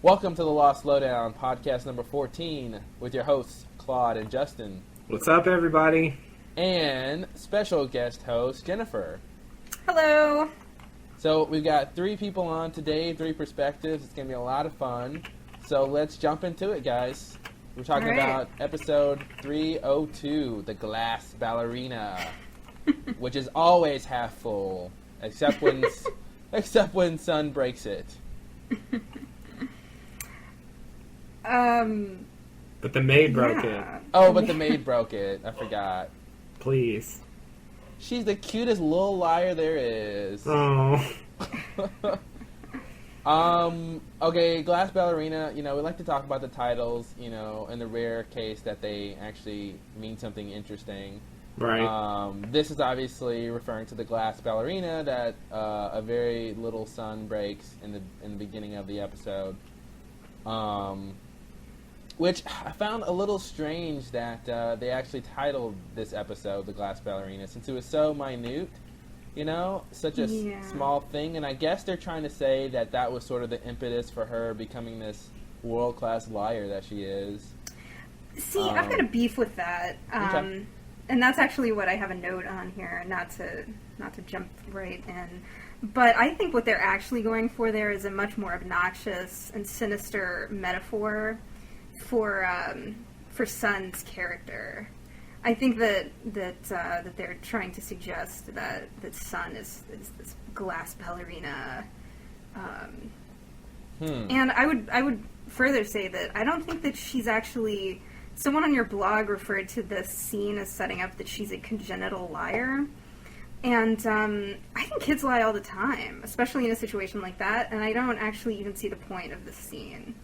Welcome to the Lost Lowdown, podcast number 14, with your hosts, Claude and Justin. What's up, everybody? And special guest host, Jennifer. Hello. So we've got 3 people on today, 3 perspectives. It's going to be a lot of fun. So let's jump into it, guys. We're talking about episode 302, the Glass Ballerina, which is always half full, except when Sun breaks it. But the maid broke it. Oh, but the maid broke it. I forgot. Please. She's the cutest little liar there is. Oh. Okay, Glass Ballerina, we like to talk about the titles, in the rare case that they actually mean something interesting. Right. This is obviously referring to the Glass Ballerina that a very little sun breaks in the beginning of the episode. Which I found a little strange that they actually titled this episode The Glass Ballerina, since it was so minute, such a small thing. And I guess they're trying to say that was sort of the impetus for her becoming this world-class liar that she is. See, I've got a beef with that. Okay. And that's actually what I have a note on here, not to jump right in. But I think what they're actually going for there is a much more obnoxious and sinister metaphor for Sun's character. I think that they're trying to suggest that Sun is this glass ballerina. And I would further say that I don't think that she's actually... Someone on your blog referred to this scene as setting up that she's a congenital liar. And I think kids lie all the time, especially in a situation like that, and I don't actually even see the point of this scene.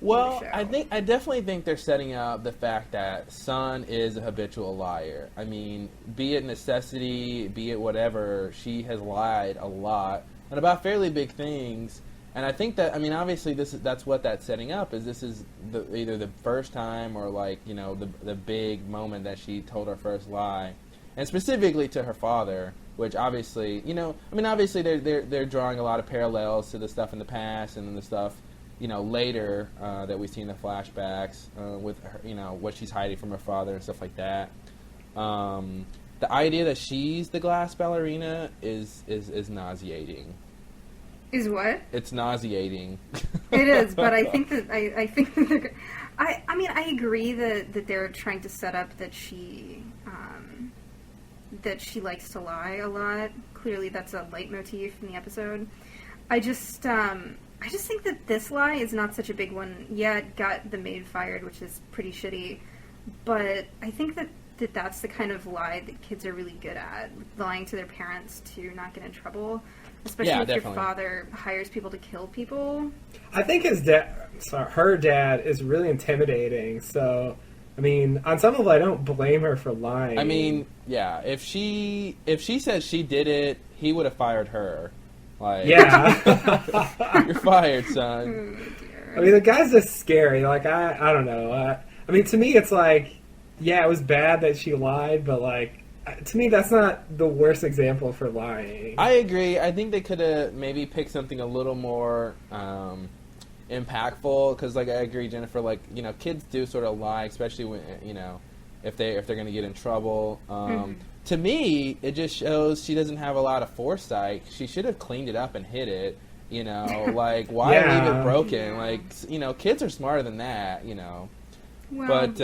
Well, I definitely think they're setting up the fact that Sun is a habitual liar. I mean, be it necessity, be it whatever, she has lied a lot, and about fairly big things. And I think that, obviously that's what that's setting up, is this is either the first time or the big moment that she told her first lie. And specifically to her father, which obviously, obviously they're drawing a lot of parallels to the stuff in the past and then the stuff, later that we see in the flashbacks with her, what she's hiding from her father and stuff like that. The idea that she's the glass ballerina is nauseating. Is what? It's nauseating. It is, but I think that I agree that they're trying to set up that she likes to lie a lot. Clearly, that's a leitmotif in the episode. I just think that this lie is not such a big one. Yeah, it got the maid fired, which is pretty shitty. But I think that's the kind of lie that kids are really good at, lying to their parents to not get in trouble. Especially if your father hires people to kill people. I think her dad is really intimidating. So, on some level, I don't blame her for lying. If she says she did it, he would have fired her. Yeah. You're fired, son. Oh, dear. The guy's just scary. I don't know. To me, it's it was bad that she lied, but to me, that's not the worst example for lying. I agree. I think they could have maybe picked something a little more impactful, because, I agree, Jennifer, kids do sort of lie, especially when, if they're going to get in trouble. To me, it just shows she doesn't have a lot of foresight. She should have cleaned it up and hid it, why leave it broken? Kids are smarter than that, Well, But,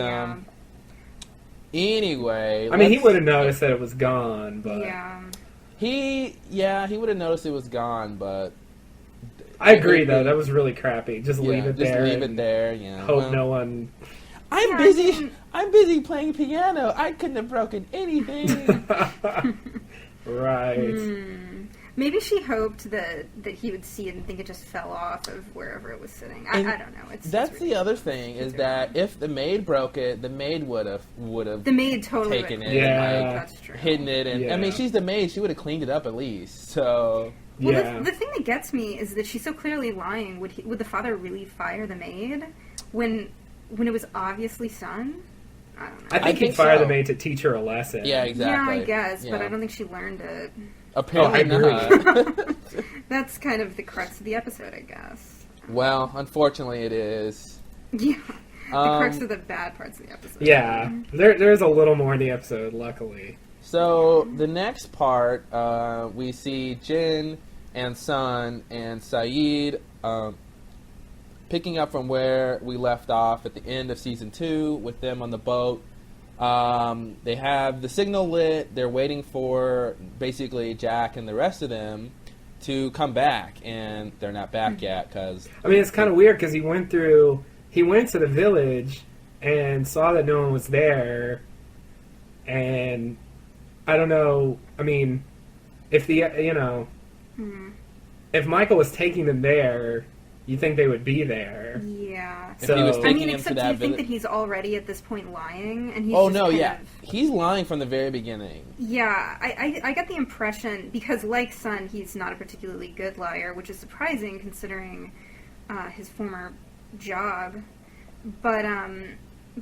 anyway, he would have noticed that it was gone, but he would have noticed it was gone, but I agree though, that was really crappy. Just leave it there. Just leave it there. Yeah. Hope no one. I'm busy playing piano. I couldn't have broken anything. Right. Maybe she hoped that he would see it and think it just fell off of wherever it was sitting. I don't know. That's the other thing, is that if the maid broke it, the maid would have the maid totally taken it and that's true. hidden it, and she's the maid. She would have cleaned it up at least. So well, the thing that gets me is that she's so clearly lying. Would the father really fire the maid when it was obviously Sun? I don't know. I think he'd fire the maid to teach her a lesson. Yeah, exactly. Yeah, I guess, but I don't think she learned it. Apparently not. That's kind of the crux of the episode, I guess. Well, unfortunately, it is. Yeah. The crux of the bad parts of the episode. Yeah, there's a little more in the episode, luckily. So the next part, we see Jin and Sun and Saeed picking up from where we left off at the end of season 2 with them on the boat. They have the signal lit. They're waiting for basically Jack and the rest of them to come back, and they're not back yet because... I mean, it's kind of weird because he went to the village and saw that no one was there, and I don't know, I mean, if if Michael was taking them there, you think they would be there. Yeah. If he was taking them except to do you that think that he's already at this point lying? And he's He's lying from the very beginning. Yeah, I got the impression, because like Sun, he's not a particularly good liar, which is surprising considering his former job. But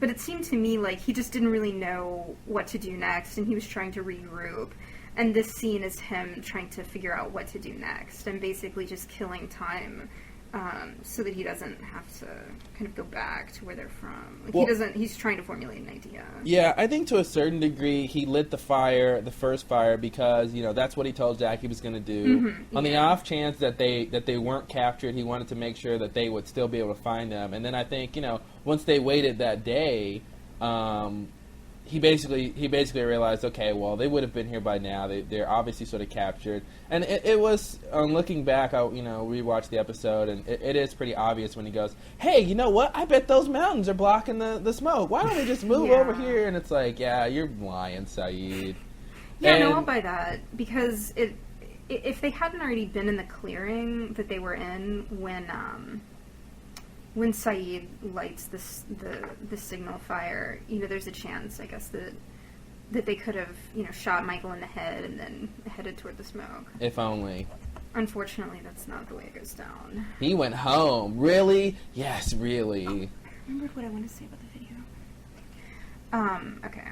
it seemed to me like he just didn't really know what to do next, and he was trying to regroup. And this scene is him trying to figure out what to do next, and basically just killing time. So that he doesn't have to kind of go back to where they're from. He's trying to formulate an idea. Yeah, I think to a certain degree he lit the first fire, because, that's what he told Jack he was going to do. Mm-hmm, On the off chance that they weren't captured, he wanted to make sure that they would still be able to find them. And then I think, once they waited that day, he basically realized, okay, well, they would have been here by now. They're obviously sort of captured. And it was, looking back, I rewatched the episode, and it is pretty obvious when he goes, hey, you know what? I bet those mountains are blocking the smoke. Why don't we just move over here? And it's like, yeah, you're lying, Saeed. Yeah, no, I'll buy that. Because if they hadn't already been in the clearing that they were in when Saeed lights the signal fire, there's a chance, I guess, that they could have, shot Michael in the head and then headed toward the smoke. If only. Unfortunately, that's not the way it goes down. He went home. Really? Yes, really. Oh, I remembered what I want to say about the video. Okay.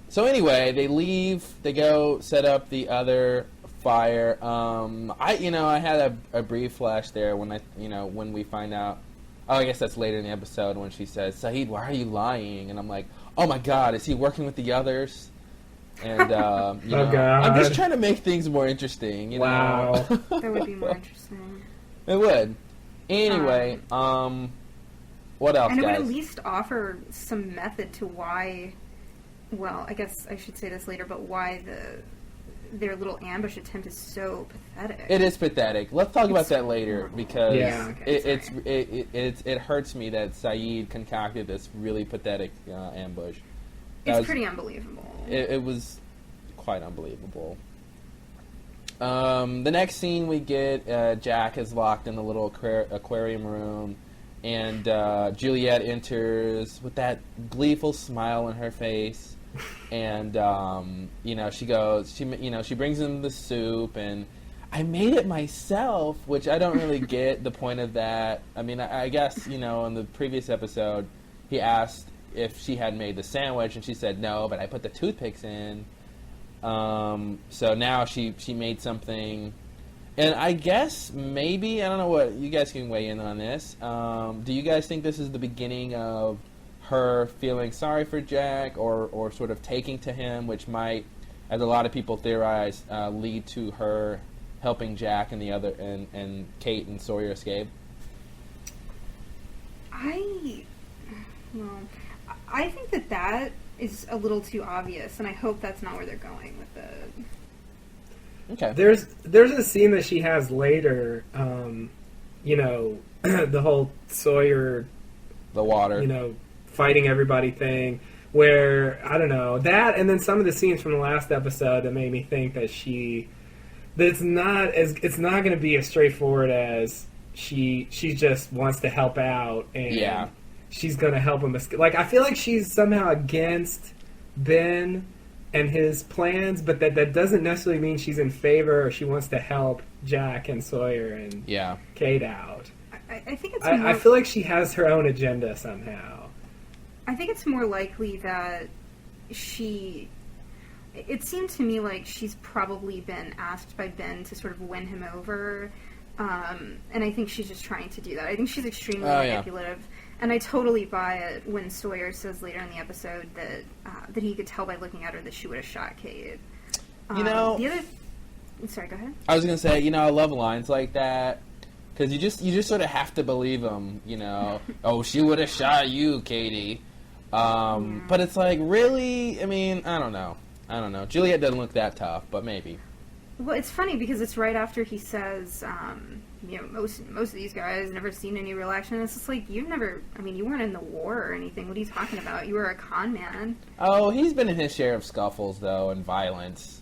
So anyway, they leave. They go set up the other fire. I had a brief flash there when we find out. Oh, I guess that's later in the episode when she says, Saeed, why are you lying? And I'm like, oh my God, is he working with the others? And God. I'm just trying to make things more interesting. Wow. That would be more interesting. It would. Anyway, what else, and it guys? would at least offer some method to why. Well, I guess I should say this later, but why their little ambush attempt is so pathetic. It is pathetic. Let's talk about that later, because it hurts me that Saeed concocted this really pathetic ambush. It's pretty unbelievable. It was quite unbelievable. The next scene we get, Jack is locked in the little aquarium room, and Juliet enters with that gleeful smile on her face. And she brings him the soup, and I made it myself, which I don't really get the point of that. I mean, I guess in the previous episode he asked if she had made the sandwich, and she said no, but I put the toothpicks in. So now she made something, and I guess maybe, I don't know, what you guys can weigh in on this. Do you guys think this is the beginning of her feeling sorry for Jack, or sort of taking to him, which might, as a lot of people theorize, lead to her helping Jack and the other and Kate and Sawyer escape? I think that is a little too obvious, and I hope that's not where they're going with it. Okay. There's a scene that she has later, the whole Sawyer, the water, fighting everybody thing, where, I don't know, that, and then some of the scenes from the last episode that made me think that it's not going to be as straightforward as she just wants to help out, and she's going to help him escape. Like, I feel like she's somehow against Ben and his plans, but that doesn't necessarily mean she's in favor, or she wants to help Jack and Sawyer and Kate out. I think it's I feel like she has her own agenda somehow. I think it's more likely that it seemed to me like she's probably been asked by Ben to sort of win him over, And I think she's just trying to do that. I think she's extremely manipulative. Yeah. And I totally buy it when Sawyer says later in the episode that he could tell by looking at her that she would have shot Kate. Sorry, go ahead. I was going to say, I love lines like that. Because you just sort of have to believe them, Oh, she would have shot you, Katie. But it's like, really? I mean, I don't know. Juliet doesn't look that tough, but maybe. Well, it's funny because it's right after he says, most of these guys never seen any real action. It's just like, you weren't in the war or anything. What are you talking about? You were a con man. Oh, he's been in his share of scuffles, though, and violence.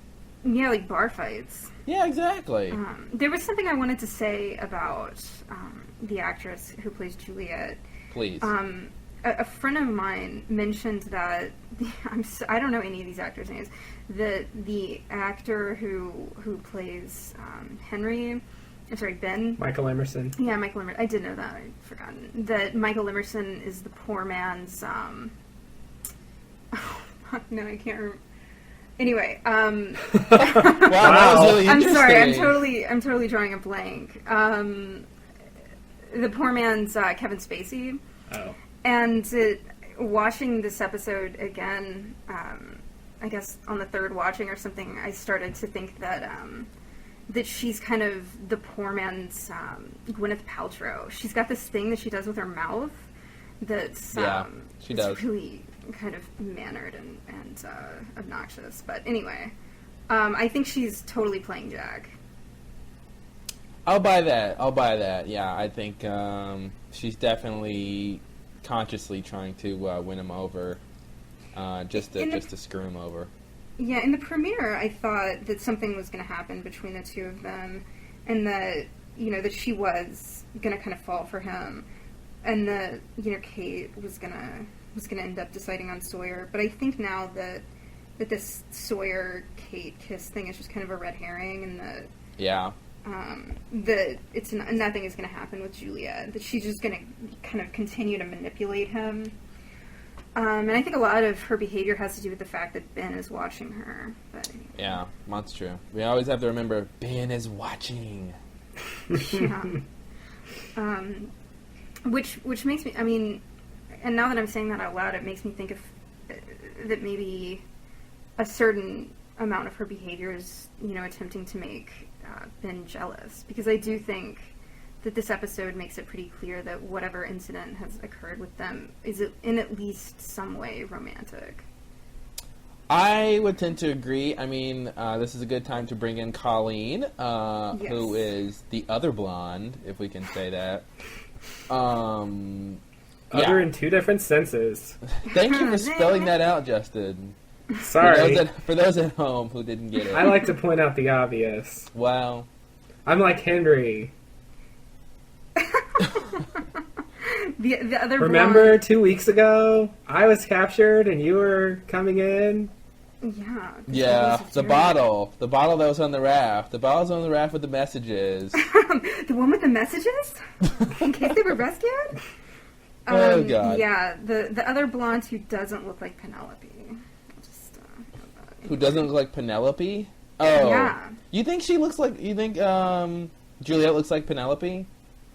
Yeah, like bar fights. Yeah, exactly. There was something I wanted to say about the actress who plays Juliet. Please. A friend of mine mentioned that I don't know any of these actors' names. The actor who plays Henry, Ben. Michael Emerson. Yeah, Michael Emerson. I did know that. I'd forgotten that Michael Emerson is the poor man's. No, I can't remember. Anyway, wow, that was really I'm interesting. sorry. I'm totally drawing a blank. The poor man's Kevin Spacey. Oh. And watching this episode again, I guess on the third watching or something, I started to think that that she's kind of the poor man's Gwyneth Paltrow. She's got this thing that she does with her mouth that's she does. Really kind of mannered and obnoxious. But anyway, I think she's totally playing Jack. I'll buy that. Yeah, I think she's definitely consciously trying to win him over, just to screw him over. Yeah, in the premiere, I thought that something was going to happen between the two of them, and that that she was going to kind of fall for him, and that Kate was going to end up deciding on Sawyer. But I think now that this Sawyer-Kate kiss thing is just kind of a red herring, and that that nothing is going to happen with Juliet. That she's just going to kind of continue to manipulate him. And I think a lot of her behavior has to do with the fact that Ben is watching her. But anyway. Yeah, that's true. We always have to remember Ben is watching. Yeah. Which makes me, and now that I'm saying that out loud, it makes me think of that maybe a certain amount of her behavior is, attempting to make Ben jealous. Because I do think that this episode makes it pretty clear that whatever incident has occurred with them is in at least some way romantic. I would tend to agree. This is a good time to bring in Colleen, yes. Who is the other blonde, if we can say that. Other in two different senses. Thank you for spelling that out, Justin. Sorry. For those at home who didn't get it. I like to point out the obvious. Wow. I'm like Henry. the other Remember blonde... 2 weeks ago? I was captured and you were coming in? Yeah. Yeah, the bottle. The bottle that was on the raft. The bottle's on the raft with the messages. The one with the messages? In case they were rescued? Oh, God. Yeah, the other blonde who doesn't look like Penelope. Who doesn't look like Penelope? Oh. Yeah. You think Juliet looks like Penelope?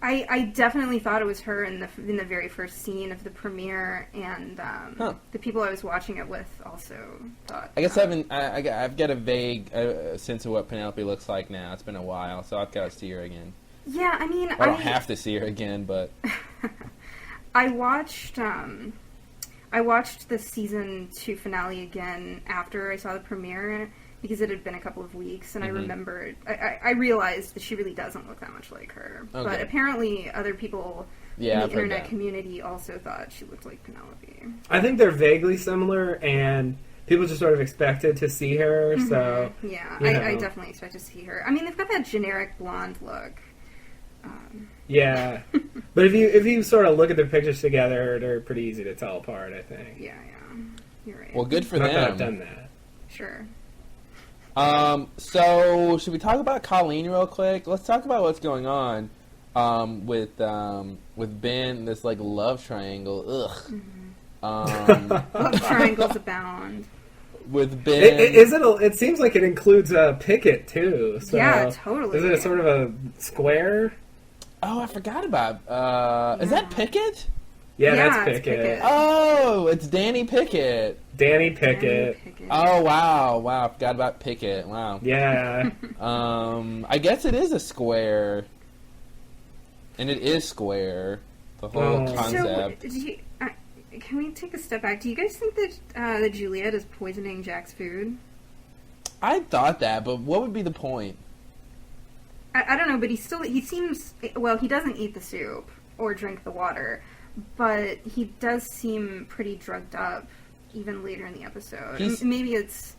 I definitely thought it was her in the very first scene of the premiere, and the people I was watching it with also thought. I guess I've got a vague sense of what Penelope looks like now. It's been a while, so I've got to see her again. Yeah, I don't have to see her again, but I watched the season 2 finale again after I saw the premiere, because it had been a couple of weeks, and I remembered, I realized that she really doesn't look that much like her. Okay. But apparently other people in the internet community also thought she looked like Penelope. I think they're vaguely similar, and people just sort of expected to see her, so... Yeah, I definitely expect to see her. They've got that generic blonde look. Yeah. But if you sort of look at their pictures together, they're pretty easy to tell apart, I think. Yeah. You're right. Well, good for Not them. that I've done that. Sure. So should we talk about Colleen real quick? Let's talk about what's going on with Ben, this love triangle. Ugh. Love triangles abound. with Ben. It seems like it includes Pickett too. So yeah, totally. Is it a sort of a square? Oh, I forgot about. Is that Pickett? Yeah, Yeah, that's it's Pickett. Pickett. Oh, it's Danny Pickett. Danny Pickett. Oh wow, I forgot about Pickett. Wow. Yeah. I guess it is a square, and it is square. The whole concept. So, can we take a step back? Do you guys think that Juliet is poisoning Jack's food? I thought that, but what would be the point? I don't know, but he seems, well, he doesn't eat the soup or drink the water, but he does seem pretty drugged up even later in the episode. Maybe it's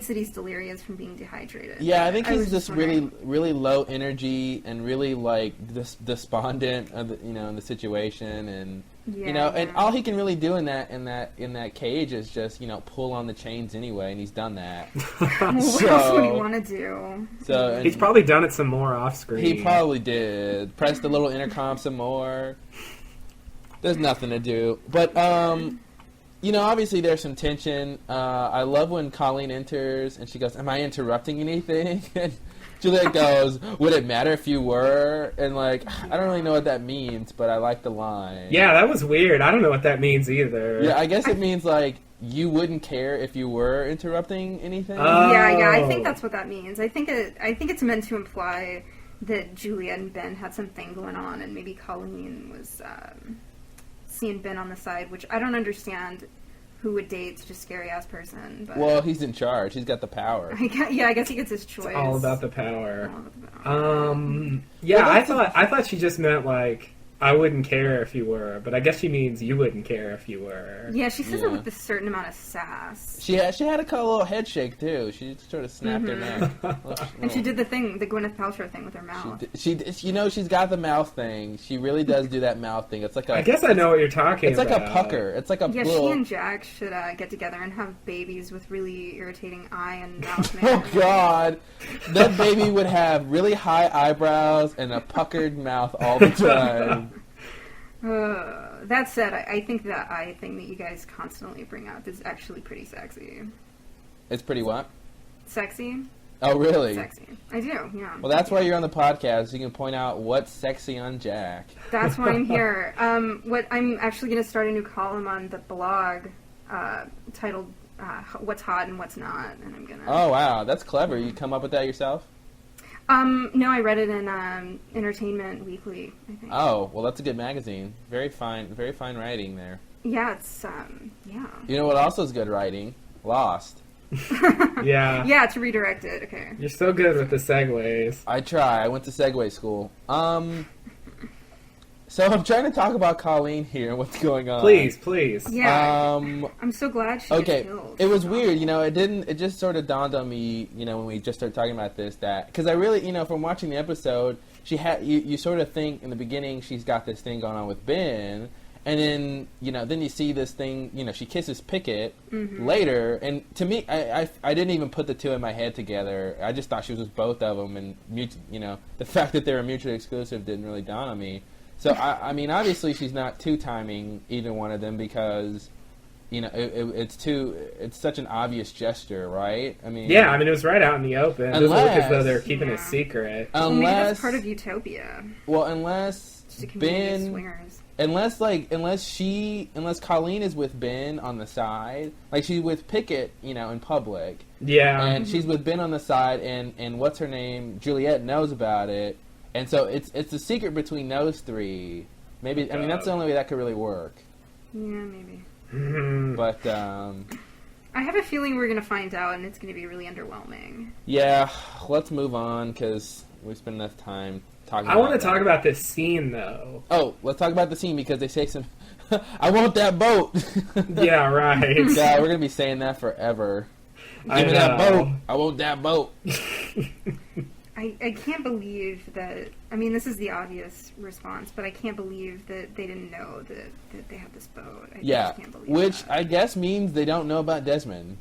that he's delirious from being dehydrated. Yeah, I think he's just really low energy and really like despondent of in the situation, and and all he can really do in that cage is just pull on the chains anyway, and he's done that. What else would he want to do? So he's probably done it some more off screen. He probably did. Press the little intercom some more. There's nothing to do, but obviously there's some tension. I love when Colleen enters and she goes, "Am I interrupting anything?" And Juliet goes, "Would it matter if you were?" And I don't really know what that means, but I like the line. Yeah, that was weird. I don't know what that means either. Yeah, I guess it means you wouldn't care if you were interrupting anything. Yeah, I think that's what that means. I think it's meant to imply that Juliet and Ben had something going on, and maybe Colleen was seeing Ben on the side, which I don't understand. Who would date such a scary ass person? But well, he's in charge. He's got the power. I guess he gets his choice. It's all about the power. Yeah, I thought she just meant I wouldn't care if you were, but I guess she means you wouldn't care if you were. Yeah, she says it with a certain amount of sass. She had a little head shake too. She sort of snapped her neck, and she did the Gwyneth Paltrow thing with her mouth. She's got the mouth thing. She really does do that mouth thing. It's like I guess I know what you're talking about. It's like a pucker. It's like a she and Jack should get together and have babies with really irritating eye and mouth manners. Oh God, that baby would have really high eyebrows and a puckered mouth all the time. That said, I think that eye thing that you guys constantly bring up is actually pretty sexy. It's pretty what? Sexy. Oh, really? Sexy. I do, yeah. Well, that's why you're on the podcast. So you can point out what's sexy on Jack. That's why I'm here. I'm actually going to start a new column on the blog titled "What's Hot and What's Not," and I'm gonna. Oh wow, that's clever. You come up with that yourself? No, I read it in Entertainment Weekly, I think. Oh, well, that's a good magazine. Very fine writing there. Yeah, it's yeah. You know what also is good writing? Lost. Yeah. Yeah, to redirect it. Okay. You're so good with the segues. I try. I went to Segway school. So I'm trying to talk about Colleen here and what's going on. Please. Yeah. I'm so glad she gets killed. It was weird, it just sort of dawned on me, when we just started talking about this, that, because I really, from watching the episode, you sort of think in the beginning she's got this thing going on with Ben, and then, then you see this thing, she kisses Pickett later, and to me, I didn't even put the two in my head together. I just thought she was with both of them, and, the fact that they were mutually exclusive didn't really dawn on me. So, I mean, obviously she's not two-timing either one of them because, it's such an obvious gesture, right? I mean... Yeah, it was right out in the open. It doesn't look as though they're keeping it secret. Maybe that's part of Utopia. Well, unless Ben... Unless Colleen is with Ben on the side, she's with Pickett, in public. Yeah. And she's with Ben on the side, and what's her name? Juliet knows about it. And so it's a secret between those three. Maybe that's the only way that could really work. Yeah, maybe. But I have a feeling we're gonna find out, and it's gonna be really underwhelming. Yeah, let's move on because we spent enough time talking. I want to talk about this scene though. Oh, let's talk about the scene because they say some. I want that boat. Yeah, right. Yeah, we're gonna be saying that forever. Give me that boat. I want that boat. I can't believe that... I mean, this is the obvious response, but I can't believe that they didn't know that they had this boat. I just can't believe which that. I guess means they don't know about Desmond.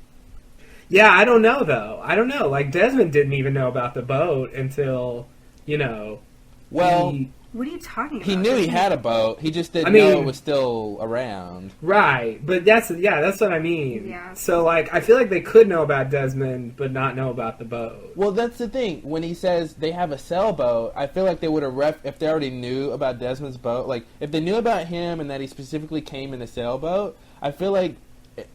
Yeah, I don't know, though. I don't know. Desmond didn't even know about the boat until, Well, What are you talking about? he knew he had a boat. He just didn't know it was still around. Right, but that's what I mean. Yeah. So, like, I feel like they could know about Desmond, but not know about the boat. Well, that's the thing. When he says they have a sailboat, I feel like they would have if they already knew about Desmond's boat. Like, if they knew about him and that he specifically came in a sailboat, I feel like,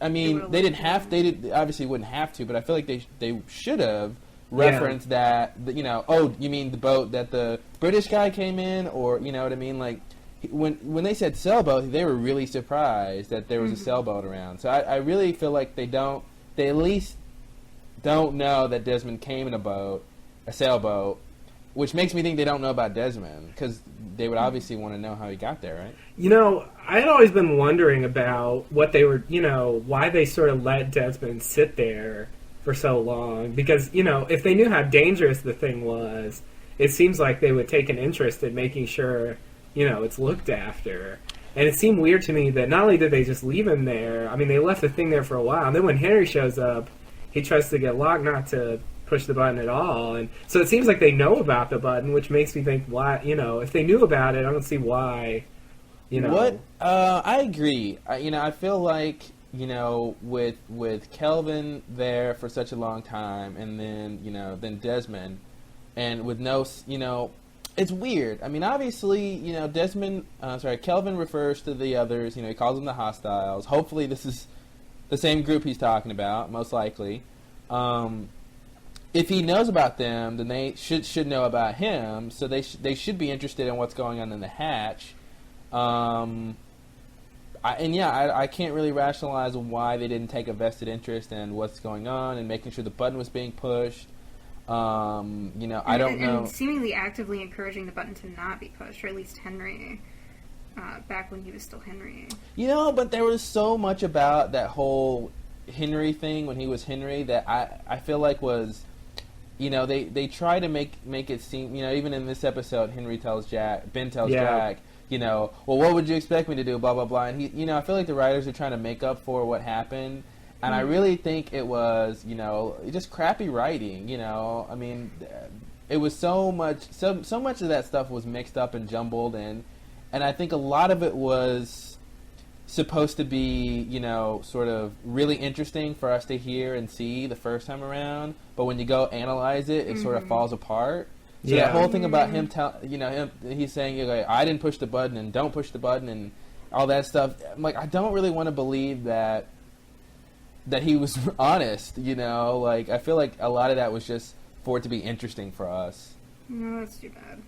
I mean, they didn't have. They obviously wouldn't have to, but I feel like they should have reference that, you know, oh, you mean the boat that the British guy came in, or, you know what I mean? Like, when they said sailboat, they were really surprised that there was a sailboat around. So I really feel like they at least don't know that Desmond came in a sailboat, which makes me think they don't know about Desmond, because they would obviously want to know how he got there, right? You know, I had always been wondering about what they were, you know, why they sort of let Desmond sit there for so long, because, you know, if they knew how dangerous the thing was, it seems like they would take an interest in making sure, you know, it's looked after. And it seemed weird to me that not only did they just leave him there, I mean, they left the thing there for a while, and then when Henry shows up, he tries to get locked not to push the button at all, and so it seems like they know about the button, which makes me think, why, you know, if they knew about it, I don't see why, you know. What? I agree. I feel like, you know, with Kelvin there for such a long time, and then Desmond, and with no, you know, it's weird. I mean, obviously, you know, Kelvin refers to the others, you know, he calls them the hostiles. Hopefully this is the same group he's talking about, most likely. If he knows about them, then they should know about him, so they should be interested in what's going on in the hatch. I can't really rationalize why they didn't take a vested interest in what's going on and making sure the button was being pushed. I don't know. And seemingly actively encouraging the button to not be pushed, or at least Henry, back when he was still Henry. You know, but there was so much about that whole Henry thing when he was Henry that I feel like was, you know, they try to make it seem, you know, even in this episode, Ben tells Jack, you know, well, what would you expect me to do, blah, blah, blah. And he, you know, I feel like the writers are trying to make up for what happened. And I really think it was, you know, just crappy writing, you know. I mean, it was so much of that stuff was mixed up and jumbled, and I think a lot of it was supposed to be, you know, sort of really interesting for us to hear and see the first time around, but when you go analyze it, it sort of falls apart. So that whole thing about him, he's saying, like, I didn't push the button and don't push the button and all that stuff. I'm like, I don't really want to believe that he was honest, you know. Like, I feel like a lot of that was just for it to be interesting for us. No, that's too bad.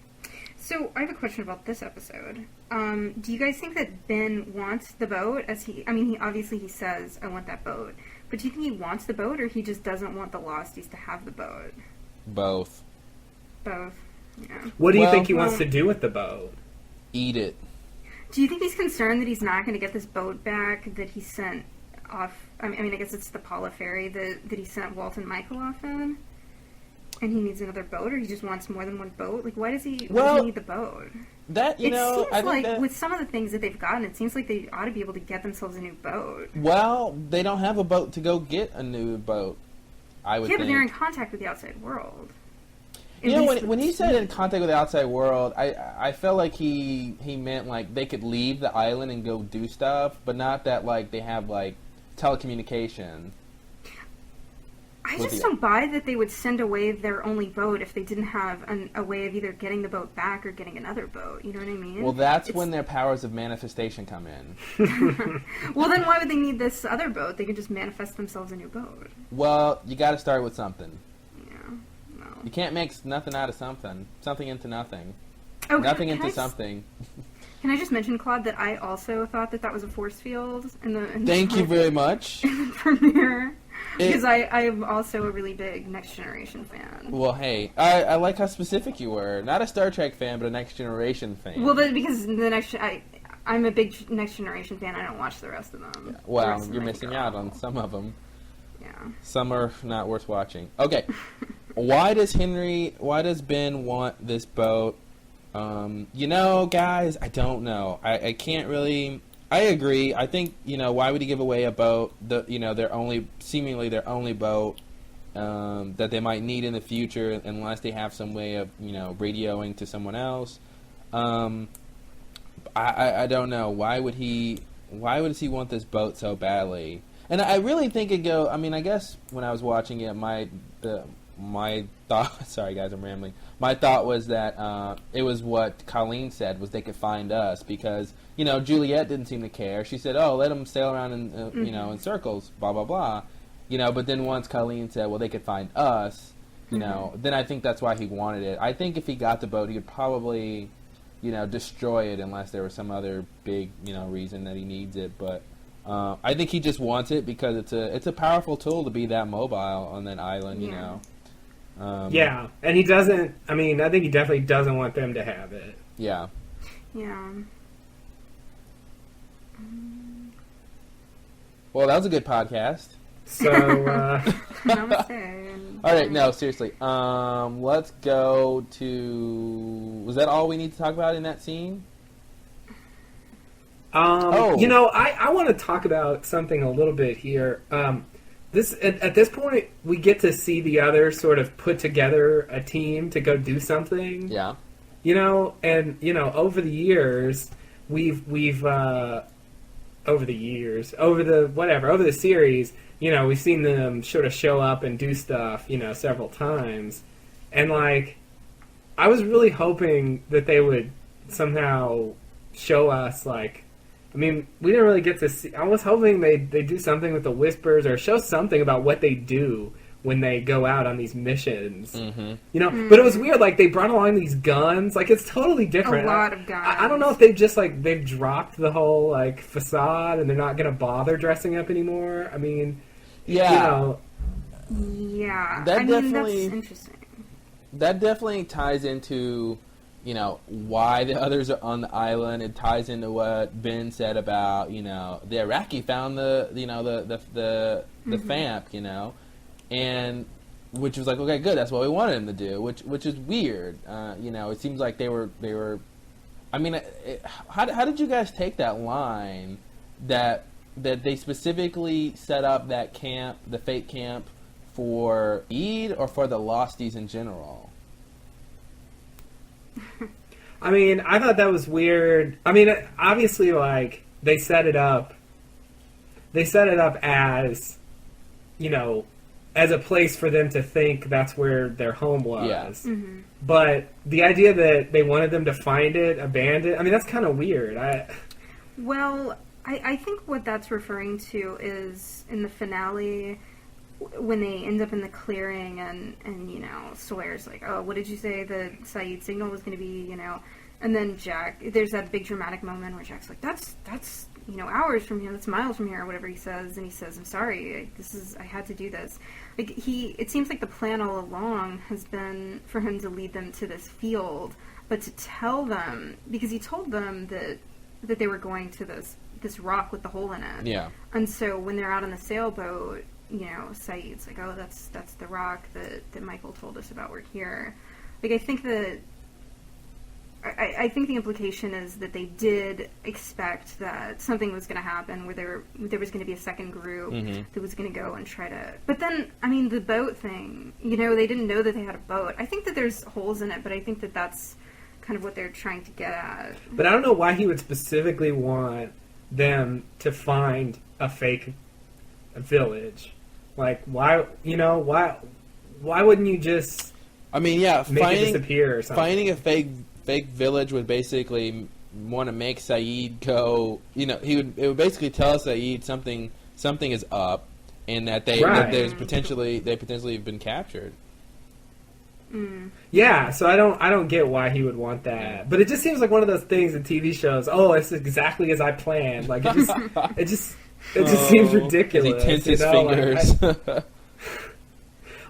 So, I have a question about this episode. Do you guys think that Ben wants the boat? He obviously says, I want that boat. But do you think he wants the boat, or he just doesn't want the Losties to have the boat? Both. Both, yeah. What do you think he wants to do with the boat? Eat it. Do you think he's concerned that he's not going to get this boat back that he sent off? I mean, I guess it's the Paula ferry that he sent Walt and Michael off in? And he needs another boat, or he just wants more than one boat? Like, why does he need the boat? That, it seems like with some of the things that they've gotten, it seems like they ought to be able to get themselves a new boat. Well, they don't have a boat to go get a new boat, I would think. Yeah, but they're in contact with the outside world. You know, when he said in contact with the outside world, I felt like he meant, like, they could leave the island and go do stuff, but not that, like, they have, like, telecommunication. I just don't buy that they would send away their only boat if they didn't have a way of either getting the boat back or getting another boat. You know what I mean? Well, that's when their powers of manifestation come in. Well, then why would they need this other boat? They could just manifest themselves a new boat. Well, you got to start with something. No. You can't make nothing out of something. Something into nothing. Oh, nothing into something. Can I just mention, Claude, that I also thought that was a force field Thank you very much. In the premiere. Because I am also a really big Next Generation fan. Well, hey, I like how specific you were. Not a Star Trek fan, but a Next Generation fan. Well, but because I'm a big Next Generation fan, I don't watch the rest of them. Yeah. Well, you're missing out on some of them. Yeah. Some are not worth watching. Okay. Why does Ben want this boat? You know, guys, I don't know. I can't really... I agree. I think, you know, why would he give away a boat, seemingly their only boat, that they might need in the future unless they have some way of, radioing to someone else. I don't know. Why would he want this boat so badly? And I really think I guess when I was watching it, my thought, sorry guys, I'm rambling. My thought was that it was what Colleen said, was they could find us, because, Juliet didn't seem to care. She said, oh, let them sail around in, in circles, blah, blah, blah. But then once Colleen said, well, they could find us, then I think that's why he wanted it. I think if he got the boat, he would probably, destroy it unless there was some other big, reason that he needs it. But I think he just wants it because it's a powerful tool to be that mobile on that island, yeah, and he doesn't, I think he definitely doesn't want them to have it. Yeah. Yeah. Well, that was a good podcast. So, Namaste. All right, no, seriously. Let's go to... Was that all we need to talk about in that scene? I want to talk about something a little bit here. At this point, we get to see the others sort of put together a team to go do something. Yeah. Over the years, over the series, we've seen them sort of show up and do stuff, several times. And, I was really hoping that they would somehow show us, we didn't really get to see... I was hoping they do something with the Whispers or show something about what they do when they go out on these missions. Mm-hmm. But it was weird, they brought along these guns. It's totally different. A lot of guns. I don't know if they've just, they've dropped the whole, facade and they're not going to bother dressing up anymore. Yeah. Yeah. That's interesting. That definitely ties into, why the others are on the island. It ties into what Ben said about, the Iraqi found the FAMP, and which was okay, good. That's what we wanted him to do, which is weird. It seems like they were. How did you guys take that line that they specifically set up that camp, the fake camp, for Eid or for the Losties in general? I thought that was weird. Obviously, they set it up. They set it up as, as a place for them to think that's where their home was. Yeah. Mm-hmm. But the idea that they wanted them to find it, abandon it, that's kind of weird. Well, I think what that's referring to is in the finale when they end up in the clearing and Sawyer's like, oh, what did you say the Saeed signal was going to be, and then Jack, there's that big dramatic moment where Jack's like, that's hours from here, that's miles from here, or whatever he says, and he says, I'm sorry, I had to do this. It seems like the plan all along has been for him to lead them to this field, but to tell them, because he told them that they were going to this rock with the hole in it. Yeah. And so when they're out on the sailboat, Saeed's like, oh, that's the rock that Michael told us about. We're here. I think that I think the implication is that they did expect that something was going to happen where there was going to be a second group that was going to go and try to... But then, the boat thing, they didn't know that they had a boat. I think that there's holes in it, but I think that that's kind of what they're trying to get at. But I don't know why he would specifically want them to find a fake village. Why wouldn't you just make it disappear or something? Finding a fake village would basically want to make Saeed go. It would basically tell Saeed something is up, and that that they potentially have been captured. Mm. Yeah, so I don't get why he would want that, but it just seems like one of those things in TV shows. Oh, it's exactly as I planned. It just seems ridiculous. He tints his fingers.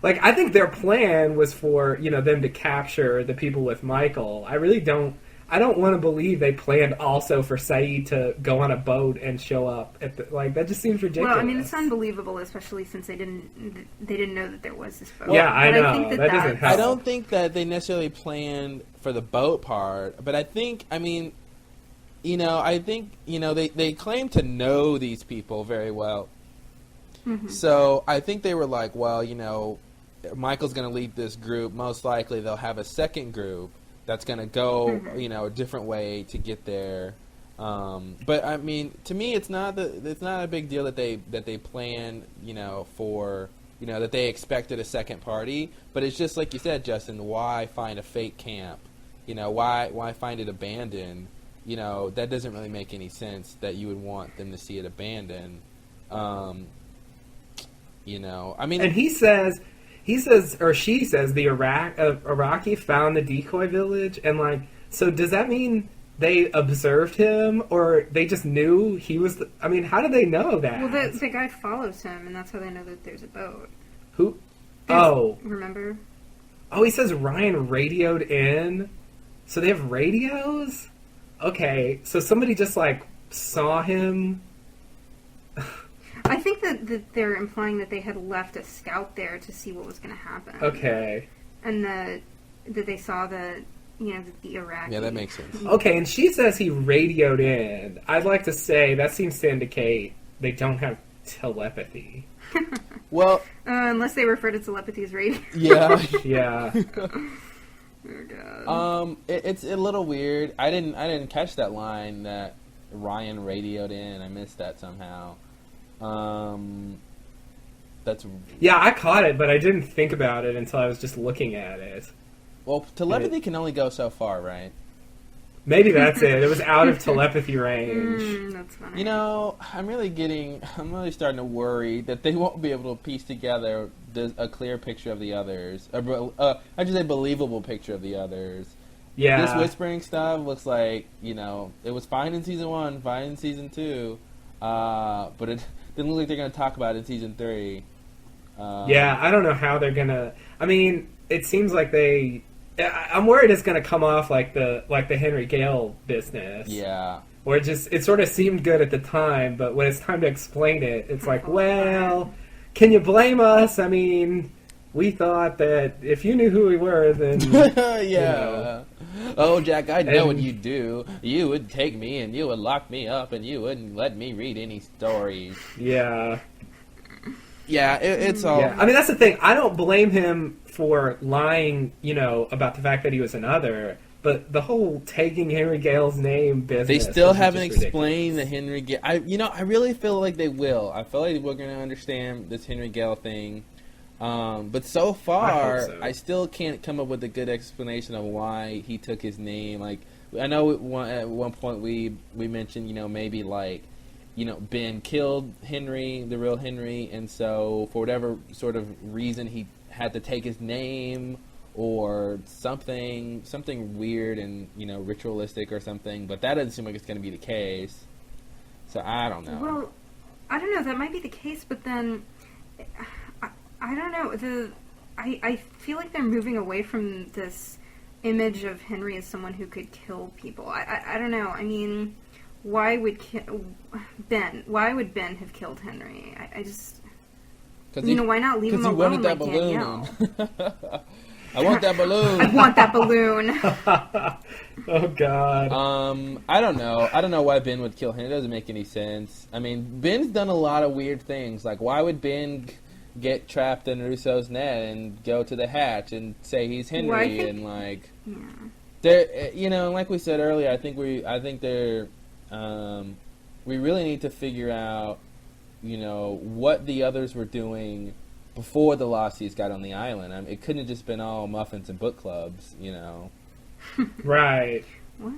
I think their plan was for, them to capture the people with Michael. I don't want to believe they planned also for Saeed to go on a boat and show up at that just seems ridiculous. Well, it's unbelievable, especially since they didn't know that there was this boat. Yeah, I know. I think that doesn't help. I don't think that they necessarily planned for the boat part, but I think, I think, they claim to know these people very well. Mm-hmm. So I think they were like, well, Michael's going to lead this group. Most likely they'll have a second group that's going to go, a different way to get there. But I mean, to me, it's not a big deal that they plan, for, that they expected a second party. But it's just like you said, Justin. Why find a fake camp? Why find it abandoned? That doesn't really make any sense. That you would want them to see it abandoned. I mean, and he says, or she says, the Iraqi found the decoy village, and so does that mean they observed him, or they just knew he was? I mean, how do they know that? Well, the guy follows him, and that's how they know that there's a boat. Who? Oh, remember? Oh, he says Ryan radioed in, so they have radios. Okay, so somebody just saw him. I think that they're implying that they had left a scout there to see what was going to happen. Okay. And that they saw the Iraqi. Yeah, that makes sense. Okay, and she says he radioed in. I'd like to say that seems to indicate they don't have telepathy. Well, unless they refer to telepathy as radio. Yeah. Yeah. Oh God. It's a little weird. I didn't catch that line that Ryan radioed in. I missed that somehow. That's Yeah, I caught it, but I didn't think about it until I was just looking at it. Well, telepathy can only go so far, right? Maybe that's it. It was out of telepathy range. That's funny. I'm really starting to worry that they won't be able to piece together a clear picture of the others. I should say believable picture of the others. Yeah. This whispering stuff looks like, it was fine in season 1, fine in season 2, but it didn't look like they're going to talk about it in season 3. Yeah, I don't know how they're going to... I mean, it seems like I'm worried it's going to come off like the Henry Gale business. Yeah. Where it sort of seemed good at the time, but when it's time to explain it, it's like, well, can you blame us? I mean, we thought that if you knew who we were, then... Yeah. Oh, Jack, I know what you'd do. You would take me and you would lock me up and you wouldn't let me read any stories. Yeah. Yeah, it's all... Yeah. I mean, that's the thing. I don't blame him for lying, about the fact that he was another, but the whole taking Henry Gale's name business... They still haven't explained the Henry Gale... I really feel like they will. I feel like we're going to understand this Henry Gale thing. But so far, I still can't come up with a good explanation of why he took his name. I know at one point we mentioned, maybe Ben killed Henry, the real Henry, and so for whatever sort of reason he had to take his name or something weird and ritualistic or something. But that doesn't seem like it's going to be the case. So I don't know. Well, I don't know. That might be the case, but then I don't know. I feel like they're moving away from this image of Henry as someone who could kill people. I don't know. I mean, why would Ben have killed Henry? I just... why not leave him alone like Danielle? I want that balloon. I want that balloon. Oh, God. I don't know. I don't know why Ben would kill him. It doesn't make any sense. I mean, Ben's done a lot of weird things. Why would Ben get trapped in Russo's net and go to the hatch and say he's Henry they're, like we said earlier, I think they're, we really need to figure out, what the others were doing before the Lost Seas got on the island. I mean, it couldn't have just been all muffins and book clubs, Right. Well,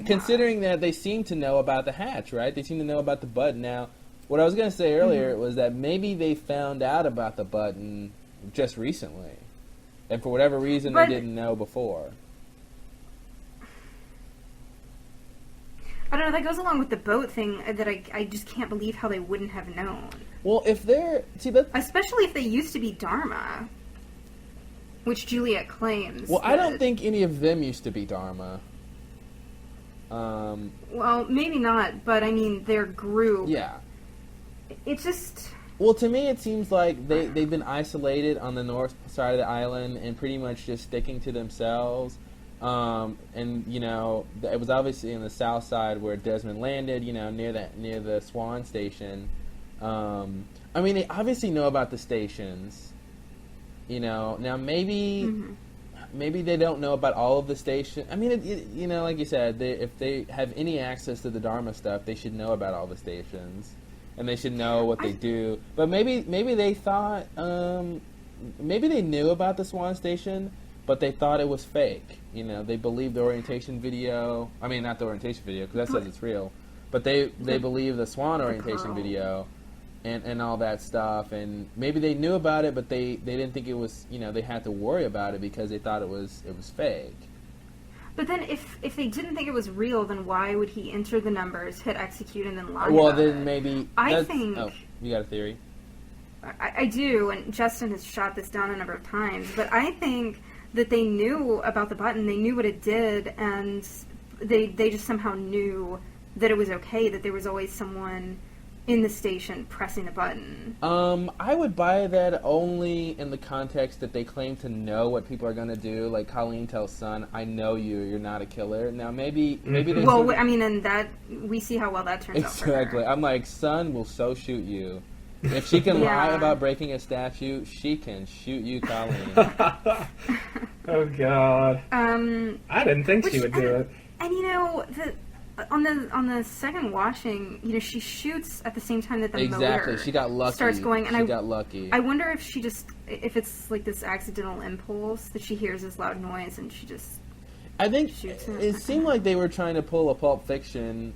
considering that they seem to know about the hatch, right? They seem to know about the button. Now, what I was going to say earlier was that maybe they found out about the button just recently, and for whatever reason they didn't know before. I don't know, that goes along with the boat thing that I just can't believe how they wouldn't have known. Well, if they're... especially if they used to be Dharma, which Juliet claims. Well, I don't think any of them used to be Dharma. Well, maybe not, but I mean, their group... Yeah. It's just... Well, to me, it seems like they've been isolated on the north side of the island and pretty much just sticking to themselves. And it was obviously in the south side where Desmond landed, near the Swan station. I mean, they obviously know about the stations, Now maybe they don't know about all of the station. I mean, like you said, if they have any access to the Dharma stuff, they should know about all the stations, and they should know what they do. But maybe they thought, maybe they knew about the Swan Station, but they thought it was fake. They believed the orientation video. I mean, not the orientation video, because that says it's real. But they believe the Swan orientation video and all that stuff. And maybe they knew about it, but they didn't think it was, they had to worry about it because they thought it was fake. But then if they didn't think it was real, then why would he enter the numbers, hit execute, and then lie Well, about then it? maybe... I think... Oh, you got a theory? I do, and Justin has shot this down a number of times, but I think that they knew about the button, they knew what it did, and they just somehow knew that it was okay, that there was always someone in the station pressing the button. I would buy that only in the context that they claim to know what people are going to do. Like Colleen tells Sun, "I know you're not a killer." Now maybe they... Well, I mean, and that, we see how well that turns out for her. Exactly. I'm like, Sun will so shoot you. If she can lie about breaking a statue, she can shoot you, Colleen. Oh, God. I didn't think she would do it. And, on the second washing, she shoots at the same time that the motor she got lucky. Starts going. And she got lucky. I wonder if it's like this accidental impulse that she hears this loud noise and she just... I think it seemed like they were trying to pull a Pulp Fiction.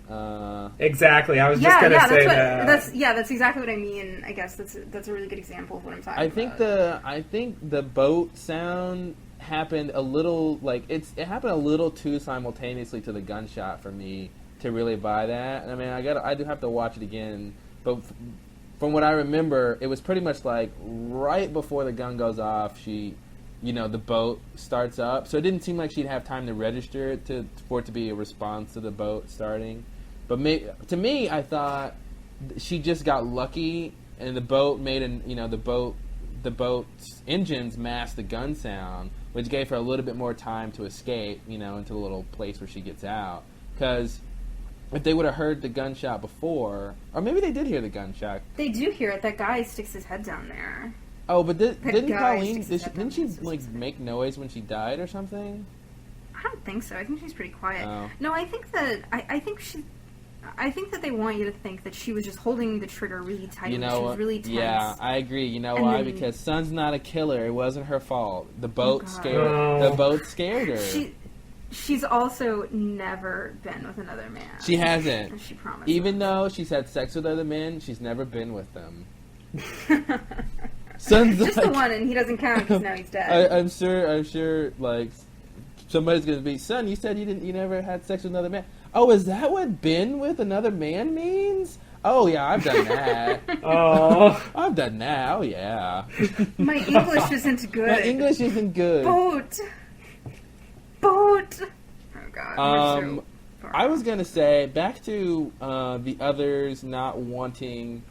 Exactly, I was just going to say that. That's exactly what I mean. I guess that's a really good example of what I'm talking about. I think the boat sound happened a little it happened a little too simultaneously to the gunshot for me to really buy that. I mean, I do have to watch it again, but from what I remember, it was pretty much like right before the gun goes off, the boat starts up. So it didn't seem like she'd have time to register it for it to be a response to the boat starting. But to me, I thought she just got lucky, and the boat made the boat's engines masked the gun sound, which gave her a little bit more time to escape, into the little place where she gets out. Because if they would have heard the gunshot before, or maybe they did hear the gunshot. They do hear it. That guy sticks his head down there. Oh, but didn't Colleen, didn't she make noise when she died or something? I don't think so. I think she's pretty quiet. Oh. No, I think that I think that they want you to think that she was just holding the trigger really tight. She was really tense. Yeah, I agree. You know why? Because Sun's not a killer. It wasn't her fault. The boat scared her. She's also never been with another man. She hasn't. She promised. Even though she's had sex with other men, she's never been with them. Sun's just the one, and he doesn't count because now he's dead. I'm sure. Like somebody's gonna be, Sun, you said you never had sex with another man. Oh, is that what been with another man means? Oh yeah, I've done that. Oh, I've done that. Oh yeah. My English isn't good. My English isn't good. Boat. Oh God. I was gonna say back to the others not wanting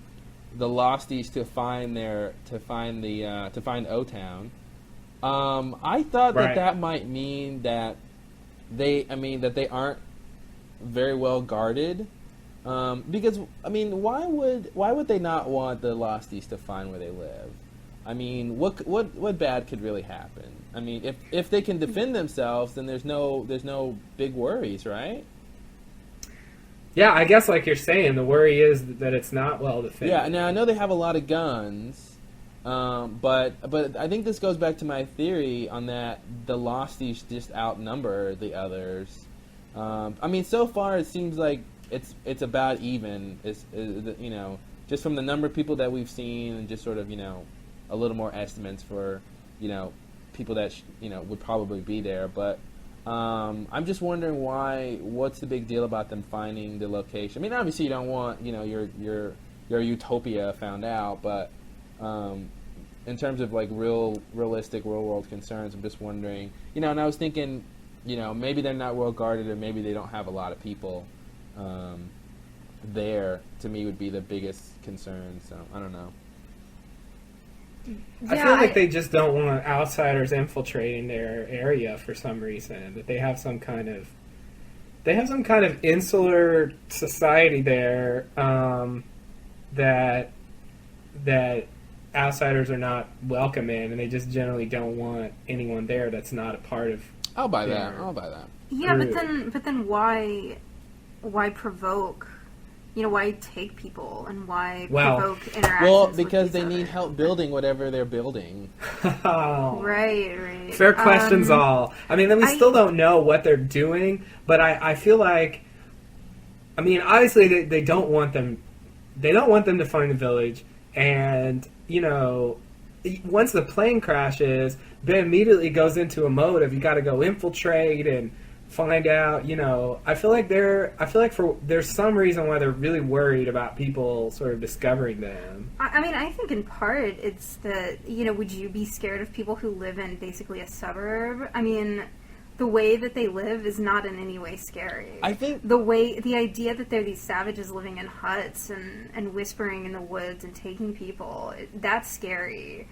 the Losties to find O-Town. I thought that might mean that they aren't very well guarded. Because why would they not want the Losties to find where they live? I mean, what bad could really happen? I mean, if they can defend themselves, then there's no big worries, right? Yeah, I guess like you're saying, the worry is that it's not well defended. Yeah, now I know they have a lot of guns, but I think this goes back to my theory on that the Losties just outnumber the others. So far it seems like it's about even. It's just from the number of people that we've seen, and just sort of a little more estimates for people that would probably be there, but. I'm just wondering what's the big deal about them finding the location? I mean, obviously you don't want, your utopia found out, but in terms of like realistic real world concerns, I'm just wondering, and I was thinking, maybe they're not well guarded, or maybe they don't have a lot of people there, to me would be the biggest concern, so I don't know. I feel like they just don't want outsiders infiltrating their area for some reason. That they have some kind of insular society there that outsiders are not welcome in, and they just generally don't want anyone there that's not a part of. I'll buy that. I'll buy that. Yeah, but then why provoke? You know, why take people and why provoke interactions? Well, because they need help building whatever they're building. Right. Fair questions, all. I mean, we still don't know what they're doing, but I feel like, I mean, obviously they don't want them. They don't want them to find the village, and you know, once the plane crashes, Ben immediately goes into a mode of you got to go infiltrate and find out, you know. I feel like there's some reason why they're really worried about people sort of discovering them. I mean, I think in part it's that, you know, would you be scared of people who live in basically a suburb? I mean, the way that they live is not in any way scary. I think the idea that they're these savages living in huts and whispering in the woods and taking people, that's scary.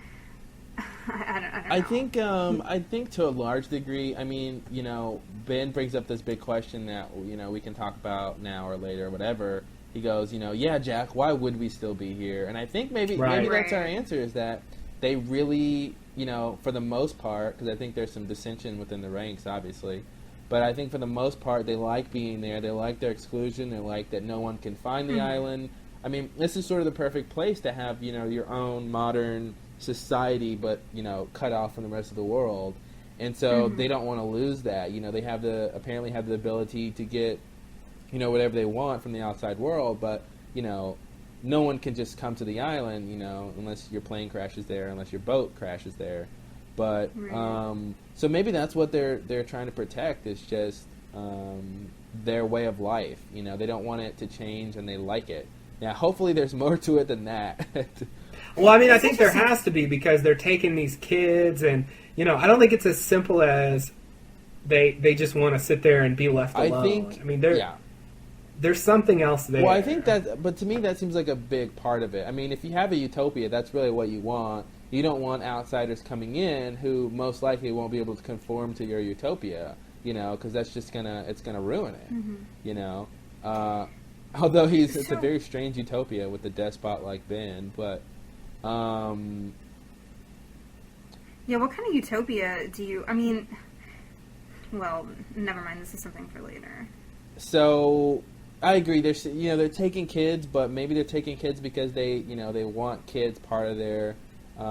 I don't know. I think to a large degree, I mean, you know, Ben brings up this big question that, you know, we can talk about now or later or whatever. He goes, you know, yeah, Jack, why would we still be here? And I think maybe that's our answer, is that they really, you know, for the most part, because I think there's some dissension within the ranks, obviously, but I think for the most part they like being there. They like their exclusion. They like that no one can find the island. I mean, this is sort of the perfect place to have, you know, your own modern society, but, you know, cut off from the rest of the world. And so they don't want to lose that. You know, they apparently have the ability to get, you know, whatever they want from the outside world, but, you know, no one can just come to the island, you know, unless your plane crashes there, unless your boat crashes there. But so maybe that's what they're trying to protect, is just their way of life. You know, they don't want it to change, and they like it. Yeah, hopefully there's more to it than that. Well, I mean, I think there has to be, because they're taking these kids, and, you know, I don't think it's as simple as they just want to sit there and be left alone. I mean, there's something else there. Well, I think but to me that seems like a big part of it. I mean, if you have a utopia, that's really what you want. You don't want outsiders coming in who most likely won't be able to conform to your utopia, you know, because that's just it's gonna ruin it, you know. Although it's a very strange utopia with a despot like Ben, but. Yeah, what kind of utopia do you... I mean, well, never mind. This is something for later. So, I agree. They're taking kids, but maybe they're taking kids because they want kids part of their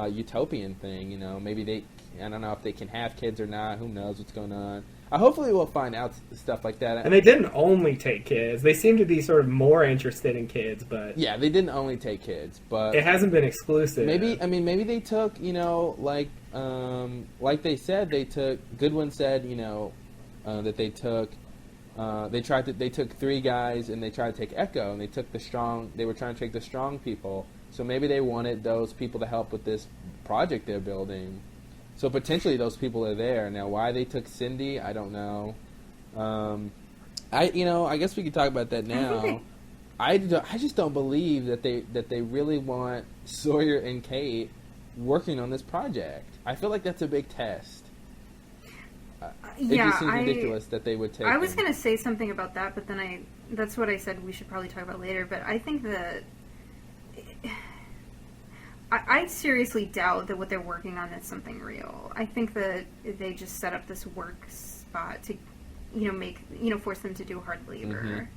utopian thing. You know, maybe I don't know if they can have kids or not. Who knows what's going on. Hopefully we'll find out stuff like that. And they didn't only take kids. They seem to be sort of more interested in kids, but... Yeah, they didn't only take kids, but... It hasn't been exclusive. Maybe they took, you know, like they said, Goodwin said, you know, that they took... They took 3 guys, and they tried to take Echo, and they were trying to take the strong people. So maybe they wanted those people to help with this project they're building. So potentially those people are there. Now, why they took Cindy, I don't know. I guess we could talk about that now. I just don't believe that they really want Sawyer and Kate working on this project. I feel like that's a big test. It just seems ridiculous that they would take I was going to say something about that, but then that's what I said we should probably talk about later. But I think that... I seriously doubt that what they're working on is something real. I think that they just set up this work spot to, you know, force them to do hard labor.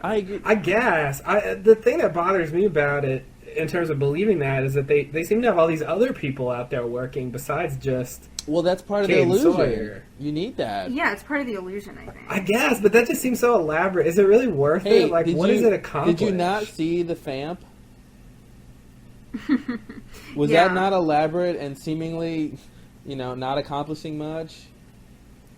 I guess. The thing that bothers me about it, in terms of believing that, is that they seem to have all these other people out there working besides just... Well, that's part of the illusion. Sawyer. You need that. Yeah, it's part of the illusion, I think. I guess, but that just seems so elaborate. Is it really worth it? Like, what does it accomplish? Did you not see the FAMP? Was that not elaborate and seemingly, you know, not accomplishing much?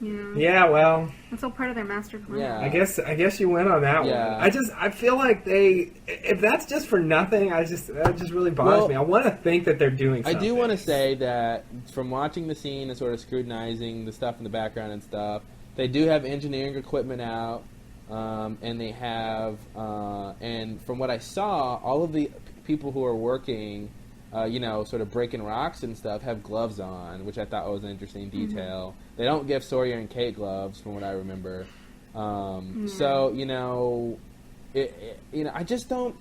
Yeah, well, it's all part of their master plan. Yeah. I guess you went on that one. I feel like if that's just for nothing, that just really bothers me. I want to think that they're doing something. I do want to say that from watching the scene and sort of scrutinizing the stuff in the background and stuff, they do have engineering equipment out, and they have, and from what I saw, all of the people who are working, you know, sort of breaking rocks and stuff, have gloves on, which I thought was an interesting detail. They don't give Sawyer and Kate gloves, from what I remember. So, you know, I just don't...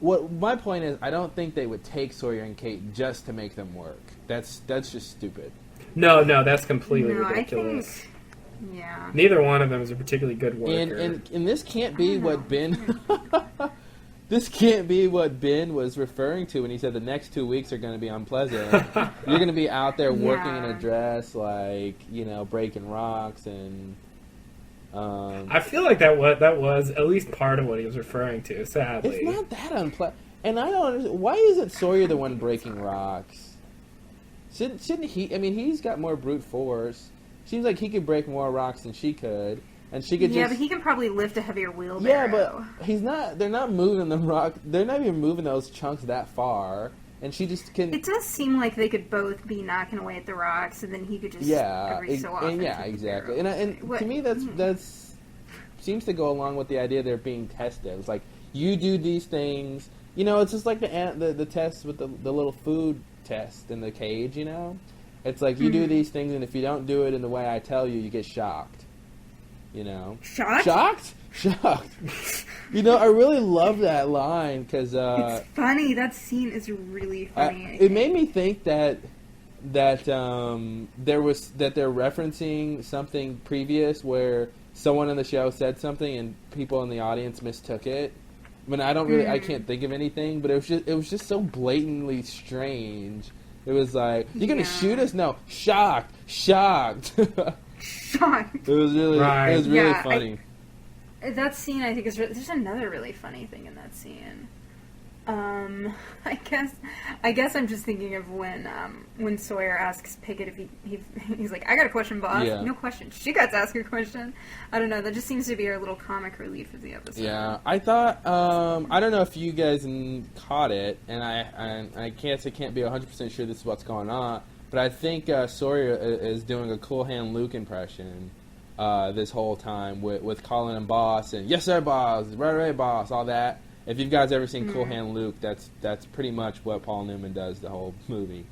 what my point is, I don't think they would take Sawyer and Kate just to make them work. That's just stupid. No, that's completely ridiculous. I think, yeah. Neither one of them is a particularly good worker. And this can't be what Ben... This can't be what Ben was referring to when he said the next 2 weeks are going to be unpleasant. You're going to be out there working in a dress, breaking rocks and... I feel like that was at least part of what he was referring to, sadly. It's not that unpleasant. And I don't understand. Why isn't Sawyer the one breaking rocks? Shouldn't he... I mean, he's got more brute force. Seems like he could break more rocks than she could. And she could but he can probably lift a heavier wheelbarrow. Yeah, but he's not... They're not moving the rock... They're not even moving those chunks that far. And she just can... It does seem like they could both be knocking away at the rocks, and then he could just every so often... Yeah, exactly. And to me, that's seems to go along with the idea they're being tested. It's like, you do these things... it's just like the test with the little food test in the cage, It's like, you do these things, and if you don't do it in the way I tell you, you get shocked. Shocked? Shocked. I really love that line because it's funny. That scene is really funny. It made me think that they're referencing something previous where someone on the show said something and people in the audience mistook it. I mean, I can't think of anything, but it was just so blatantly strange. It was like, you're gonna shoot us? No, shocked. Shocked. It was really funny. That scene, I think, there's another really funny thing in that scene. I guess I'm just thinking of when Sawyer asks Pickett if he's like, I got a question, boss. Yeah. No question. She got to ask a question. I don't know. That just seems to be our little comic relief of the episode. Yeah, I thought. I don't know if you guys caught it, and I can't be 100% sure this is what's going on. But I think Sawyer is doing a Cool Hand Luke impression this whole time with calling him boss and yes sir boss, right boss, all that. If you guys ever seen Cool Hand Luke, that's pretty much what Paul Newman does the whole movie.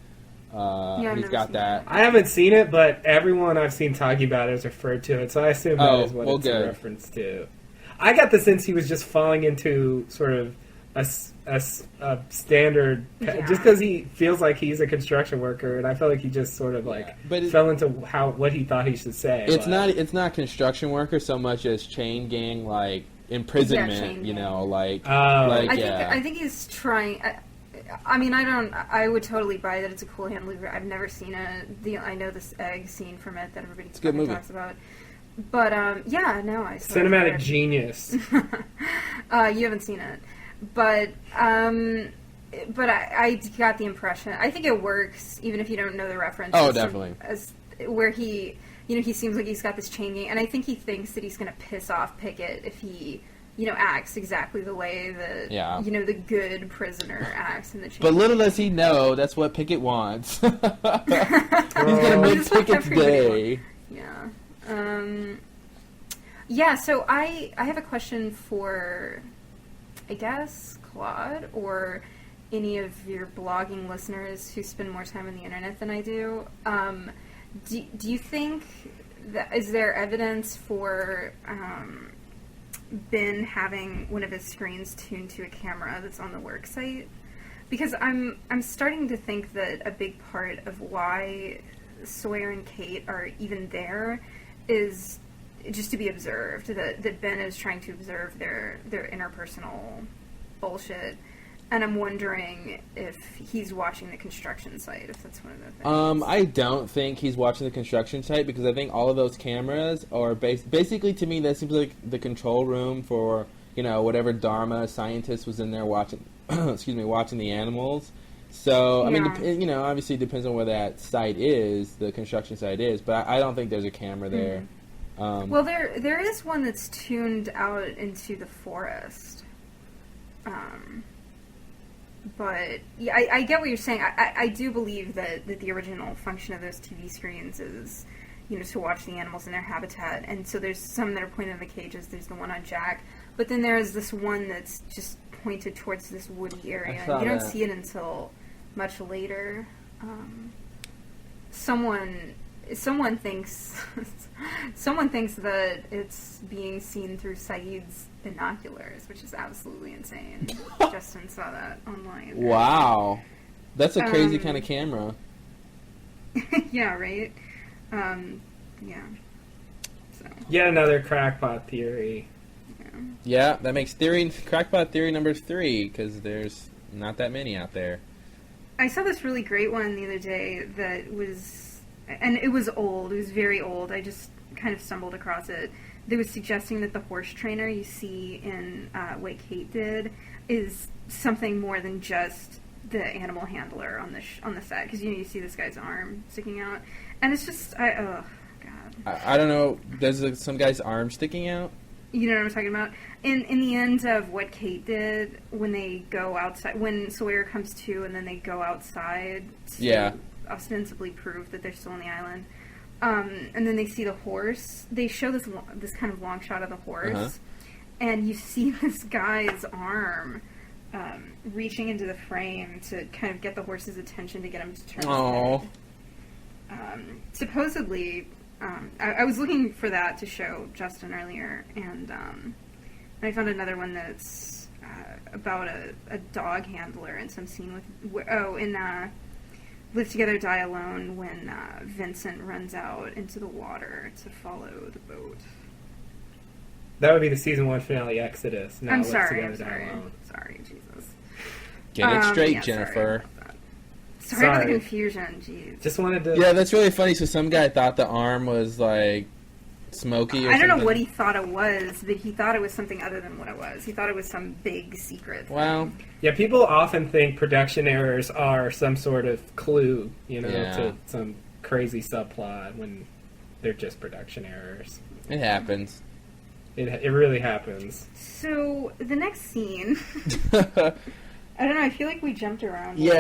He's got that. I haven't seen it, but everyone I've seen talking about it has referred to it, so I assume that is what it's a reference to. I got the sense he was just falling into sort of a standard, just because he feels like he's a construction worker, and I felt like he just sort of fell into what he thought he should say. It's not construction worker so much as chain gang imprisonment. I think he's trying. I would totally buy that it's a Cool Hand Luke. I've never seen it. I know this egg scene from it that everybody talks about. But I saw cinematic genius. You haven't seen it. But I got the impression. I think it works, even if you don't know the reference. Oh, definitely. Where he seems like he's got this chain gang, and I think he thinks that he's going to piss off Pickett if he, acts exactly the way that, the good prisoner acts in the chain But little gang. does he know, that's what Pickett wants. He's going to make Pickett's day. Yeah. So I have a question for, I guess, Claude, or any of your blogging listeners who spend more time on the internet than I do. Do you think that is there evidence for Ben having one of his screens tuned to a camera that's on the work site? Because I'm starting to think that a big part of why Sawyer and Kate are even there is just to be observed. That Ben is trying to observe their interpersonal bullshit. And I'm wondering if he's watching the construction site, if that's one of the things. I don't think he's watching the construction site, because I think all of those cameras are basically, to me, that seems like the control room for, whatever Dharma scientist was in there watching, watching the animals. So, I mean, obviously it depends on where that site is, the construction site is, but I don't think there's a camera there. Well, there is one that's tuned out into the forest. But yeah, I get what you're saying. I do believe that the original function of those TV screens is, to watch the animals in their habitat. And so there's some that are pointed in the cages. There's the one on Jack. But then there is this one that's just pointed towards this woody area. You don't see it until much later. Someone someone thinks that it's being seen through Saeed's binoculars, which is absolutely insane. Justin saw that online. Wow. That's a crazy kind of camera. Yeah, right? Yeah. So. Yet another crackpot theory. Yeah, that makes crackpot theory number 3, because there's not that many out there. I saw this really great one the other day that was, and it was old, it was very old, I just kind of stumbled across it. That was suggesting that the horse trainer you see in What Kate Did is something more than just the animal handler on the set, because you see this guy's arm sticking out, and it's just, oh, God. I don't know, there's some guy's arm sticking out? You know what I'm talking about? In the end of What Kate Did, when they go outside, when Sawyer comes to and then they go outside to ostensibly prove that they're still on the island, and then they see the horse, they show this kind of long shot of the horse, and you see this guy's arm reaching into the frame to kind of get the horse's attention to get him to turn his head. Supposedly... I was looking for that to show Justin earlier, and I found another one that's about a dog handler in some scene in Live Together, Die Alone, when Vincent runs out into the water to follow the boat. That would be the season 1 finale, Exodus. I'm Live sorry, Together, Die Alone. Sorry, Jesus. Get it straight, Jennifer. Sorry for the confusion, jeez. Just wanted to... Yeah, that's really funny. So some guy thought the arm was, like, smoky or something? I don't know what he thought it was, but he thought it was something other than what it was. He thought it was some big secret thing. Well... Yeah, people often think production errors are some sort of clue, to some crazy subplot when they're just production errors. It happens. It really happens. So, the next scene... I don't know. I feel like we jumped around. We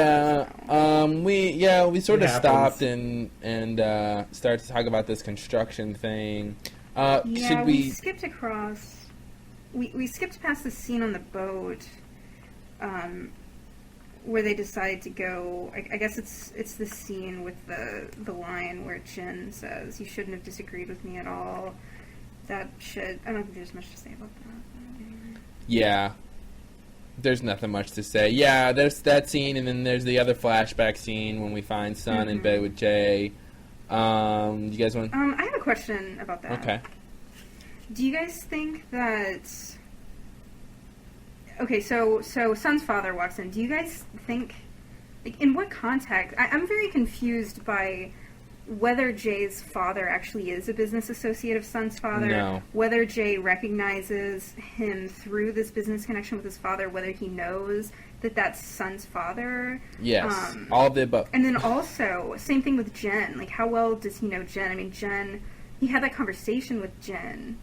sort of stopped and started to talk about this construction thing. We skipped across. We skipped past the scene on the boat, where they decide to go. I guess it's the scene with the line where Jin says, "You shouldn't have disagreed with me at all." I don't think there's much to say about that. Yeah. There's nothing much to say. Yeah, there's that scene, and then there's the other flashback scene when we find Sun in bed with Jay. You guys want... I have a question about that. Okay. Do you guys think that... Okay, so Sun's father walks in. Do you guys think... Like, in what context... I'm very confused by whether Jay's father actually is a business associate of Sun's father, no. Whether Jay recognizes him through this business connection with his father, whether he knows that that's Sun's father. Yes, all of the above. And then also, same thing with Jen. Like, how well does he know Jen? I mean, Jen, he had that conversation with Jen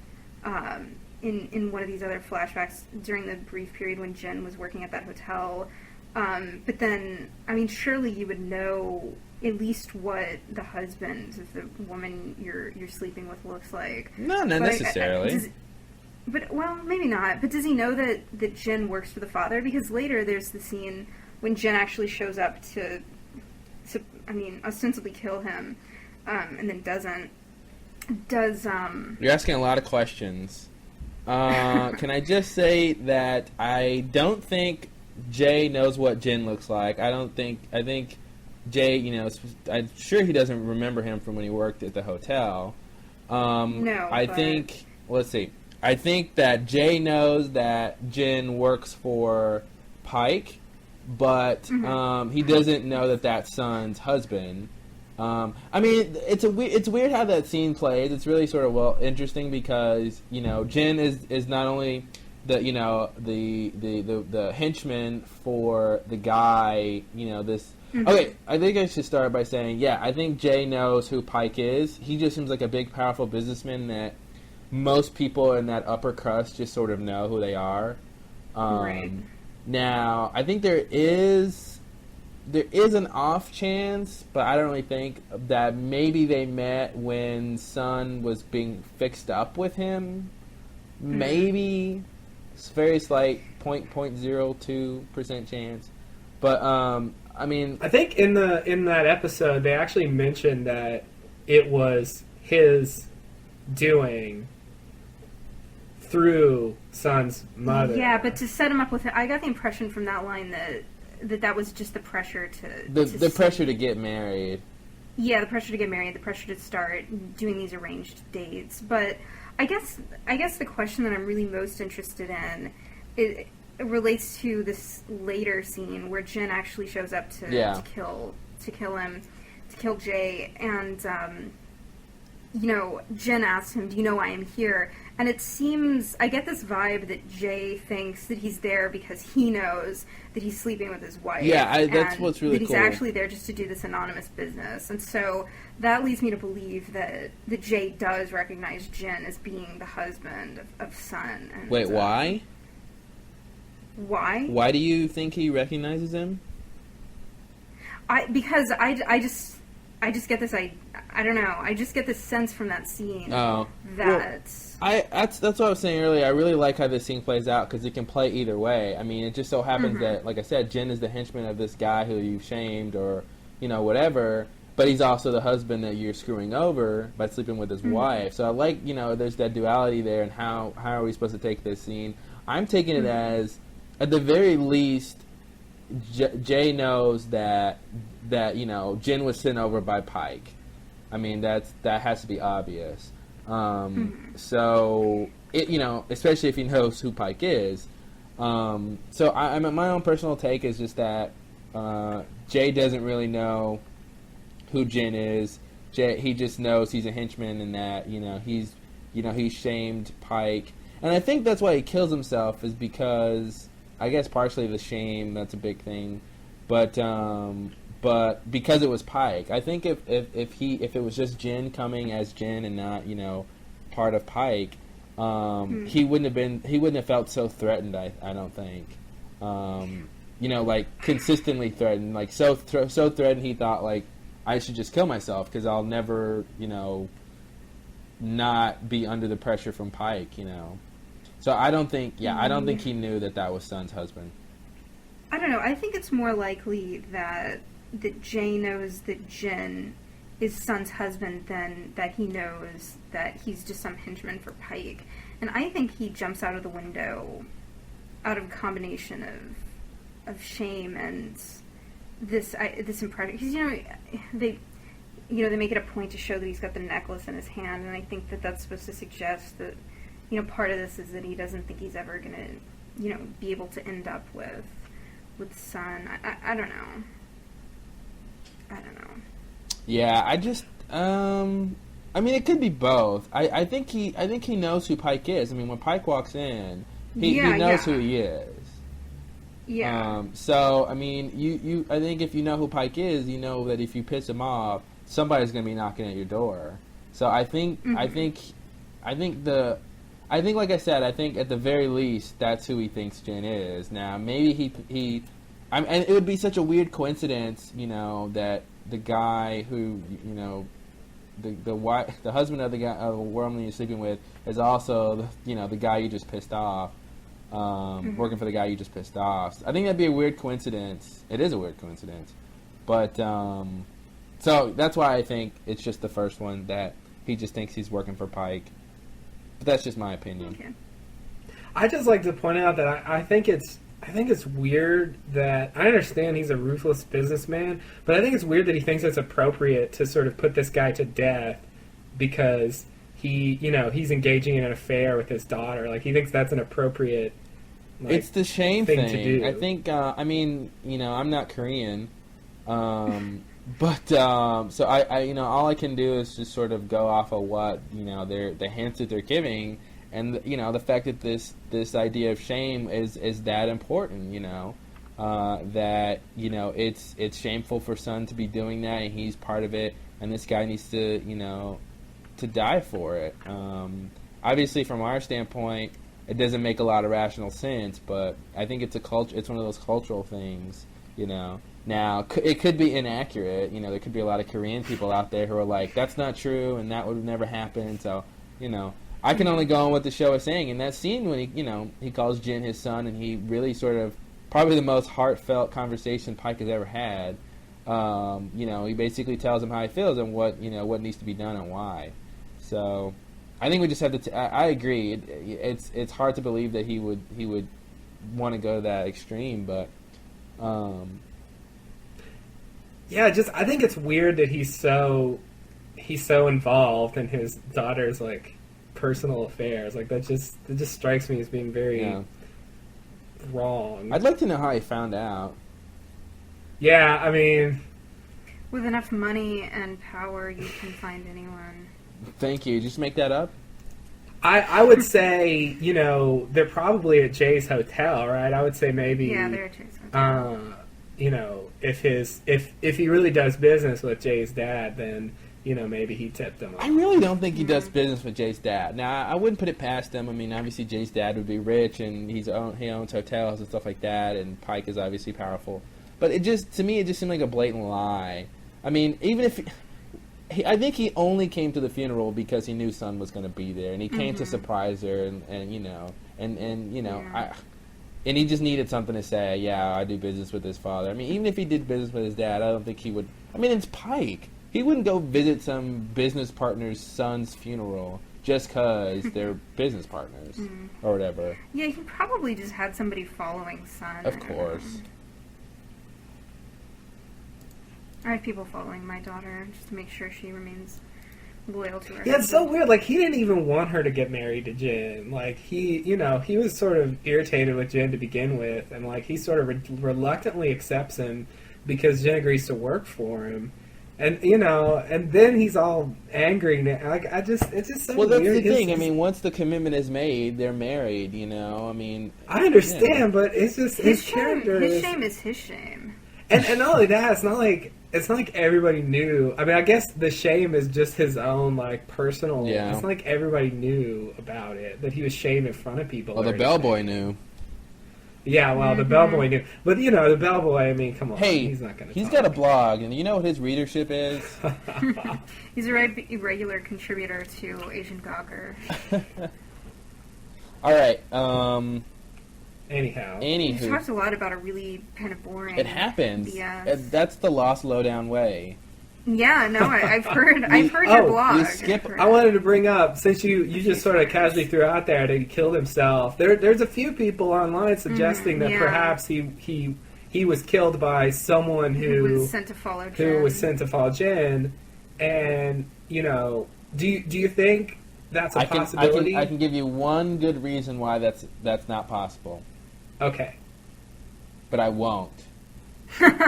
in one of these other flashbacks during the brief period when Jen was working at that hotel. But then, I mean, surely you would know at least what the husband of the woman you're sleeping with looks like. No, not necessarily. Well, maybe not. But does he know that Jen works for the father? Because later there's the scene when Jen actually shows up to ostensibly kill him, and then doesn't. You're asking a lot of questions. Can I just say that I don't think Jay knows what Jen looks like. I think Jay, I'm sure he doesn't remember him from when he worked at the hotel. I think that Jay knows that Jen works for Pike, but he doesn't know that that's Sun's husband. I mean, it's weird how that scene plays. It's really sort of interesting because Jen is not only the henchman for the guy. This. Okay, I think I should start by saying, I think Jay knows who Pike is. He just seems like a big, powerful businessman that most people in that upper crust just sort of know who they are. Right. Now, I think there is an off chance, but I don't really think that maybe they met when Sun was being fixed up with him. Maybe. It's very slight 0.02% chance. But, I mean, I think in that episode they actually mentioned that it was his doing through Sun's mother. Yeah, but to set him up with it, I got the impression from that line that was just the pressure the pressure to get married. Yeah, the pressure to get married, the pressure to start doing these arranged dates. But I guess the question that I'm really most interested in it relates to this later scene where Jin actually shows up to kill Jay, and Jin asks him, "Do you know why I'm here?" And it seems, I get this vibe that Jay thinks that he's there because he knows that he's sleeping with his wife. Yeah, that's what's really cool. That he's actually there just to do this anonymous business. And so that leads me to believe that Jay does recognize Jin as being the husband of Sun. And, wait, why? Why? Why do you think he recognizes him? Because I just get this, I don't know, I just get this sense from that scene that's what I was saying earlier. I really like how this scene plays out because it can play either way. I mean, it just so happens that, like I said, Jin is the henchman of this guy who you've shamed or, whatever, but he's also the husband that you're screwing over by sleeping with his wife. So I like, there's that duality there, and how are we supposed to take this scene? I'm taking it as, at the very least, Jay knows that Jin was sent over by Pike. I mean, that has to be obvious. So especially if he knows who Pike is. So I mean, my own personal take is just that Jay doesn't really know who Jin is. He just knows he's a henchman and that he's shamed Pike, and I think that's why he kills himself, is because I guess partially the shame, that's a big thing, but because it was Pike. I think if it was just Jin coming as Jin and not part of Pike, he wouldn't have felt so threatened. I don't think, like consistently threatened, like so threatened he thought like I should just kill myself because I'll never not be under the pressure from Pike. So I don't think he knew that was Sun's husband. I don't know. I think it's more likely that Jay knows that Jin is Sun's husband than that he knows that he's just some henchman for Pike. And I think he jumps out of the window out of a combination of shame and this impression. Because they make it a point to show that he's got the necklace in his hand, and I think that that's supposed to suggest that part of this is that he doesn't think he's ever gonna be able to end up with Sun. I don't know. Yeah, I just I mean, it could be both. I think he knows who Pike is. I mean, when Pike walks in, he knows who he is. Yeah. So I mean, I think if you know who Pike is, you know that if you piss him off, somebody's gonna be knocking at your door. So I think like I said, I think at the very least that's who he thinks Jin is. Now maybe and it would be such a weird coincidence, that the guy who the husband of the guy of the woman you're sleeping with is also the guy you just pissed off, working for the guy you just pissed off. I think that'd be a weird coincidence. It is a weird coincidence, but so that's why I think it's just the first one, that he just thinks he's working for Pike. But that's just my opinion. Okay. I just like to point out that I think it's weird that, I understand he's a ruthless businessman, but I think it's weird that he thinks it's appropriate to sort of put this guy to death because he's engaging in an affair with his daughter. Like, he thinks that's an appropriate it's the shame thing to do. I think I'm not Korean, but so I all I can do is just sort of go off of what the hints that they're giving, and the fact that this idea of shame is that important. That it's shameful for Sun to be doing that, and he's part of it, and this guy needs to to die for it. Obviously, from our standpoint, it doesn't make a lot of rational sense, but I think it's it's one of those cultural things. Now, it could be inaccurate. There could be a lot of Korean people out there who are like, that's not true, and that would have never happened. So, I can only go on what the show is saying. In that scene when he calls Jin his son, and he really sort of, probably the most heartfelt conversation Pike has ever had. He basically tells him how he feels and what needs to be done and why. So, I think we just have to. I agree. It's hard to believe that he would want to go to that extreme, but. Yeah, I think it's weird that he's so involved in his daughter's like personal affairs. Like it just strikes me as being very wrong. I'd like to know how he found out. Yeah, I mean, with enough money and power, you can find anyone. Thank you. Just make that up. I would say, they're probably at Jay's hotel, right? I would say maybe. Yeah, they're at Jay's hotel. If he really does business with Jay's dad, then maybe he tipped him off. I really don't think he does business with Jay's dad. Now, I wouldn't put it past him. I mean, obviously Jay's dad would be rich, and he owns hotels and stuff like that, and Pike is obviously powerful. But to me, it just seemed like a blatant lie. I mean, even if I think he only came to the funeral because he knew Sun was going to be there, and he came to surprise her, and he just needed something to say. Yeah, I do business with his father. I mean, even if he did business with his dad, I don't think he would. I mean, it's Pike. He wouldn't go visit some business partner's son's funeral just because they're business partners or whatever. Yeah, he probably just had somebody following Sun. Of course. I have people following my daughter just to make sure she remains loyal to her. Yeah, it's so weird. Like, he didn't even want her to get married to Jin. Like, he was sort of irritated with Jin to begin with, and, like, he sort of reluctantly accepts him because Jin agrees to work for him. And, and then he's all angry. Like, it's just so weird. Well, that's the thing. I mean, once the commitment is made, they're married, I mean... I understand, but it's just his character. His shame is his shame. And not only that, it's not like everybody knew. I mean, I guess the shame is just his own, like, personal... Yeah. It's not like everybody knew about it, that he was shamed in front of people. Well, the bellboy knew. Yeah, well, the bellboy knew. But, the bellboy, I mean, come on. Hey, he's not going to He's got a blog, and you know what his readership is? He's a regular contributor to Asian Gawker. All right, Anyhow. He talked a lot about a really kind of boring... It happens. BS. That's the lost Lowdown way. Yeah, no, I've heard your blog. I wanted to bring up, since you just sort of casually threw out there that he killed himself, there's a few people online suggesting that perhaps he was killed by someone who was sent to follow Jin. And, do you think that's a possibility? I can give you one good reason why that's not possible. Okay. But I won't.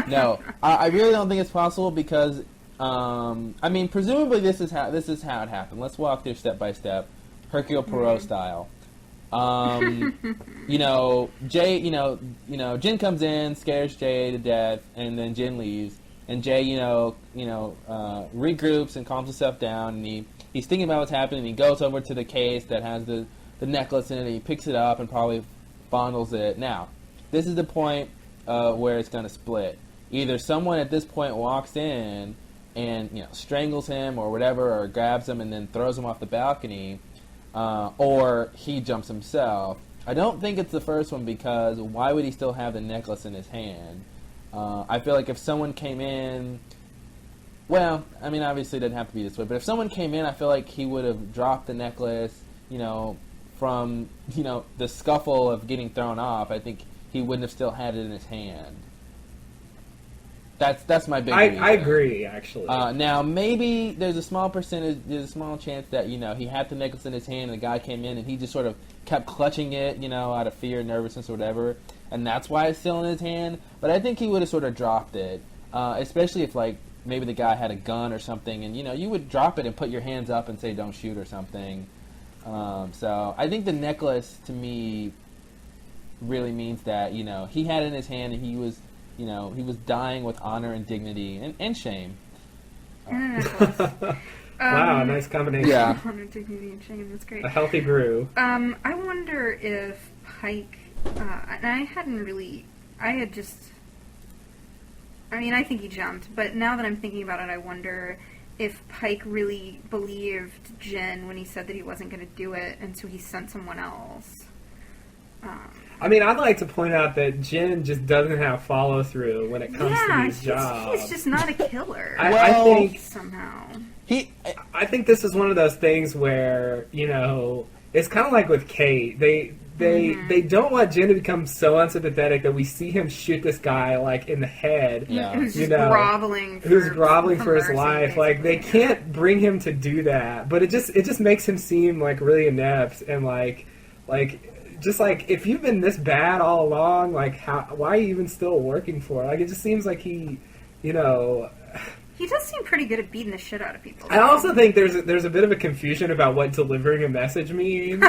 No, I really don't think it's possible because, I mean, presumably this is how it happened. Let's walk through step by step, Hercule Poirot style. Jay, Jin comes in, scares Jay to death, and then Jin leaves, and Jay, regroups and calms himself down, and he's thinking about what's happening. He goes over to the case that has the necklace in it, and he picks it up and probably fondles it. Now, this is the point where it's going to split. Either someone at this point walks in and strangles him or whatever, or grabs him and then throws him off the balcony, or he jumps himself. I don't think it's the first one because why would he still have the necklace in his hand? I feel like if someone came in, well, I mean, obviously it doesn't have to be this way, but if someone came in, I feel like he would have dropped the necklace, from, the scuffle of getting thrown off. I think he wouldn't have still had it in his hand. That's my big reason. I agree, actually. Now, maybe there's a small chance that, he had the necklace in his hand and the guy came in and he just sort of kept clutching it, out of fear, nervousness, or whatever, and that's why it's still in his hand. But I think he would have sort of dropped it, especially if, like, maybe the guy had a gun or something, and, you would drop it and put your hands up and say, don't shoot or something. So I think the necklace, to me, really means that, he had it in his hand and he was, he was dying with honor and dignity and shame. Wow, nice combination. Yeah. Honor, dignity, and shame. That's great. A healthy brew. I wonder if Pike, and I think he jumped, but now that I'm thinking about it, I wonder if Pike really believed Jin when he said that he wasn't going to do it, and so he sent someone else. I mean, I'd like to point out that Jin just doesn't have follow-through when it comes to these jobs. He's just not a killer. I think somehow. I think this is one of those things where, you know, it's kind of like with Kate. They don't want Jin to become so unsympathetic that we see him shoot this guy, like, in the head. Yeah. Who's just groveling for his mercy, life. basically. Like, they can't bring him to do that. But it just makes him seem, like, really inept and, like, just, like, if you've been this bad all along, like, why are you even still working for it? Like, it just seems like he, you know... He does seem pretty good at beating the shit out of people. I also think there's a bit of a confusion about what delivering a message means.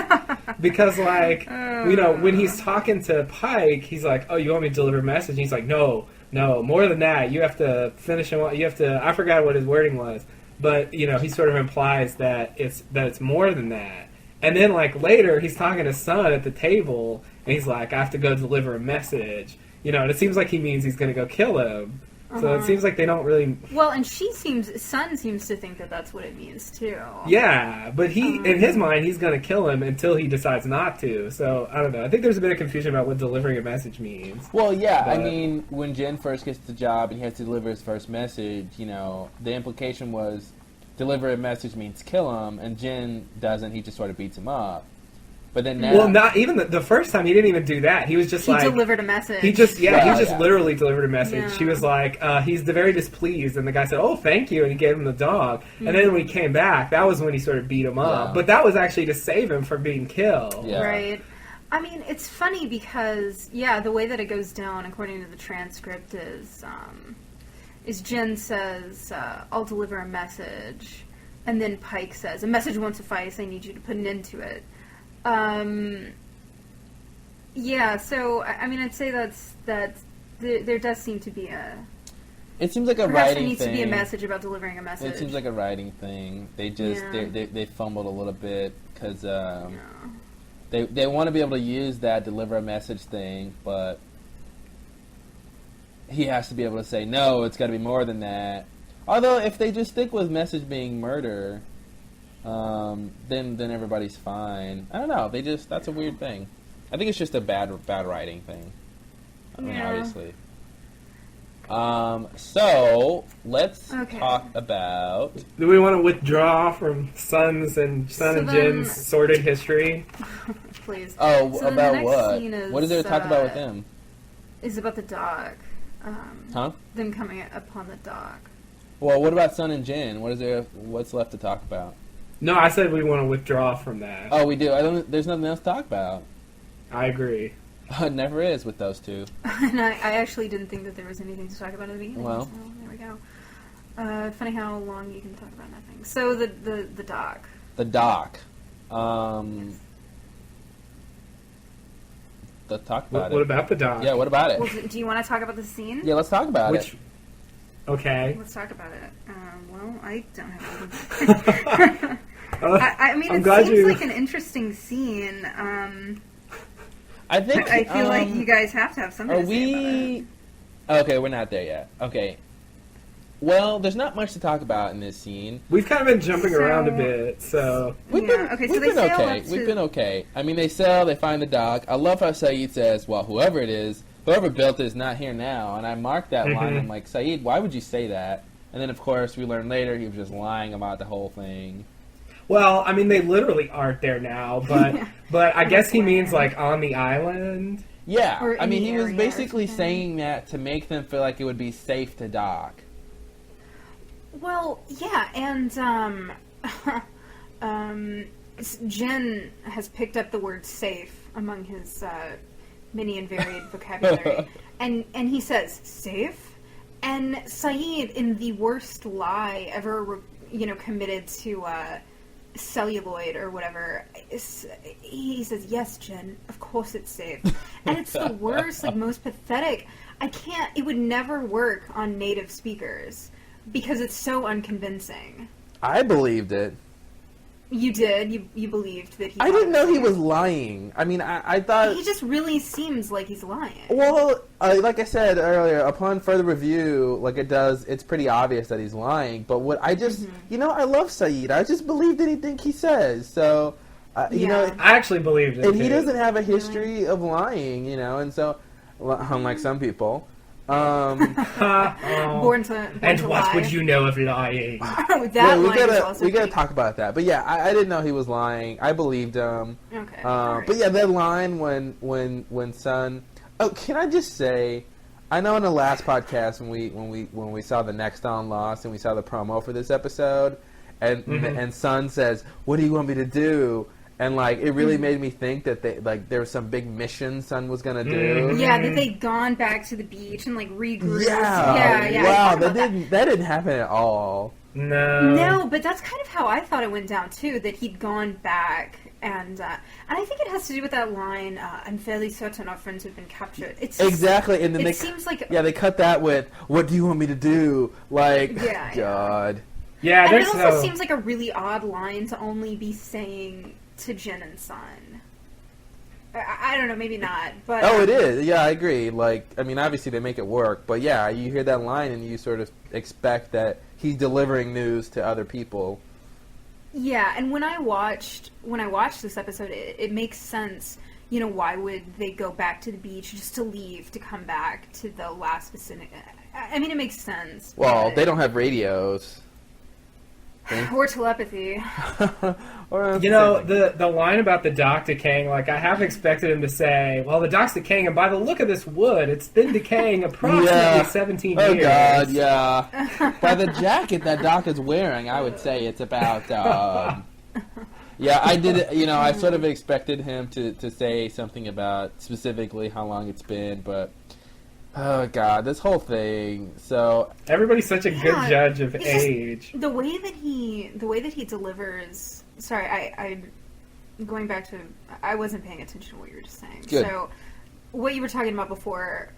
Because, like, you know, when he's talking to Pike, he's like, oh, you want me to deliver a message? And he's like, no, more than that. You have to finish him. You have to... I forgot what his wording was. But, you know, he sort of implies that it's more than that. And then, like, later, he's talking to Sun at the table, and he's like, I have to go deliver a message. You know, and it seems like he means he's going to go kill him. So it seems like they don't really... Well, and Sun seems to think that that's what it means, too. Yeah, but in his mind, he's going to kill him until he decides not to. So, I don't know. I think there's a bit of confusion about what delivering a message means. Well, yeah, I mean, when Jin first gets the job and he has to deliver his first message, you know, the implication was deliver a message means kill him, and Jin doesn't. He just sort of beats him up. But then now... Well, not even the first time, he didn't even do that. He was just He delivered a message. He just literally delivered a message. Yeah. She was like, he's very displeased, and the guy said, oh, thank you, and he gave him the dog. Mm-hmm. And then when he came back, that was when he sort of beat him up. Yeah. But that was actually to save him from being killed. Yeah. Right. I mean, it's funny because, the way that it goes down, according to the transcript, is Jin says, I'll deliver a message, and then Pike says, a message won't suffice, I need you to put an end to it. So, I mean, I'd say that there does seem to be a... It seems like a perhaps writing there needs thing. to be a message about delivering a message. It seems like a writing thing. They just, they fumbled a little bit, because they want to be able to use that deliver a message thing, but he has to be able to say, no, it's got to be more than that. Although, if they just stick with message being murder... then everybody's fine. I don't know. That's a weird thing. I think it's just a bad writing thing. I mean, obviously. So let's talk about. Do we want to withdraw from Sun and Jin's sordid history? Please. Oh, so about the next what? Scene is, what is there to talk about with him? Is about the dog. Them coming upon the dog. Well, what about Sun and Jin? What's left to talk about? No, I said we want to withdraw from that. Oh, we do. There's nothing else to talk about. I agree. It never is with those two. And I actually didn't think that there was anything to talk about at the beginning. Well, so there we go. Funny how long you can talk about nothing. So the doc. The doc. Yes. Let's talk about it. What about the doc? Yeah, what about it? Well, do you want to talk about the scene? Yeah, let's talk about it. Okay. Let's talk about it. Well, I don't have anything. I mean, it seems like an interesting scene. I think I feel like you guys have to have something to say about it. Okay, we're not there yet. Okay. Well, there's not much to talk about in this scene. We've kind of been jumping around a bit, so... We've been okay. I mean, they find the dog. I love how Saeed says, well, whoever it is, whoever built it is not here now. And I marked that line. I'm like, Saeed, why would you say that? And then, of course, we learn later he was just lying about the whole thing. Well, I mean, they literally aren't there now, but I guess he means, like, on the island. Yeah. I mean, he was basically saying that to make them feel like it would be safe to dock. Well, yeah, and Jin has picked up the word safe among his many and varied vocabulary, and he says, safe? And Saeed, in the worst lie ever, committed to celluloid or whatever, he says, yes, Jin, of course it's safe. And it's the worst, like, most pathetic. It would never work on native speakers. Because it's so unconvincing. I believed it. You did? You believed that he... I didn't know he was lying. I mean, I thought... He just really seems like he's lying. Well, like I said earlier, upon further review, it's pretty obvious that he's lying. But what I just... I love Saeed. I just believed anything he says. So, You know, I actually believed it. And he doesn't have a history of lying, you know, and so, unlike some people. Born to and to what lie. would you know of lying? That we line is also gotta pretty- talk about that. But yeah, I didn't know he was lying. I believed him. Okay. Alright. But yeah, that line when Sun. Oh, can I just say, I know in the last podcast when we saw the Next on Lost and we saw the promo for this episode, and Sun says, "What do you want me to do?" And like it really made me think that there was some big mission Sun was gonna do. Yeah, that they'd gone back to the beach and like regrouped. Yeah. Yeah. Wow, I thought that about didn't happen at all. No, but that's kind of how I thought it went down too. That he'd gone back, and I think it has to do with that line. I'm fairly certain our friends have been captured. It's just, Exactly, and then it seems like they cut that with "What do you want me to do?" Like, God. Yeah, and it also seems like a really odd line to only be saying to Jin and Sun. I don't know, maybe not, but Oh, it is. Yeah, I agree. Like, I mean, obviously they make it work, but yeah, you hear that line and you sort of expect that he's delivering news to other people. Yeah, and when I watched this episode, it makes sense. You know, why would they go back to the beach just to leave to come back to the last vicinity? I mean, it makes sense. Well, but... they don't have radios. Or telepathy. Or You know, the line about the dock decaying, like, I have expected him to say, well, the dock's decaying, and by the look of this wood, it's been decaying approximately 17 years. Oh, God, yeah. By the jacket that Doc is wearing, I would say it's about... yeah, I did. You know, I sort of expected him to say something about specifically how long it's been, but... Oh God, this whole thing. So everybody's such a good judge of age. The way that he delivers. Sorry, I going back to. I wasn't paying attention to what you were just saying. Good. So, what you were talking about before,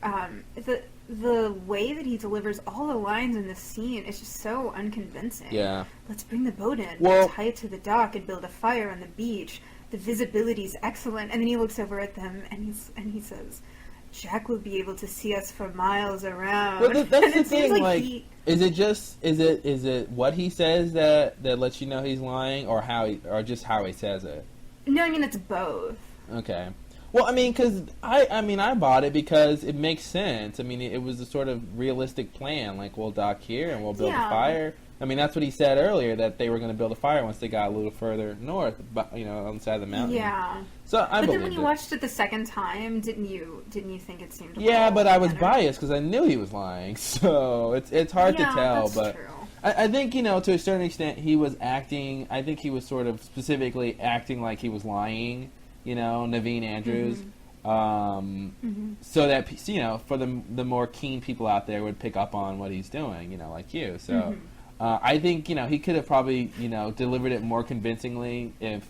the way that he delivers all the lines in this scene is just so unconvincing. Yeah. Let's bring the boat in. Well, tie it to the dock and build a fire on the beach. The visibility's excellent. And then he looks over at them and he says, Jack will be able to see us for miles around. Well, that's the thing. Like, is it what he says that lets you know he's lying, or just how he says it? No, I mean it's both. Okay. Well, I mean, because I bought it because it makes sense. I mean, it was a sort of realistic plan. Like, we'll dock here and we'll build a fire. I mean, that's what he said earlier, that they were going to build a fire once they got a little further north, but on the side of the mountain. Yeah. So But then when you watched it the second time, didn't you think it seemed? Yeah, but I was biased because I knew he was lying. So it's hard to tell. But true. I think to a certain extent he was acting. I think he was sort of specifically acting like he was lying. Naveen Andrews. So that for the more keen people out there would pick up on what he's doing. Like you. So. I think he could have probably delivered it more convincingly if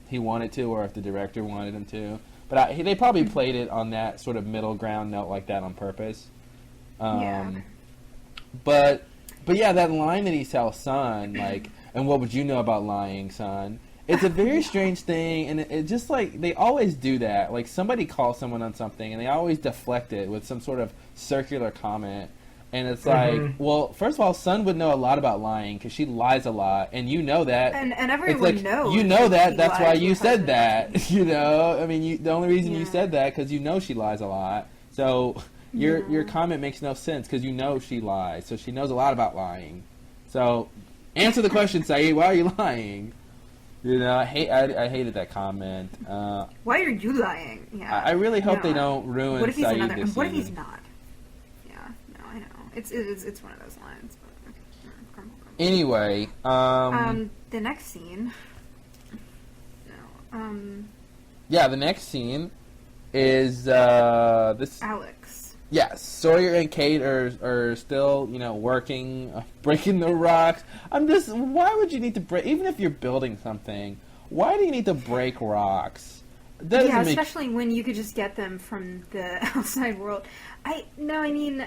he wanted to, or if the director wanted him to. But they probably played it on that sort of middle ground note like that on purpose. But yeah, that line that he tells Son, like, and what would you know about lying, Son? It's a very strange thing, and it just like they always do that. Like somebody calls someone on something, and they always deflect it with some sort of circular comment. And it's like, well, first of all, Sun would know a lot about lying because she lies a lot, and you know that. And everyone knows. You know that. That's why you said that. I mean, the only reason you said that because you know she lies a lot. So your comment makes no sense because you know she lies. So she knows a lot about lying. So answer the question, Saeed. Why are you lying? I hated that comment. Why are you lying? Yeah. I really hope they don't ruin What if he's Saeed another? this What if season. he's not? I know. It's one of those lines. But, okay. Anyway, the next scene. No. Yeah, the next scene is this. Alex. Yes, Sawyer and Kate are still working, breaking the rocks. Why would you need to break? Even if you're building something, why do you need to break rocks? Especially when you could just get them from the outside world. I mean.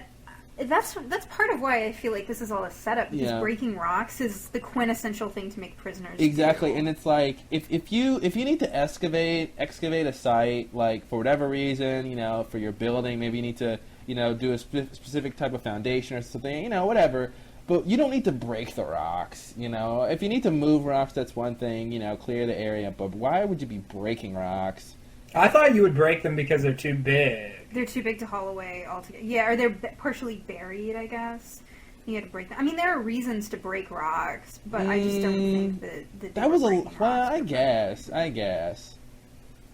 That's part of why I feel like this is all a setup, because breaking rocks is the quintessential thing to make prisoners exactly do. And it's like if you need to excavate a site, like for whatever reason, for your building, maybe you need to do a specific type of foundation or something, whatever, But you don't need to break the rocks, you know? If you need to move rocks, that's one thing, you know, clear the area. But why would you be breaking rocks? I thought you would break them because they're too big. They're too big to haul away altogether. Yeah, or they're partially buried, I guess. You had to break them. I mean, there are reasons to break rocks, but I just don't think that was a... Well, I guess.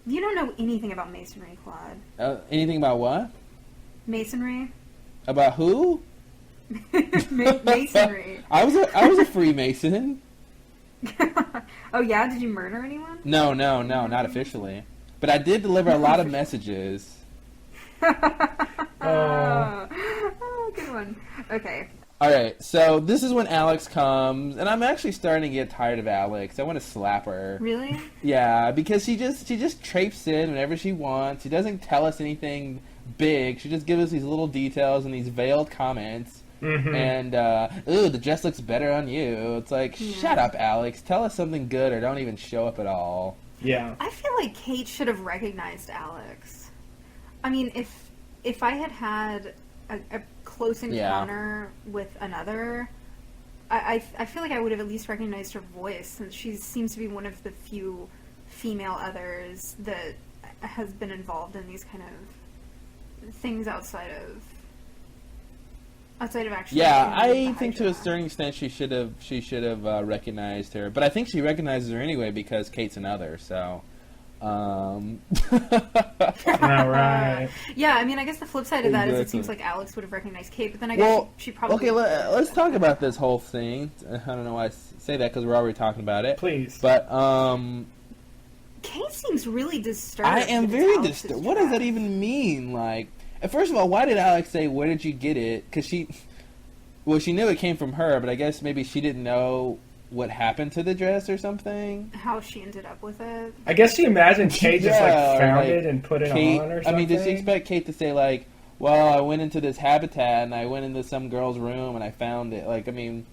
You don't know anything about masonry, Claude. Anything about what? Masonry. About who? Masonry. I was a Freemason. Oh yeah? Did you murder anyone? No, not officially. But I did deliver a lot of messages. Oh, good one. Okay. Alright, so this is when Alex comes, and I'm actually starting to get tired of Alex. I want to slap her. Really? Yeah, because she just traipses in whenever she wants. She doesn't tell us anything big. She just gives us these little details and these veiled comments. Mm-hmm. And, ooh, the dress looks better on you. It's like, shut up, Alex. Tell us something good or don't even show up at all. Yeah. I feel like Kate should have recognized Alex. I mean, if I had a close encounter with another, I feel like I would have at least recognized her voice, since she seems to be one of the few female others that has been involved in these kind of things outside of actually. Yeah, I think to a certain extent she should have recognized her, but I think she recognizes her anyway because Kate's another. So. All right. Yeah, I mean, I guess the flip side of that is it seems like Alex would have recognized Kate, but then I guess she probably... Okay, let's talk about this whole thing. I don't know why I say that, because we're already talking about it. Please. But, Kate seems really disturbed. I am very disturbed. What does that even mean? Like, first of all, why did Alex say, where did you get it? Because she knew it came from her, but I guess maybe she didn't know what happened to the dress or something. How she ended up with it. I guess she imagined Kate just found it and put it on or something. I mean, did she expect Kate to say like, well, I went into this habitat and I went into some girl's room and I found it? Like, I mean,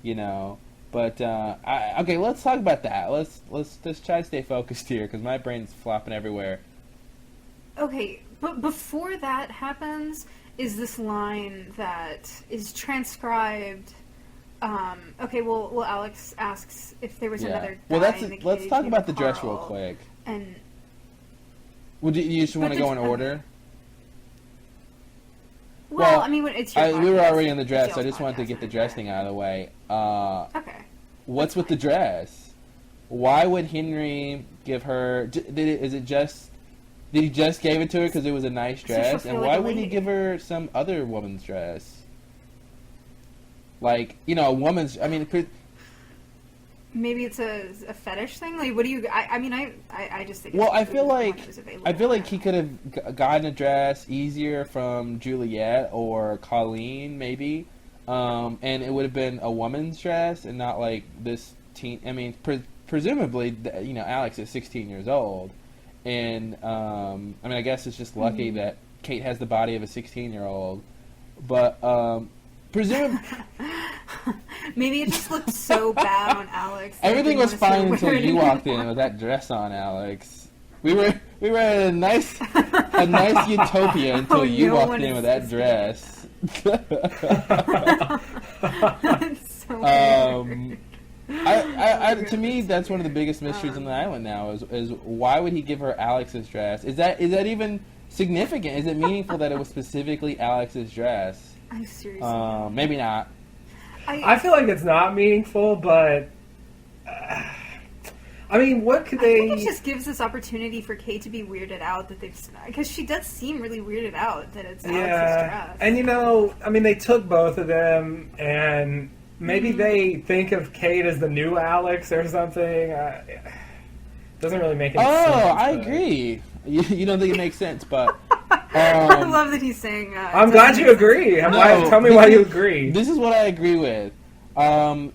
you know. But okay, let's talk about that. Let's just try to stay focused here because my brain's flopping everywhere. Okay, but before that happens is this line that is transcribed. Okay, well, Alex asks if there was another. Well, let's talk about the dress real quick. And would you just want to go in order? Well, I mean, it's your we were already in the dress, so I just wanted to get the dress thing out of the way. Okay. What's with the dress? Why would Henry give her? Did he just gave it to her because it was a nice dress? And why wouldn't he give her some other woman's dress? Like, you know, a woman's... I mean... Maybe it's a fetish thing? Like, what do you... I just think... Well, I feel like he could have gotten a dress easier from Juliet or Colleen, maybe. And it would have been a woman's dress and not, like, this teen... I mean, presumably, you know, Alex is 16 years old. And, I mean, I guess it's just lucky that Kate has the body of a 16-year-old. But, maybe it just looked so bad on Alex. Everything was fine until you walked in with that dress on, Alex. We were in a nice utopia until you walked in with that dress. That's so weird. To me, that's one of the biggest mysteries on the island now. Is why would he give her Alex's dress? Is that even significant? Is it meaningful that it was specifically Alex's dress? I seriously. Maybe not. I feel like it's not meaningful, but I mean, what could they? I think it just gives this opportunity for Kate to be weirded out that they've, because she does seem really weirded out that it's Alex's dress. And you know, I mean, they took both of them, and maybe they think of Kate as the new Alex or something. Doesn't really make any sense. Oh, I agree. You don't think it makes sense, but. I love that he's saying. I'm glad you agree. Tell me why you agree. This is what I agree with.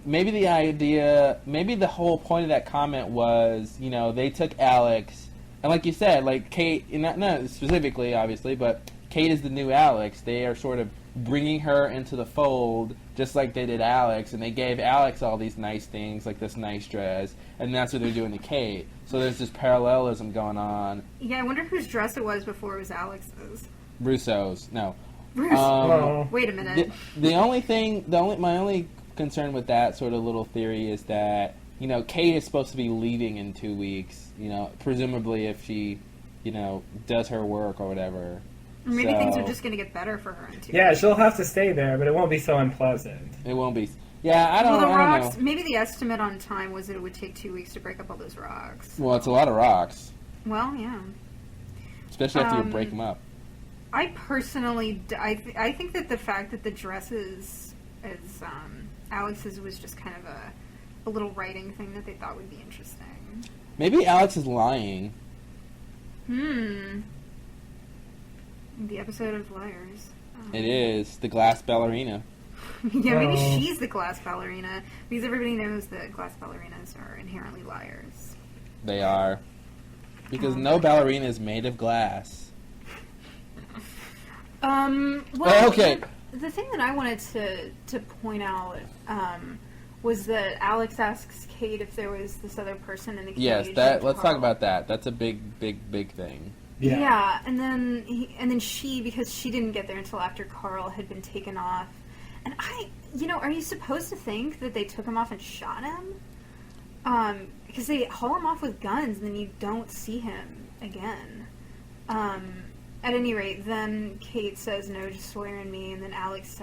Maybe the whole point of that comment was, you know, they took Alex, and like you said, like Kate, not specifically, obviously, but Kate is the new Alex. They are sort of bringing her into the fold, just like they did Alex, and they gave Alex all these nice things, like this nice dress, and that's what they're doing to Kate. So there's this parallelism going on. Yeah, I wonder whose dress it was before it was Alex's. Russo's. No. Wait a minute. My only concern with that sort of little theory is that, Kate is supposed to be leaving in 2 weeks, presumably if she, does her work or whatever. Maybe things are just going to get better for her in 2 weeks. Yeah, she'll have to stay there, but it won't be so unpleasant. It won't be. Yeah, I don't know. Maybe the estimate on time was that it would take 2 weeks to break up all those rocks. Well, it's a lot of rocks. Well, yeah. Especially after you break them up. I personally, I think that the fact that the dress is Alex's was just kind of a little writing thing that they thought would be interesting. Maybe Alex is lying. The episode of Liars. It is. The Glass Ballerina. Yeah, maybe she's the Glass Ballerina, because everybody knows that Glass Ballerinas are inherently liars. They are. Because no ballerina is made of glass. Well, okay. The thing that I wanted to point out was that Alex asks Kate if there was this other person in the cage. Yes, let's talk about that. That's a big thing. Yeah, and then she, because she didn't get there until after Carl had been taken off. And are you supposed to think that they took him off and shot him? Because they haul him off with guns and then you don't see him again. At any rate, then Kate says, no, just Sawyer and me, and then Alex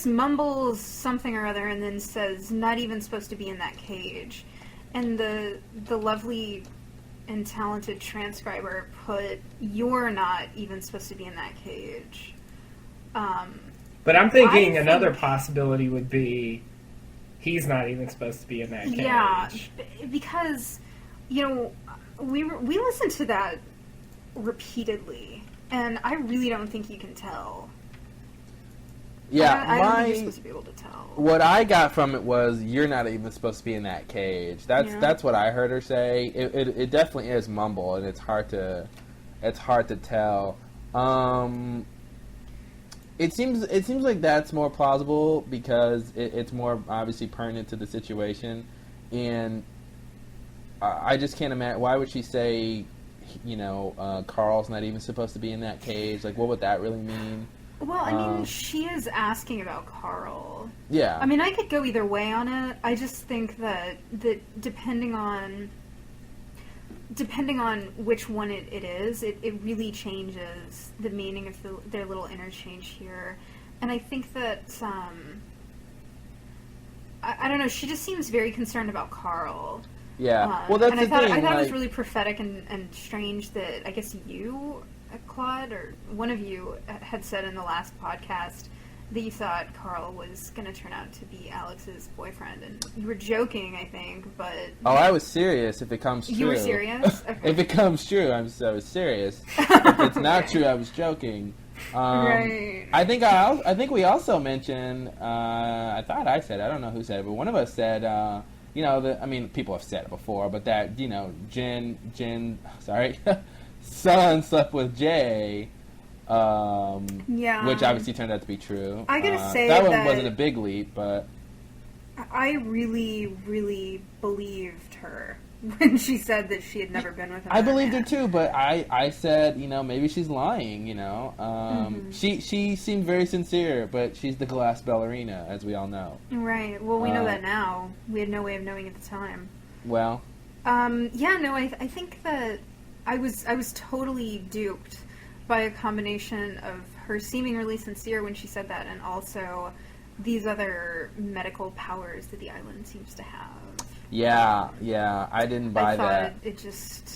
mumbles something or other and then says, not even supposed to be in that cage. And the lovely and talented transcriber put, you're not even supposed to be in that cage. But I'm thinking another possibility would be he's not even supposed to be in that cage. Yeah, because, we listened to that repeatedly, and I really don't think you can tell. Yeah, I don't think you're supposed to be able to tell. What I got from it was, you're not even supposed to be in that cage. That's what I heard her say. It definitely is mumble, and it's hard to tell. It seems like that's more plausible because it's more obviously pertinent to the situation, and I just can't imagine why would she say, Carl's not even supposed to be in that cage. Like, what would that really mean? Well, I mean, she is asking about Carl. Yeah. I mean, I could go either way on it. I just think that depending on which one it is, it really changes the meaning of their little interchange here. And I think that, I don't know, she just seems very concerned about Carl. Yeah, well, that's the thing. I thought it was really prophetic and strange that, I guess you, Claude, or one of you had said in the last podcast that you thought Carl was going to turn out to be Alex's boyfriend, and you were joking, I think, but... Oh, I was serious, if it comes true. You were serious? Okay. If it comes true, I was serious. If it's not true, I was joking. Right. I think we also mentioned, I thought I said, I don't know who said it, but one of us said, people have said it before, but that, Son slept with Jay, which obviously turned out to be true. I gotta say that one wasn't a big leap, but I really, really believed her when she said that she had never been with him. I believed her too, but I said, maybe she's lying. She seemed very sincere, but she's the Glass Ballerina, as we all know. Right. Well, we know that now. We had no way of knowing at the time. Well. I think that I was totally duped by a combination of her seeming really sincere when she said that, and also these other medical powers that the island seems to have. Yeah, I didn't buy that.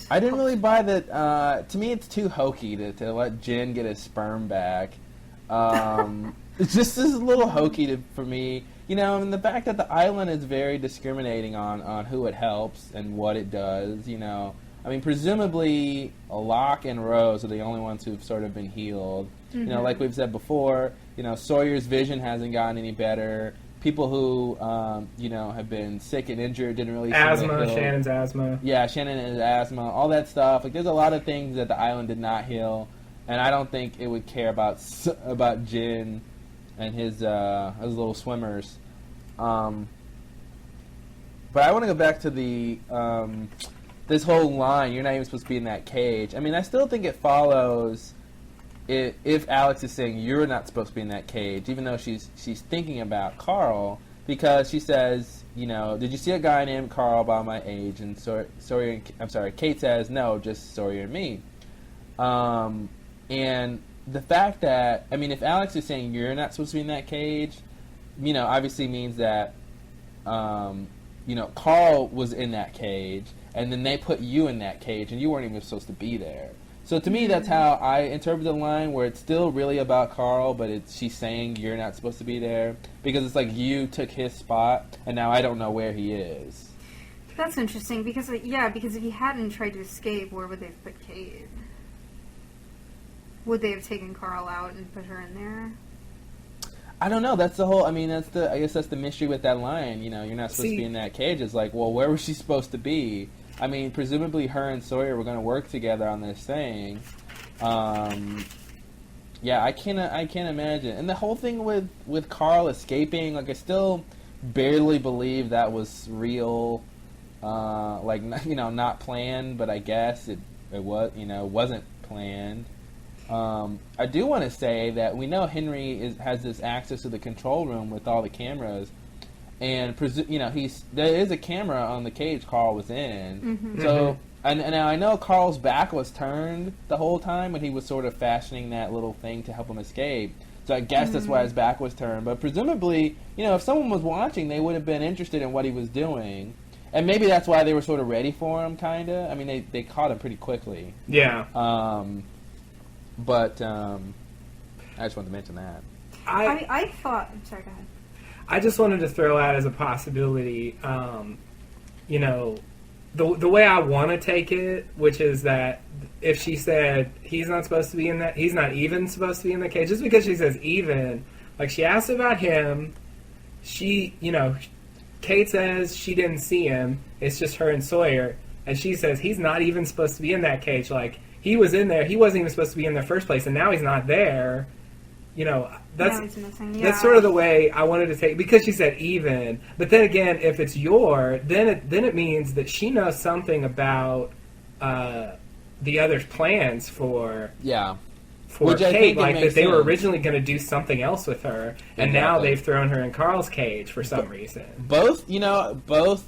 I didn't really buy that. To me, it's too hokey to let Jin get his sperm back. It's just this little hokey for me. And the fact that the island is very discriminating on who it helps and what it does, I mean, presumably, Locke and Rose are the only ones who've sort of been healed. Mm-hmm. Like we've said before, Sawyer's vision hasn't gotten any better. People who, have been sick and injured didn't really asthma, Shannon's asthma. Yeah, Shannon has asthma, all that stuff. Like, there's a lot of things that the island did not heal, and I don't think it would care about Jin and his little swimmers. But I want to go back to the... this whole line, you're not even supposed to be in that cage. I mean, I still think it follows if Alex is saying you're not supposed to be in that cage, even though she's thinking about Carl, because she says, you know, did you see a guy named Carl about my age? And Kate says, no, just Sawyer and me. And the fact that, I mean, if Alex is saying you're not supposed to be in that cage, you know, obviously means that, you know, Carl was in that cage, and then they put you in that cage, and you weren't even supposed to be there. So to me, that's how I interpret the line, where it's still really about Carl, but she's saying you're not supposed to be there, because it's like you took his spot, and now I don't know where he is. That's interesting, because if he hadn't tried to escape, where would they have put Kate? Would they have taken Carl out and put her in there? I don't know. That's the whole. I mean, I guess that's the mystery with that line. You know, you're not supposed to be in that cage. It's like, well, where was she supposed to be? I mean, presumably her and Sawyer were going to work together on this thing. Yeah, I can't imagine. And the whole thing with Carl escaping, like, I still barely believe that was real. Like, you know, not planned, but I guess it was. You know, wasn't planned. I do want to say that we know Henry has this access to the control room with all the cameras, and you know there is a camera on the cage Carl was in. Mm-hmm. So and now I know Carl's back was turned the whole time when he was sort of fashioning that little thing to help him escape. So I guess that's why his back was turned. But presumably, you know, if someone was watching, they would have been interested in what he was doing, and maybe that's why they were sort of ready for him, kind of. I mean, they caught him pretty quickly. Yeah. But I just wanted to mention that. I thought... I'm sorry, go ahead. I just wanted to throw out as a possibility, you know, the way I want to take it, which is that if she said he's not supposed to be in that, he's not even supposed to be in the cage, just because she says even, like, she asked about him, she, you know, Kate says she didn't see him, it's just her and Sawyer, and she says he's not even supposed to be in that cage, like, he was in there. He wasn't even supposed to be in the first place, and now he's not there. You know, that's sort of the way I wanted to take, because she said even. But then again, if it's then it means that she knows something about the other's plans for Kate, like that they were originally going to do something else with her, and now they've thrown her in Carl's cage for some reason. Both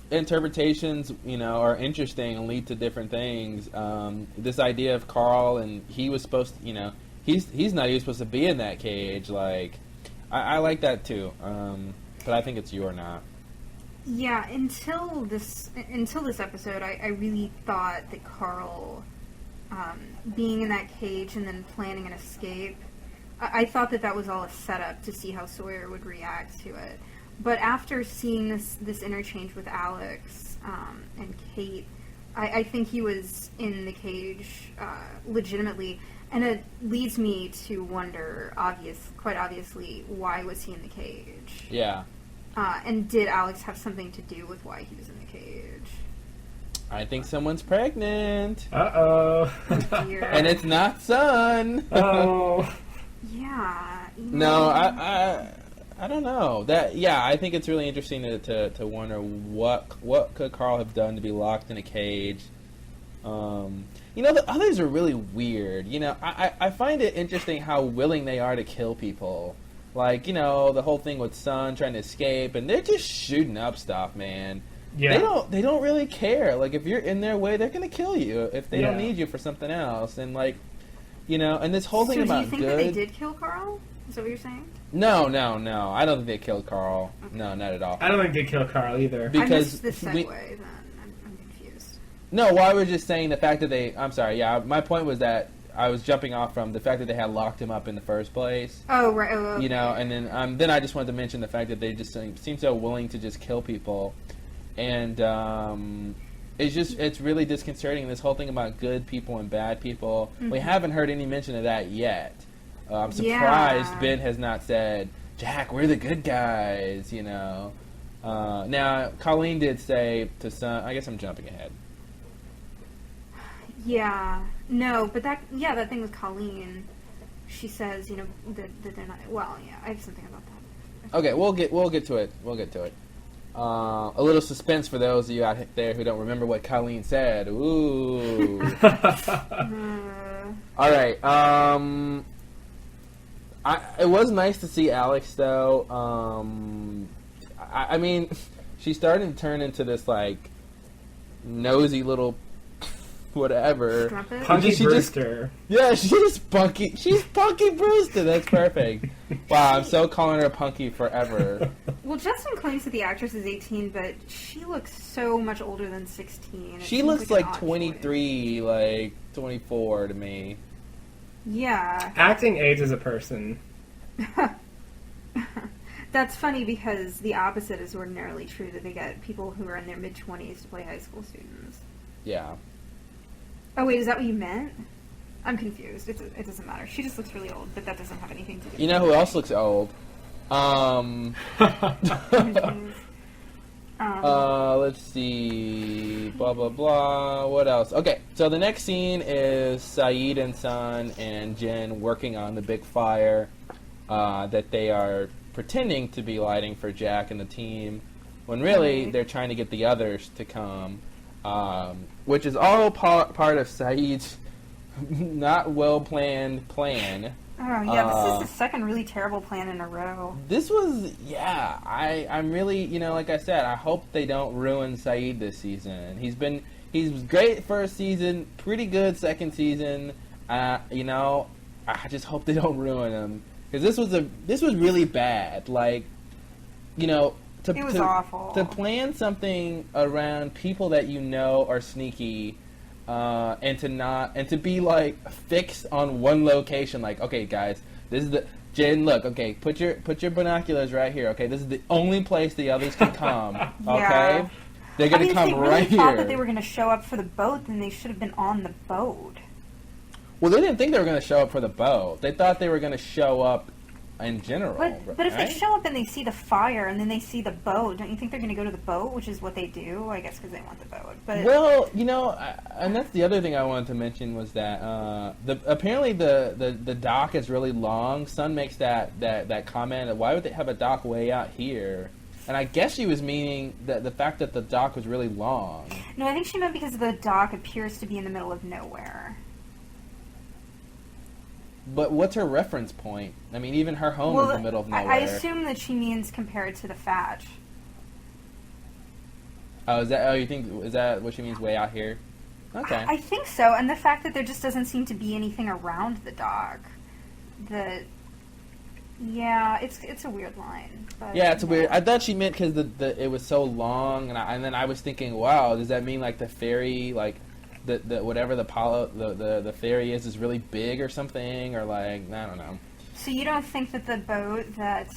interpretations, you know, are interesting and lead to different things. This idea of Carl, and he was supposed to, you know, he's not even supposed to be in that cage. Like, I like that too, but I think it's you or not. Yeah, until this episode, I really thought that Carl, being in that cage and then planning an escape, I thought that was all a setup to see how Sawyer would react to it. But after seeing this interchange with Alex and Kate, I think he was in the cage legitimately, and it leads me to wonder, quite obviously, why was he in the cage? Yeah. And did Alex have something to do with why he was in the cage? I think someone's pregnant. Uh-oh. And it's not Sun. Oh. Yeah. No, I don't know. I think it's really interesting to wonder what could Carl have done to be locked in a cage. You know, the others are really weird. You know, I find it interesting how willing they are to kill people. Like, you know, the whole thing with Sun trying to escape, and they're just shooting up stuff, man. Yeah. They don't really care. Like, if you're in their way, they're gonna kill you if they don't need you for something else. And, like, you know, and this whole thing about do you think that they did kill Carl? Is that what you're saying? No. I don't think they killed Carl. Okay. No, not at all. I don't think they killed Carl either. Because I missed this segue, then. I'm confused. No, well, I was just saying the fact that I'm sorry, yeah, my point was that I was jumping off from the fact that they had locked him up in the first place. Oh, right. Oh, okay. You know, and then I just wanted to mention the fact that they just seem so willing to just kill people. And it's really disconcerting, this whole thing about good people and bad people. Mm-hmm. We haven't heard any mention of that yet. I'm surprised Ben has not said, Jack, we're the good guys, you know. Now, Colleen did say to Sun, I guess I'm jumping ahead. Yeah. No, but that thing with Colleen, she says, you know, that they're not, well, yeah, I have something about that. Okay, we'll get to it. A little suspense for those of you out there who don't remember what Colleen said. Ooh. All right. It was nice to see Alex, though. I mean, she's starting to turn into this, like, nosy little whatever. Punky Brewster. She's Punky. She's Punky Brewster. That's perfect. Wow, I'm so calling her Punky forever. Well, Justin claims that the actress is 18, but she looks so much older than 16. She looks like 23, like 24 to me. Yeah. Acting ages a person. That's funny because the opposite is ordinarily true, that they get people who are in their mid-20s to play high school students. Yeah. Oh, wait, is that what you meant? I'm confused. It doesn't matter. She just looks really old, but that doesn't have anything to do with it. You know who else looks old? Let's see. Blah, blah, blah. What else? Okay, so the next scene is Saeed and Sun and Jin working on the big fire that they are pretending to be lighting for Jack and the team, when really they're trying to get the others to come, which is all part of Saeed's not well-planned plan. Oh, yeah, this is the second really terrible plan in a row. This was, I'm really, like I said, I hope they don't ruin Saeed this season. He's great first season, pretty good second season. I just hope they don't ruin him. Because this was really bad. Like, it was awful. To plan something around people that you know are sneaky, and to be like fixed on one location. Like, okay, guys, this is the Jen. Look, okay, put your binoculars right here. Okay, this is the only place the others can come. Okay, they're gonna come right here. If they really thought that they were gonna show up for the boat, then they should have been on the boat. Well, they didn't think they were going to show up for the boat. They thought they were going to show up in general. But if they show up and they see the fire and then they see the boat, don't you think they're going to go to the boat, which is what they do? I guess because they want the boat. But well, and that's the other thing I wanted to mention was that apparently the dock is really long. Sun makes that comment. Why would they have a dock way out here? And I guess she was meaning that the fact that the dock was really long. No, I think she meant because the dock appears to be in the middle of nowhere. But what's her reference point? I mean, even her home is in the middle of nowhere. I assume that she means compared to the Fadge. Oh, is that what she means, way out here? Okay. I think so, and the fact that there just doesn't seem to be anything around the dock. It's a weird line. But, yeah, it's weird. I thought she meant because it was so long, and then I was thinking, wow, does that mean like the ferry, like the whatever the ferry is really big or something, or like, I don't know. So you don't think that the boat that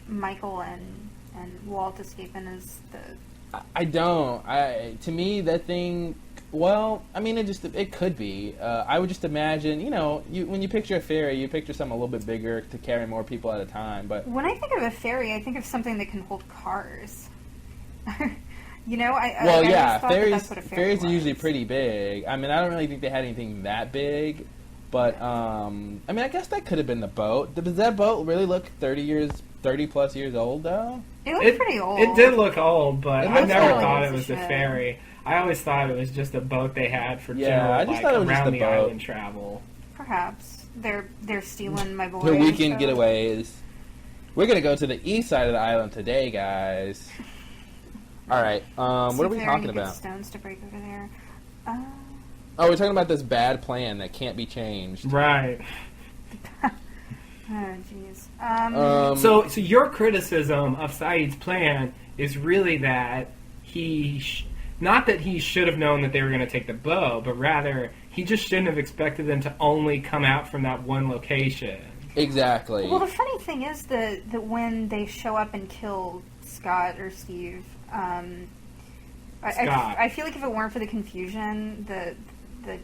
Michael and Walt escape in is the... I don't. To me, that thing... Well, I mean, it could be. I would just imagine, when you picture a ferry, you picture something a little bit bigger to carry more people at a time. But when I think of a ferry, I think of something that can hold cars. Ferries are usually pretty big. I mean, I don't really think they had anything that big, but I mean, I guess that could have been the boat. Does that boat really look 30 plus years old though? It looked pretty old. It did look old, but I never thought it was a ferry. I always thought it was just a boat they had for general, around the island travel. Perhaps they're stealing my boy. The weekend getaways. We're gonna go to the east side of the island today, guys. All right. What are we talking about? Stones to break over there. We're talking about this bad plan that can't be changed. Right. Oh, jeez. So your criticism of Saeed's plan is really that not that he should have known that they were going to take the bow, but rather he just shouldn't have expected them to only come out from that one location. Exactly. Well, the funny thing is that when they show up and kill Scott or Steve, I feel like if it weren't for the confusion, the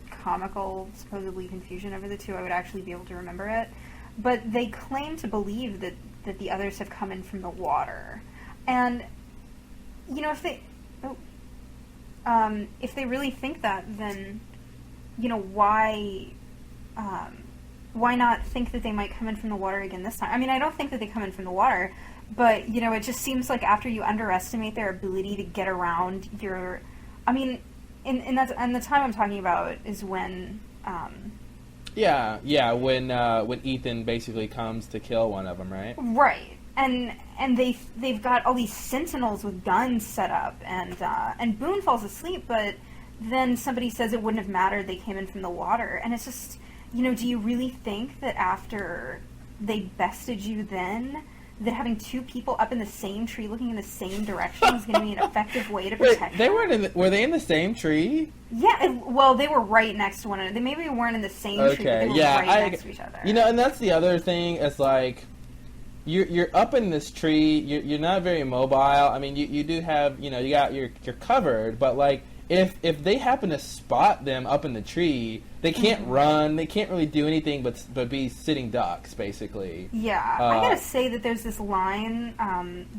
comical, supposedly confusion over the two, I would actually be able to remember it. But they claim to believe that the others have come in from the water. And, if they really think that, then, why not think that they might come in from the water again this time? I mean, I don't think that they come in from the water, but, it just seems like after you underestimate their ability to get around and the time I'm talking about is when Yeah. When Ethan basically comes to kill one of them, right? Right. And they've got all these sentinels with guns set up, and Boone falls asleep, but then somebody says it wouldn't have mattered, they came in from the water, and it's just, do you really think that after they bested you then, that having two people up in the same tree looking in the same direction is going to be an effective way to protect them? Were they in the same tree? Yeah, well, they were right next to one another. They maybe weren't in the same tree, but they were right next to each other. And that's the other thing, it's like, you're up in this tree, you're not very mobile. I mean, you do have, you're covered, but like, if they happen to spot them up in the tree, they can't run, they can't really do anything but be sitting ducks, basically. Yeah, I gotta say that there's this line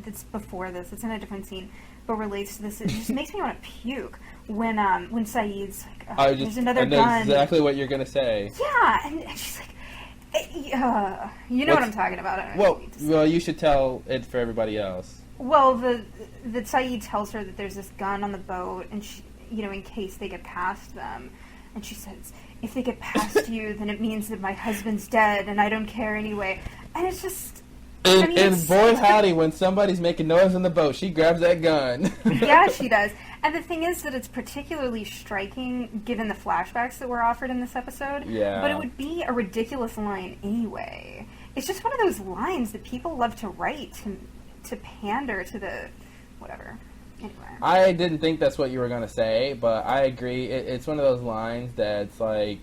that's before this, it's in a different scene, but relates to this. It just makes me want to puke when Saeed's like, there's another gun. That's exactly what you're gonna say. Yeah, and she's like, you know what I'm talking about. Well, you should tell it for everybody else. Well, that Saeed tells her that there's this gun on the boat, and she, in case they get past them, and she says, if they get past you, then it means that my husband's dead, and I don't care anyway. And it's just... And boy howdy, when somebody's making noise on the boat, she grabs that gun. Yeah, she does. And the thing is that it's particularly striking, given the flashbacks that were offered in this episode. Yeah. But it would be a ridiculous line anyway. It's just one of those lines that people love to write to pander to the... whatever. Anyway. I didn't think that's what you were going to say, but I agree. It's one of those lines that's like...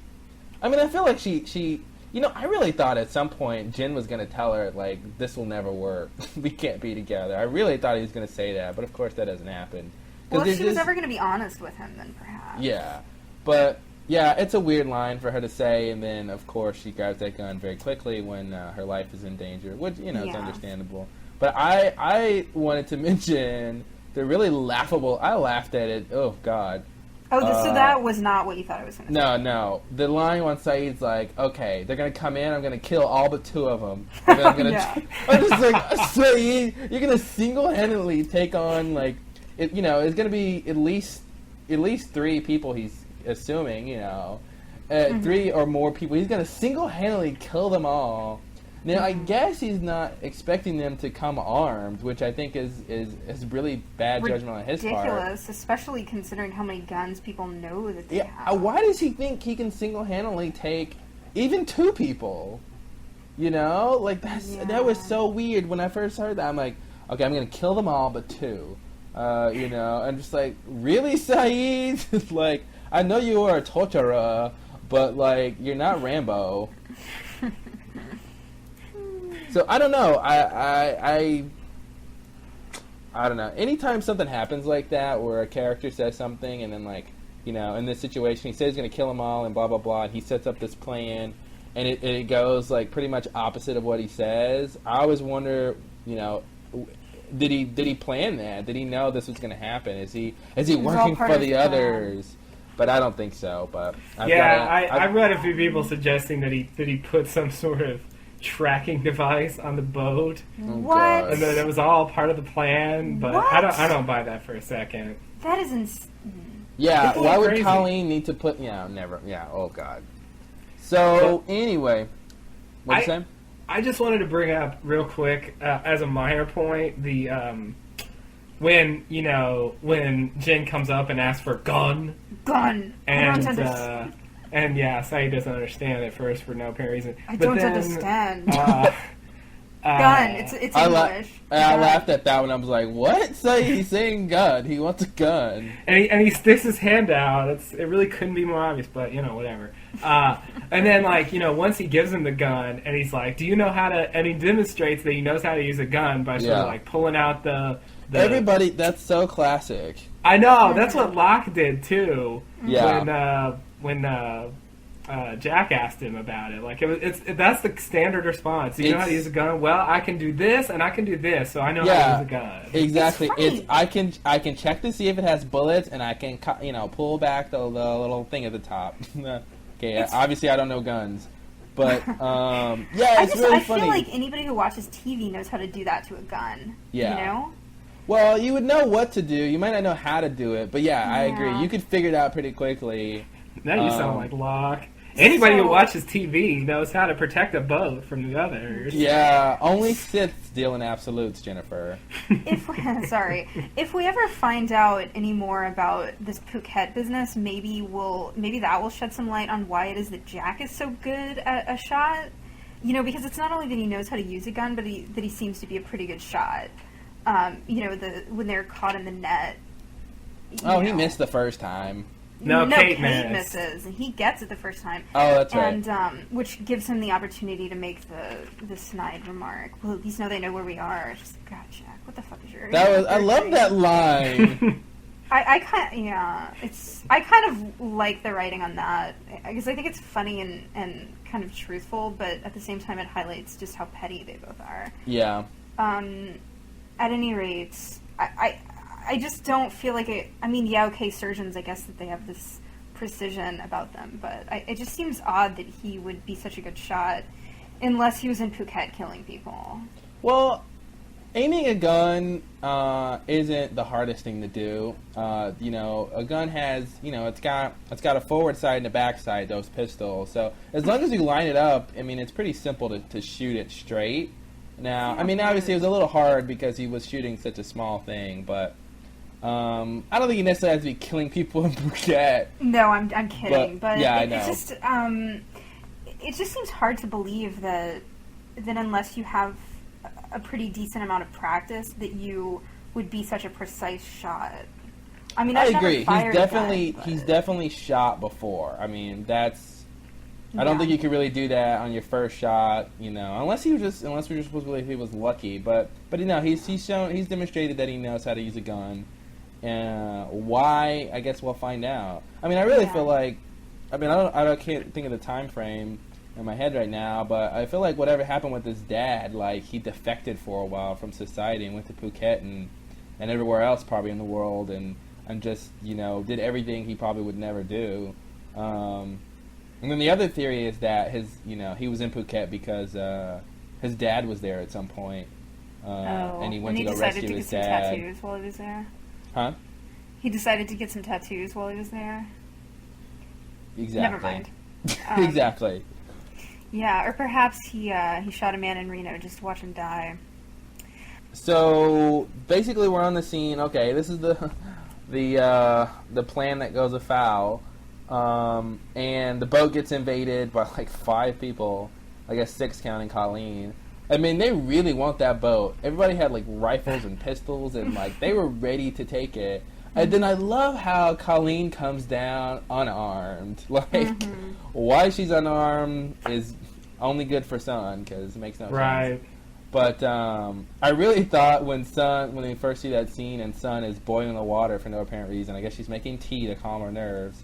I mean, I feel like she I really thought at some point Jin was going to tell her, like, this will never work. We can't be together. I really thought he was going to say that, but of course that doesn't happen. Well, if she was ever going to be honest with him, then perhaps. Yeah. But, yeah, it's a weird line for her to say, and then, of course, she grabs that gun very quickly when her life is in danger, which, is understandable. But I wanted to mention the really laughable... I laughed at it. Oh, God. Oh, so that was not what you thought it was going to say? No. The line when Saeed's like, okay, they're going to come in, I'm going to kill all but two of them. And then I'm going to... I'm just like, Saeed, you're going to single-handedly take on, like... it's going to be at least three people he's assuming, three or more people. He's going to single-handedly kill them all. Now, I guess he's not expecting them to come armed, which I think is really bad judgment on his part. Ridiculous, especially considering how many guns people know that they have. Why does he think he can single-handedly take even two people? Like, that was so weird. When I first heard that, I'm like, okay, I'm going to kill them all but two. I'm just like, really, Saeed? Like, I know you are a torturer, but, like, you're not Rambo. So, I don't know. I don't know. Anytime something happens like that, where a character says something, and then, like, in this situation, he says he's going to kill them all, and blah, blah, blah, and he sets up this plan, and it goes, like, pretty much opposite of what he says. I always wonder, did he plan that? Did he know this was going to happen? Is he working for the others? But I don't think so. But I read a few people suggesting that he put some sort of tracking device on the boat. What? And that it was all part of the plan. But what? I don't buy that for a second. That is Yeah. Why would Colleen need to put? Yeah, never. Yeah. Oh God. So anyway, what you saying? I just wanted to bring up real quick, as a minor point, the when Jin comes up and asks for gun, and yeah, Saeed doesn't understand at first for no apparent reason. I don't understand. Gun. It's English. I laughed at that when I was like, "What? He's saying gun. He wants a gun." And he sticks his hand out. It really couldn't be more obvious, but whatever. And then once he gives him the gun, and he's like, "Do you know how to?" And he demonstrates that he knows how to use a gun by sort of like pulling out the. Everybody, that's so classic. I know. That's what Locke did too. Yeah. When Jack asked him about it, like that's the standard response. Do you know how to use a gun? Well, I can do this and I can do this, so I know how to use a gun. Exactly. I can check to see if it has bullets, and I can pull back the little thing at the top. Okay, obviously I don't know guns, but it's really funny. I feel like anybody who watches TV knows how to do that to a gun. Yeah. Well, you would know what to do. You might not know how to do it, but I agree. You could figure it out pretty quickly. Now you sound like Locke. Anybody who watches TV knows how to protect a boat from the others. Yeah, only Siths deal in absolutes, Jennifer. If we ever find out any more about this Phuket business, maybe that will shed some light on why it is that Jack is so good at a shot. Because it's not only that he knows how to use a gun, but that he seems to be a pretty good shot. When they're caught in the net. He missed the first time. No, Kate misses, and he gets it the first time. Oh, that's right. And which gives him the opportunity to make the snide remark. Well, at least now they know where we are. It's just, God, Jack, what the fuck is your? I love that line. I kind of like the writing on that because I think it's funny and kind of truthful, but at the same time it highlights just how petty they both are. Yeah. At any rate, I just don't feel like it. I mean, yeah, okay, surgeons, I guess that they have this precision about them, but it just seems odd that he would be such a good shot unless he was in Phuket killing people. Well, aiming a gun isn't the hardest thing to do. A gun has, it's got a forward side and a back side, those pistols. So as long as you line it up, I mean, it's pretty simple to shoot it straight. Now, I mean, obviously it was a little hard because he was shooting such a small thing, but I don't think you necessarily have to be killing people in Phuket. No, I'm kidding, but yeah, I know. It just seems hard to believe that unless you have a pretty decent amount of practice, that you would be such a precise shot. I mean, I agree. He's definitely shot before. I mean, I don't think you could really do that on your first shot, unless we're just supposed to believe he was lucky. But he's demonstrated that he knows how to use a gun. Why? I guess we'll find out. I mean, I really feel like, I can't think of the time frame in my head right now, but I feel like whatever happened with his dad, like he defected for a while from society and went to Phuket and everywhere else probably in the world and just did everything he probably would never do. And then the other theory is that he was in Phuket because his dad was there at some point, and he went to go rescue his dad. He decided to get some tattoos while he was there. Huh? He decided to get some tattoos while he was there. Exactly. Never mind. Exactly. Yeah, or perhaps he shot a man in Reno just to watch him die. So basically, we're on the scene. Okay, this is the plan that goes afoul. And the boat gets invaded by like 5 people, I guess 6 counting Colleen. I mean, they really want that boat. Everybody had like rifles and pistols and like they were ready to take it. And then I love how Colleen comes down unarmed. Like, why she's unarmed is only good for Sun because it makes no sense. But I really thought when we first see that scene and Sun is boiling the water for no apparent reason, I guess she's making tea to calm her nerves.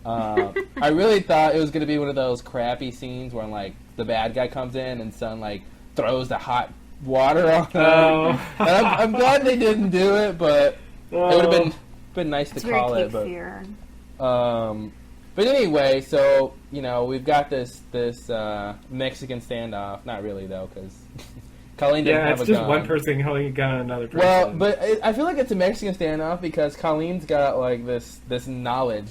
I really thought it was going to be one of those crappy scenes where like the bad guy comes in and Sun like throws the hot water on him. And I'm glad they didn't do it, but it would have been nice to call it. But anyway, so we've got this Mexican standoff. Not really though, because Colleen didn't have a gun. Yeah, it's just one person holding a gun on another person. Well, but I feel like it's a Mexican standoff because Colleen's got like this knowledge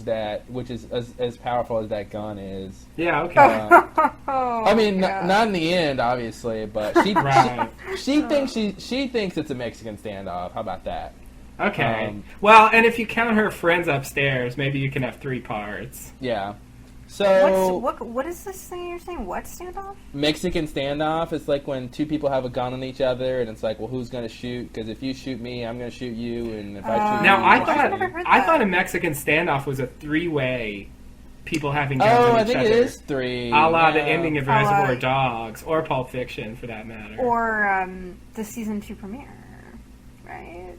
which is as powerful as that gun is. Yeah, okay. I mean, not in the end, obviously, but she thinks it's a Mexican standoff. How about that? Okay. Well, and if you count her friends upstairs, maybe you can have 3 parts. Yeah. So what is this thing you're saying? What standoff? Mexican standoff. It's like when 2 people have a gun on each other, and it's like, well, who's going to shoot? Because if you shoot me, I'm going to shoot you, and if I shoot now, you, I thought a Mexican standoff was a 3-way. People having guns on each other. I think it is 3. A la the ending of Reservoir Dogs, or Pulp Fiction, for that matter. Or the season 2 premiere, right?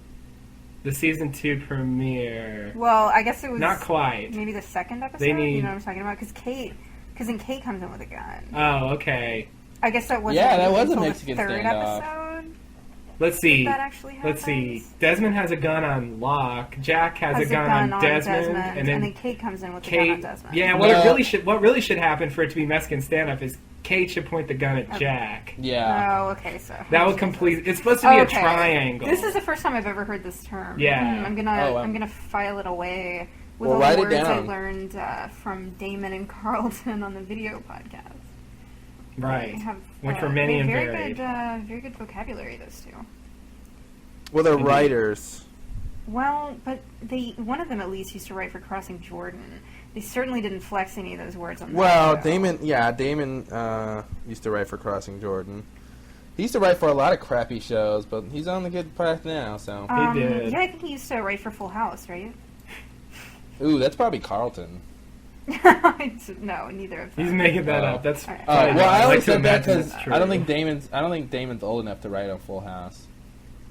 The season 2 premiere. Well, I guess it was not quite. Maybe the second episode. You know what I'm talking about? Because then Kate comes in with a gun. Oh, okay. I guess that was that was a Mexican the 3rd standoff. Episode. Let's see. That actually happens. Let's see. Desmond has a gun on Locke. Jack has a gun on Desmond, and then Kate comes in with a gun on Desmond. Yeah, what really should happen for it to be Mexican standoff is Kate should point the gun at Jack. Yeah. Oh, okay. So that would complete. It's supposed to be a triangle. This is the first time I've ever heard this term. Yeah. I'm gonna file it away with Well, all the write it words I down. learned from Damon and Carlton on the video podcast. Right. They have, Which were many and varied. Very good vocabulary, those two. Well, they're Indeed. writers. Well, but one of them at least used to write for Crossing Jordan. They certainly didn't flex any of those words on that Well, show. Damon used to write for Crossing Jordan. He used to write for a lot of crappy shows, but he's on the good path now, so. He did. Yeah, I think he used to write for Full House, right? Ooh, that's probably Carlton. No, neither of them. He's making that up. That's Alright. probably Well, not. I only like to said that imagine because it's true. I don't think Damon's old enough to write on Full House.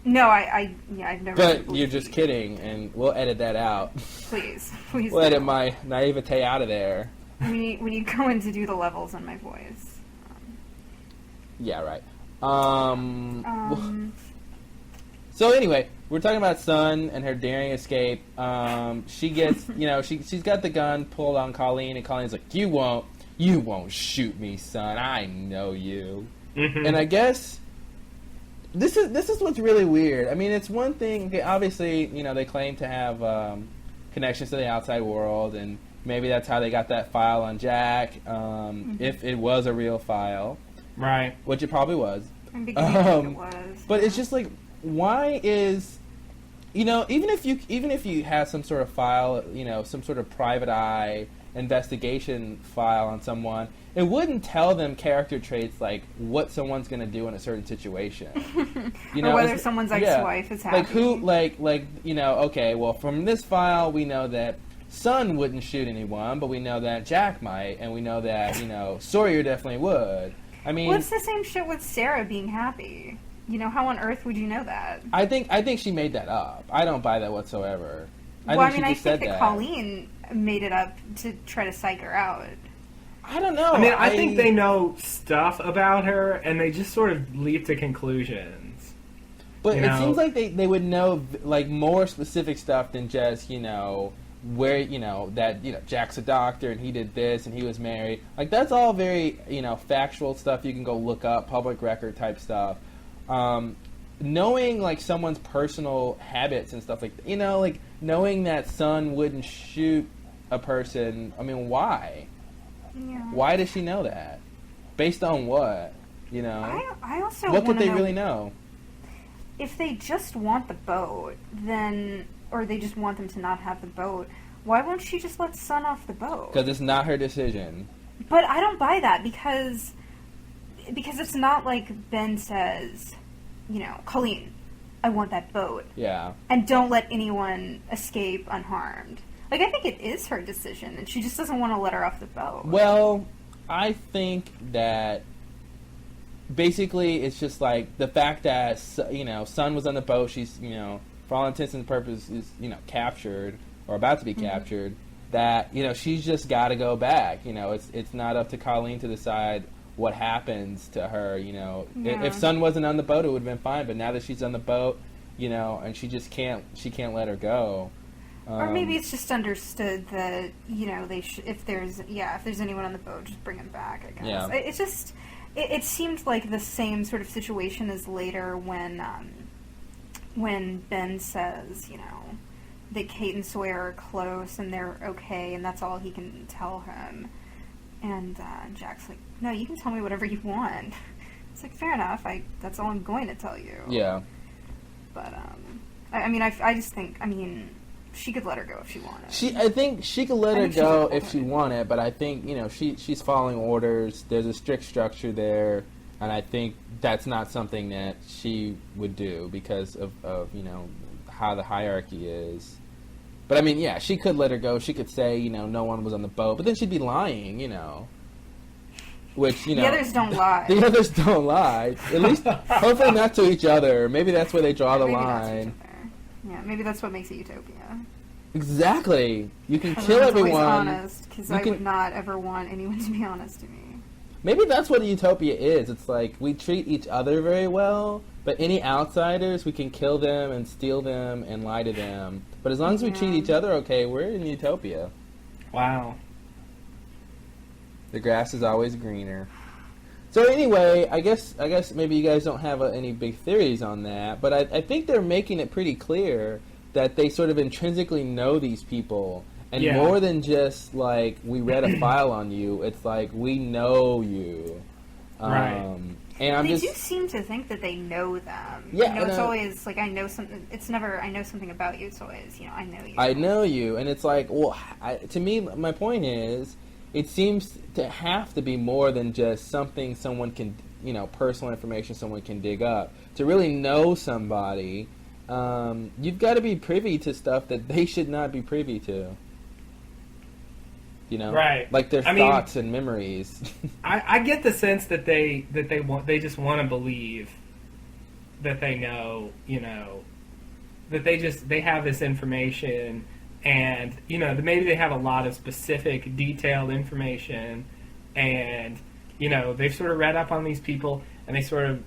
No, I've never. But believed you're just you. kidding, and we'll edit that out. Please. We'll edit my naivete out of there. When you go in to do the levels on my voice. Yeah, right. So anyway, we're talking about Sun and her daring escape. She gets, she's got the gun pulled on Colleen, and Colleen's like, "You won't shoot me, son. I know you." Mhm. And I guess this is what's really weird. I mean, it's one thing. Okay, obviously, they claim to have connections to the outside world, and maybe that's how they got that file on Jack. If it was a real file, Right. which it probably was. I'm beginning to think it was. But it's just like, why is, even if you have some sort of file, some sort of private eye investigation file on someone, it wouldn't tell them character traits like what someone's going to do in a certain situation. Or whether someone's ex-wife is happy. Like who, okay, well, from this file we know that Sun wouldn't shoot anyone, but we know that Jack might, and we know that Sawyer definitely would. I mean, well, it's the same shit with Sarah being happy. How on earth would you know that? I think she made that up. I don't buy that whatsoever. I think just said that Colleen made it up to try to psych her out. I don't know. I mean, I think they know stuff about her, and they just sort of leap to conclusions. But it seems like they would know like more specific stuff than just where that Jack's a doctor and he did this and he was married. Like that's all very factual stuff you can go look up, public record type stuff. Knowing like someone's personal habits and stuff like knowing that Sun wouldn't shoot a person. I mean, why? Yeah. Why does she know that? Based on what? I also What could wanna they know really know? if they just want the boat, then, or they just want them to not have the boat. Why won't she just let Sun off the boat? Because it's not her decision. But I don't buy that because it's not like Ben says, Colleen, I want that boat. Yeah. And don't let anyone escape unharmed. Like, I think it is her decision, and she just doesn't want to let her off the boat. Well, I think that basically it's just like the fact that, Sun was on the boat, she's, for all intents and purposes, captured or about to be captured, that, she's just got to go back. It's not up to Colleen to decide what happens to her, If Sun wasn't on the boat, it would have been fine, but now that she's on the boat, and she can't let her go. Or maybe it's just understood that if there's anyone on the boat, just bring him back. I guess. Yeah. It's just it seemed like the same sort of situation as later when Ben says that Kate and Sawyer are close and they're okay, and that's all he can tell him. And Jack's like, no, you can tell me whatever you want. It's like, fair enough. That's all I'm going to tell you. Yeah. But I just think she could let her go if she wanted. I think she could let her go if she wanted, but I think she's following orders. There's a strict structure there, and I think that's not something that she would do because of how the hierarchy is. But I mean, yeah, she could let her go. She could say no one was on the boat, but then she'd be lying, Which the others don't lie. The others don't lie. At least, hopefully, not to each other. Maybe that's where they draw the Maybe not to line. each other. Yeah, maybe that's what makes it Utopia. Exactly. You can kill Everyone's everyone. always honest, because I would not ever want anyone to be honest to me. Maybe that's what a utopia is. It's like we treat each other very well, but any outsiders, we can kill them and steal them and lie to them. But as long as we treat each other okay, we're in utopia. Wow. The grass is always greener. So anyway, I guess maybe you guys don't have any big theories on that, but I think they're making it pretty clear that they sort of intrinsically know these people, And more than just, like, we read a file on you, it's like, we know you. Right. And they do seem to think that they know them. Yeah. It's always, like, I know something. It's never, I know something about you. It's always, I know you. I know you. And it's like, well, to me, my point is, it seems to have to be more than just something someone can, personal information someone can dig up. To really know somebody, you've got to be privy to stuff that they should not be privy to. Right? Like their thoughts and memories. I get the sense that they they just want to believe that they know, that they have this information, and maybe they have a lot of specific, detailed information, and they've sort of read up on these people, and they sort of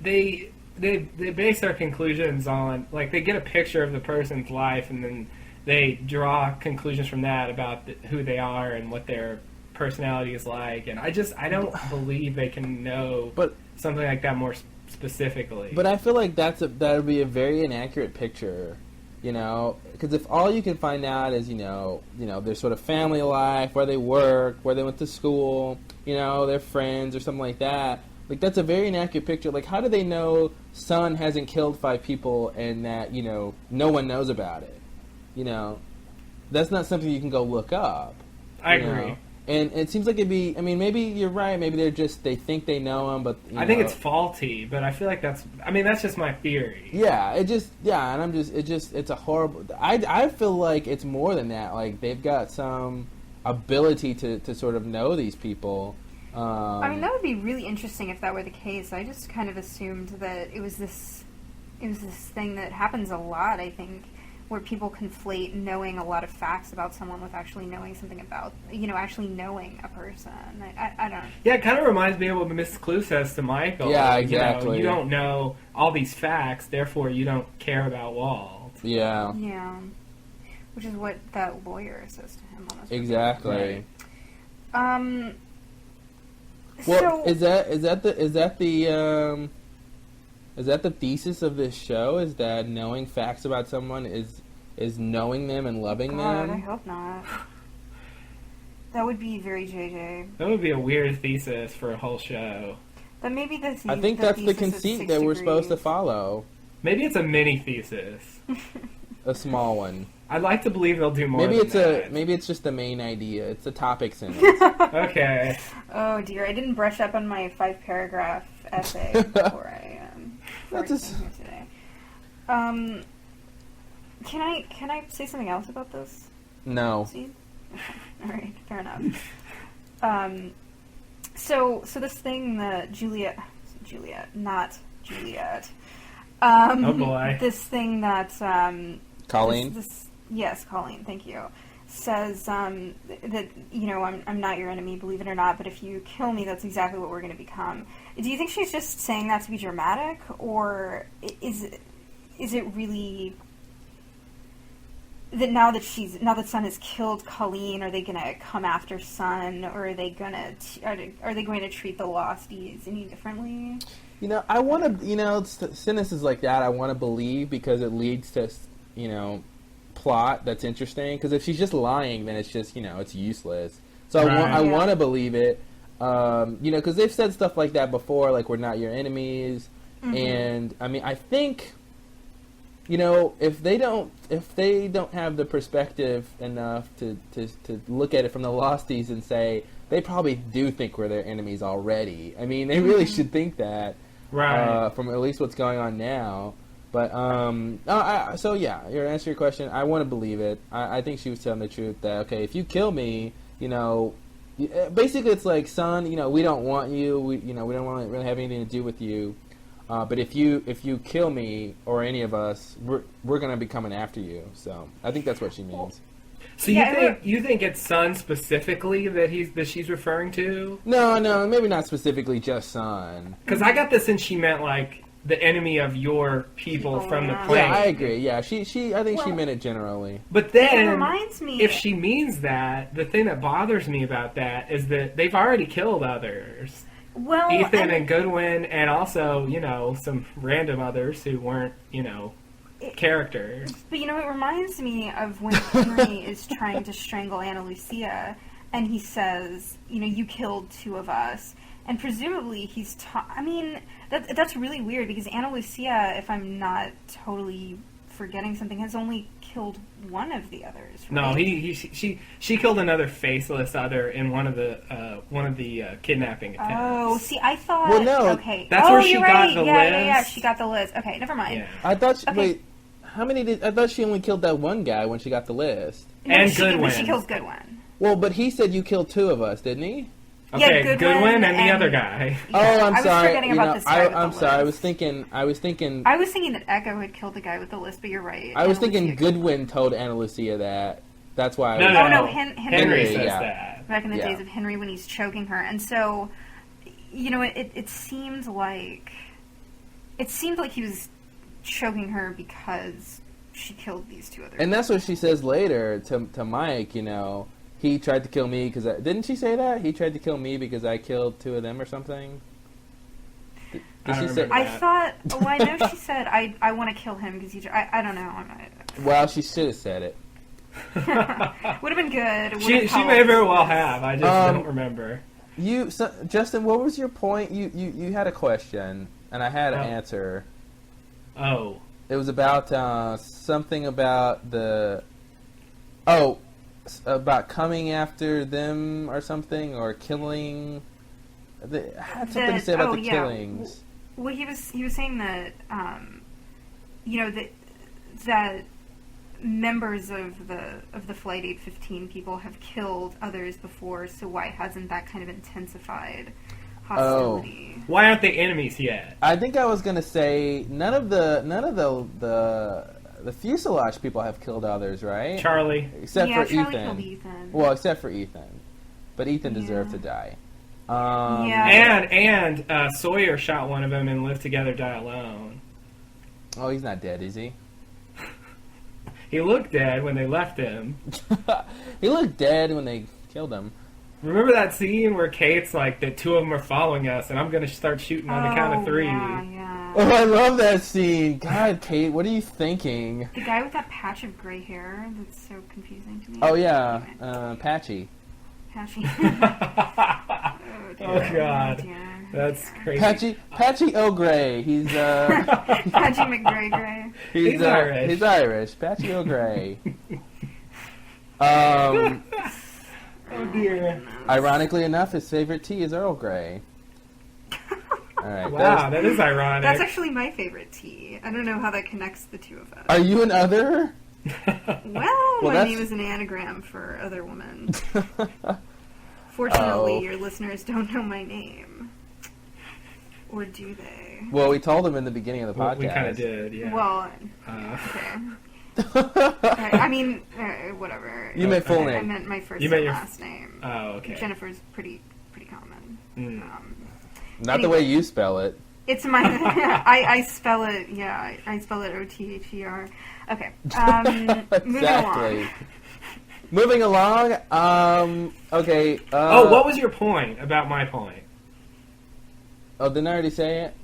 they base their conclusions on, like, they get a picture of the person's life, and then they draw conclusions from that about who they are and what their personality is like. And I don't believe they can know something like that more specifically. But I feel like that would be a very inaccurate picture, because if all you can find out is, their sort of family life, where they work, where they went to school, their friends or something like that, like, that's a very inaccurate picture. Like, how do they know Sun hasn't killed 5 people and that, no one knows about it? That's not something you can go look up. I agree. And it seems like it'd be, maybe you're right, maybe they think they know him, but, I think it's faulty, but I feel like that's just my theory. Yeah, and it's a horrible, I feel like it's more than that. Like, they've got some ability to sort of know these people. That would be really interesting if that were the case. I just kind of assumed that it was this thing that happens a lot, I think, where people conflate knowing a lot of facts about someone with actually knowing something about, actually knowing a person. I don't know. Yeah, it kind of reminds me of what Miss Clue says to Michael. Yeah, exactly. You don't know all these facts, therefore you don't care about Walt. Yeah. Yeah. Which is what that lawyer says to him almost. Exactly. Right. Well, is that the thesis of this show? Is that knowing facts about someone is knowing them and loving God, them? I hope not. That would be very JJ. That would be a weird thesis for a whole show. But maybe I think that's the conceit that we're supposed to follow. Maybe it's a mini thesis. A small one. I'd like to believe they'll do more. Maybe than it's just the main idea. It's the topics in it. Okay. Oh dear, I didn't brush up on my 5-paragraph essay before I came here today. Can I say something else about this? No. Scene? Okay. All right, fair enough. So this thing that not Juliet. Oh boy. This thing that Colleen? Yes, Colleen, thank you. Says that, I'm not your enemy, believe it or not, but if you kill me, that's exactly what we're going to become. Do you think she's just saying that to be dramatic, or is it really that now that Sun has killed Colleen, are they going to come after Sun, or are they going to treat the Losties any differently? I want to, cynicism like that, I want to believe, because it leads to, plot that's interesting. Because if she's just lying, then it's just, it's useless. So I want to believe it, because they've said stuff like that before, like, we're not your enemies. Mm-hmm. And, I think, if they don't have the perspective enough to look at it from the Losties and say, they probably do think we're their enemies already. They really should think that. Right. From at least what's going on now. But, so yeah, your answer to your question, I want to believe it. I think she was telling the truth that, okay, if you kill me, basically it's like, Son, we don't want you, we don't want to really have anything to do with you. But if you kill me or any of us, we're going to be coming after you. So I think that's what she means. So you think it's Sun specifically that she's referring to? No, maybe not specifically just Sun. Because I got the sense she meant, like, the enemy of your people from the plane. Yeah, I agree. Yeah, I think she meant it generally. But then, it reminds me, if she means that, the thing that bothers me about that is that they've already killed others. Well, Ethan and Goodwin, and also, some random others who weren't, character. But it reminds me of when Henry is trying to strangle Ana Lucia, and he says, you killed 2 of us. And presumably he's that's really weird, because Ana Lucia, if I'm not totally forgetting something, has only killed 1 of the others, right? No, she killed another faceless other in one of the kidnapping attempts. Oh, see, I thought... Well, no. Okay. That's where she you're got right. the Yeah, list. she got the list. Okay, never mind. Yeah. I thought. Okay. Wait, how many did? I thought she only killed that one guy when she got the list. No, And she Goodwin. kills Goodwin. Well, but he said you killed 2 of us, didn't he? Okay, Yeah, Goodwin and the other guy. Oh, I'm I was sorry. forgetting about this guy with I'm the sorry. I was list. thinking. I was thinking that Echo had killed the guy with the list, but you're right. I was Ana thinking Lucia- Goodwin told Ana Lucia that. That's why. No, Oh, no, Henry Henry says yeah. that. back in the Yeah. days of Henry when he's choking her, and so it seemed like he was choking her because she killed these 2 others. And that's what she says later to Mike. He tried to kill me because didn't she say that he tried to kill me because I killed 2 of them or something? Did I she don't say? remember I that. thought. Well, I know she said I want to kill him because I don't know. Well, she should have said it. Would have been good. Would've She may helped. very well have. I just don't remember. Justin, what was your point? You had a question and I had an answer. Oh. It was about something about about coming after them or something, or killing. I had something to say about the killings. Well, he was saying that that members of the Flight 815 people have killed others before, so why hasn't that kind of intensified hostility? Why aren't they enemies yet? I think I was gonna say none of the fuselage people have killed others, right? Charlie. Except Yeah, for Charlie Ethan. killed Ethan. Well, except for Ethan, but Ethan deserved to die. Yeah. And Sawyer shot one of them and Live Together, Die Alone. Oh, he's not dead, is he? He looked dead when they left him. He looked dead when they killed him. Remember that scene where Kate's like, the 2 of them are following us, and I'm going to start shooting on the count of 3. Yeah. Oh, I love that scene. God, Kate, what are you thinking? The guy with that patch of gray hair that's so confusing to me. Oh yeah, Anyway. Patchy. Patchy. Oh, God. dear. That's crazy. Patchy O'Gray. He's Patchy McGray. He's Irish. He's Irish. Patchy O'Gray. Oh, dear. Ironically enough, his favorite tea is Earl Grey. All right. Wow, that is ironic. That's actually my favorite tea. I don't know how that connects the 2 of us. Are you an other? Well, my that's- name is an anagram for other woman. Fortunately, Oh. your listeners don't know my name. Or do they? Well, we told him in the beginning of the Well, podcast. we kind of did, yeah. Well, Uh, okay. I mean, whatever. You meant full I name. meant my first You and meant your- last name. oh, okay. Jennifer's pretty common. Mm. Not the way you spell it. It's my. I spell it. Yeah, I spell it Other. Okay. Moving along. Moving along. Okay. What was your point about my point? Oh, didn't I already say it?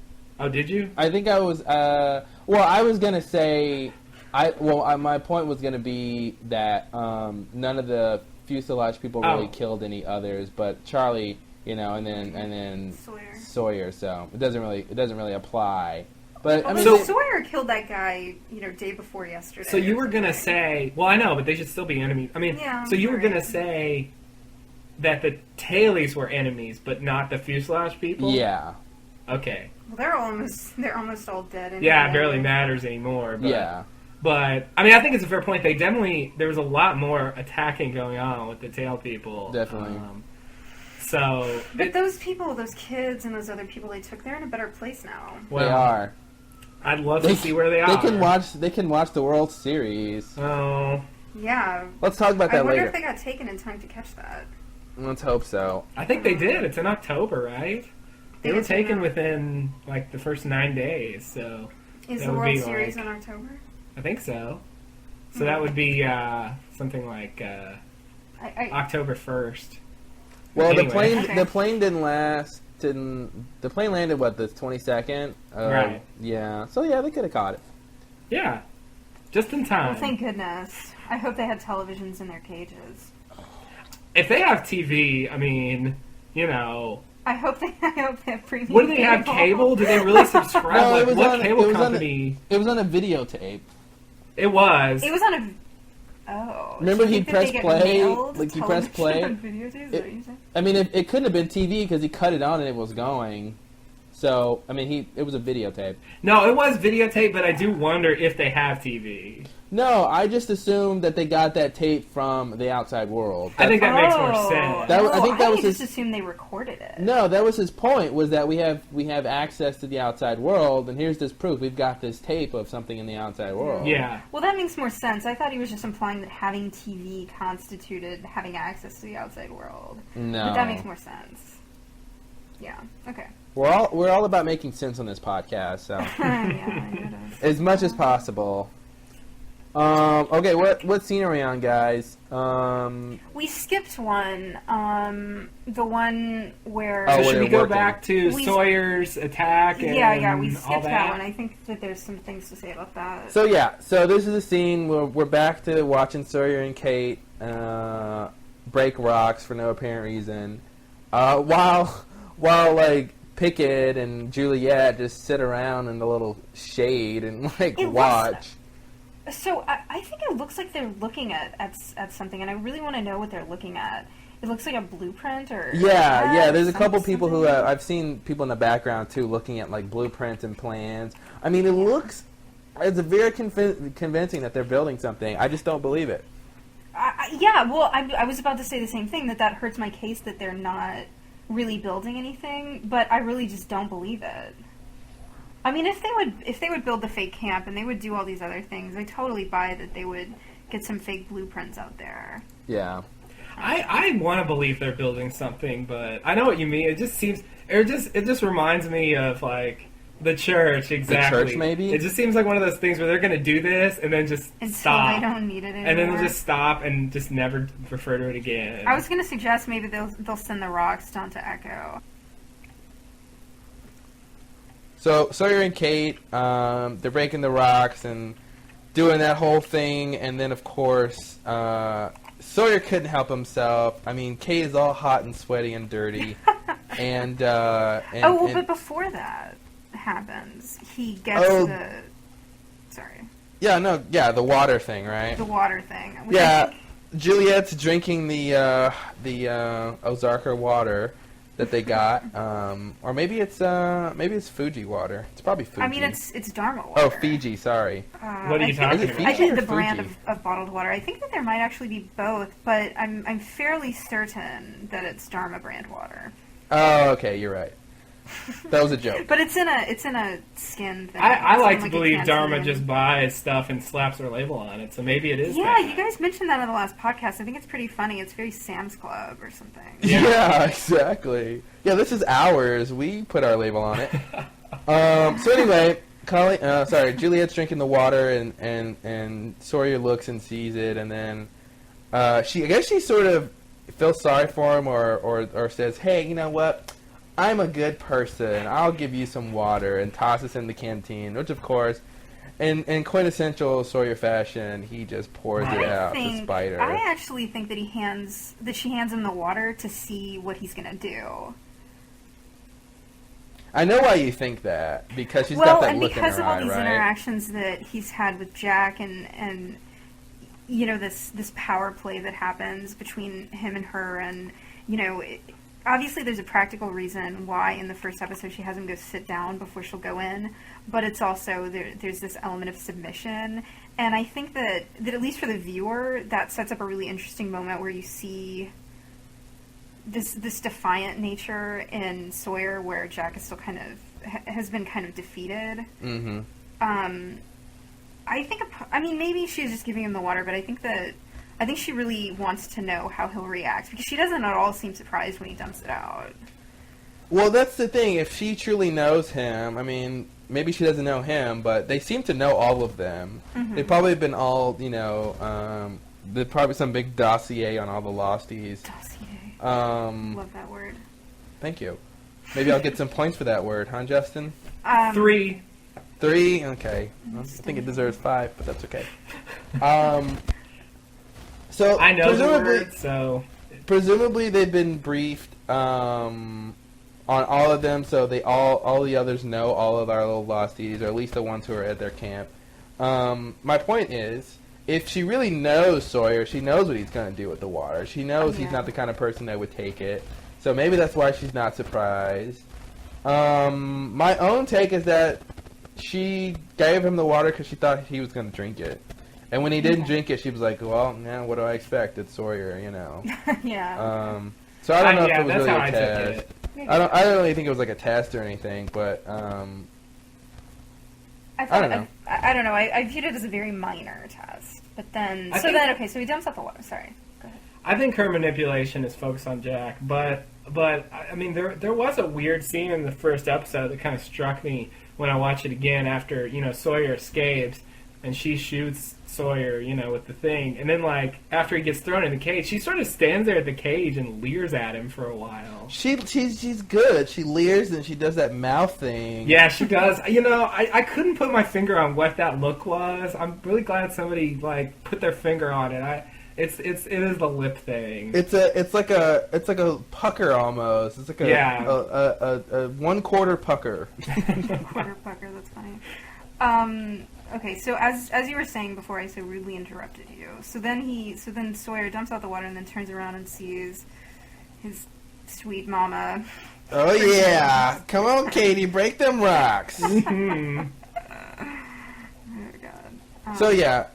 Oh, did you? I think I was. Well, I was gonna say. My point was gonna be that none of the fuselage people really killed any others, but Charlie, and then Sawyer. So it doesn't really apply. But I mean, Sawyer killed that guy, day before yesterday. So you were gonna say, well, I know, but they should still be enemies. I mean, Yeah, so you were right. gonna say that the tailies were enemies, but not the fuselage people. yeah, Okay. Well, they're almost all dead. Anyway. Yeah, it barely matters anymore. But, yeah. But I mean, I think it's a fair point. There was a lot more attacking going on with the tail people. Definitely. But those people, those kids, and those other people they took, they're in a better place now. Well, They are. I'd love to see where they are. They can watch the World Series. Oh, Yeah. Let's talk about I that wonder later. if they got taken in time to catch that. Let's hope so. I think they did. It's in October, right? They were did take taken that. within like the first 9 days, so Is that the would World be Series like- in October? I think so. So that would be something like October 1st. Well, Anyway. the plane didn't last. The plane landed the 22nd? Right. Yeah. So yeah, they could have caught it. Yeah. Just in time. Well, thank goodness. I hope they had televisions in their cages. If they have TV, I mean, you know... I hope they have premium. What do they have, cable? Do they really subscribe? No, like, it was what on, cable it was company? it was on a videotape. It was. It was on a... Oh. Remember Do you he think that pressed they get play? mailed Like, he pressed play? television on videotapes? Is that what you said? I mean, it couldn't have been TV because he cut it on and it was going. So, I mean, it was a videotape. No, it was videotape, but I do wonder if they have TV. No, I just assumed that they got that tape from the outside world. I think that makes more sense. I think that was just his... assumed they recorded it. No, that was his point, was that we have access to the outside world, and here's this proof. We've got this tape of something in the outside world. Yeah. Well, that makes more sense. I thought he was just implying that having TV constituted having access to the outside world. No. But that makes more sense. Yeah, okay. We're all about making sense on this podcast, so Yeah, it is. as much as possible. Okay, what scene are we on, guys? We skipped one. The one where... So Oh, should where we they're go working. back to Sawyer's attack and Yeah, we all skipped that? that one. I think that there's some things to say about that. So this is a scene where we're back to watching Sawyer and Kate break rocks for no apparent reason, while like Pickett and Juliet just sit around in the little shade and like watch. So I think it looks like they're looking at something, and I really want to know what they're looking at. It looks like a blueprint or... Yeah, there's a couple people who I've seen people in the background too looking at like blueprints and plans. I mean, it's a very convincing that they're building something. I just don't believe it. I was about to say the same thing, that hurts my case that they're not really building anything, but I really just don't believe it. I mean, if they would build the fake camp and they would do all these other things, I totally buy that they would get some fake blueprints out there. Yeah. I want to believe they're building something, but I know what you mean. It just reminds me of like the church, exactly. The church, maybe? It just seems like one of those things where they're going to do this and then just stop. Until they don't need it anymore. And then they'll just stop and just never refer to it again. I was going to suggest maybe they'll send the rocks down to Echo. So Sawyer and Kate, they're breaking the rocks and doing that whole thing, and then of course Sawyer couldn't help himself. I mean, Kate is all hot and sweaty and dirty, but before that happens, he gets the water thing, right? The water thing. Yeah, Juliet's drinking the Ozarka water that they got, or maybe it's Fuji water. It's probably Fuji. I mean, it's Dharma water. Oh, Fiji. Sorry. What are you talking about? I think the or brand Fuji? of bottled water. I think that there might actually be both, but I'm fairly certain that it's Dharma brand water. Oh, okay, you're right. That was a joke. But it's in a skin thing. I It's like in, to a believe Dharma canteen. just buys stuff and slaps their label on it, so maybe it is Yeah, that. you guys mentioned that in the last podcast. I think it's pretty funny. It's very Sam's Club or something. Yeah, exactly. Yeah, this is ours. We put our label on it. So anyway, Juliet's drinking the water, and Sawyer looks and sees it, and then I guess she sort of feels sorry for him, or says, "Hey, you know what? I'm a good person. I'll give you some water," and tosses in the canteen, which of course, in quintessential Sawyer fashion, he just pours it out to spite her. I actually think that she hands him the water to see what he's gonna do. I know why you think that, because she's got that look in her eye, right? Well, and because of all these interactions that he's had with Jack and you know, this power play that happens between him and her, and you know, obviously there's a practical reason why in the first episode she has him go sit down before she'll go in, but it's also there's this element of submission, and I think that at least for the viewer, that sets up a really interesting moment where you see this defiant nature in Sawyer, where Jack is still has been kind of defeated. Mm-hmm. I mean, maybe she's just giving him the water, but I think she really wants to know how he'll react, because she doesn't at all seem surprised when he dumps it out. Well, that's the thing. If she truly knows him, I mean, maybe she doesn't know him, but they seem to know all of them. Mm-hmm. They've probably been all, you know, there's probably some big dossier on all the Losties. Dossier. Love that word. Thank you. Maybe I'll get some points for that word, huh, Justin? 3. 3? Okay. I think it deserves 5, but that's okay. So I know the word, so... Presumably they've been briefed on all of them, so they all the others know all of our little losties, or at least the ones who are at their camp. My point is, if she really knows Sawyer, she knows what he's going to do with the water. She knows he's not the kind of person that would take it. So maybe that's why she's not surprised. My own take is that she gave him the water because she thought he was going to drink it. And when he didn't drink it, she was like, well, yeah, what do I expect? It's Sawyer, you know. Yeah. So I don't know if it was that's really how a I test. took it. I don't really think it was like a test or anything, but I don't know. I don't know. I viewed it as a very minor test. But then... So he dumps out the water. Sorry. Go ahead. I think her manipulation is focused on Jack, but I mean, there was a weird scene in the first episode that kind of struck me when I watched it again after, you know, Sawyer escapes and she shoots Sawyer, you know, with the thing. And then, like, after he gets thrown in the cage, she sort of stands there at the cage and leers at him for a while. She's good. She leers and she does that mouth thing. Yeah, she does. You know, I couldn't put my finger on what that look was. I'm really glad somebody, like, put their finger on it. It is the lip thing. It's like a pucker almost. It's like a 1/4 pucker. 1/4 pucker. That's funny. Okay, so as you were saying before, I so rudely interrupted you. So then Sawyer dumps out the water and then turns around and sees his sweet mama. Oh yeah! Come on, Katie, break them rocks. Oh God. So yeah,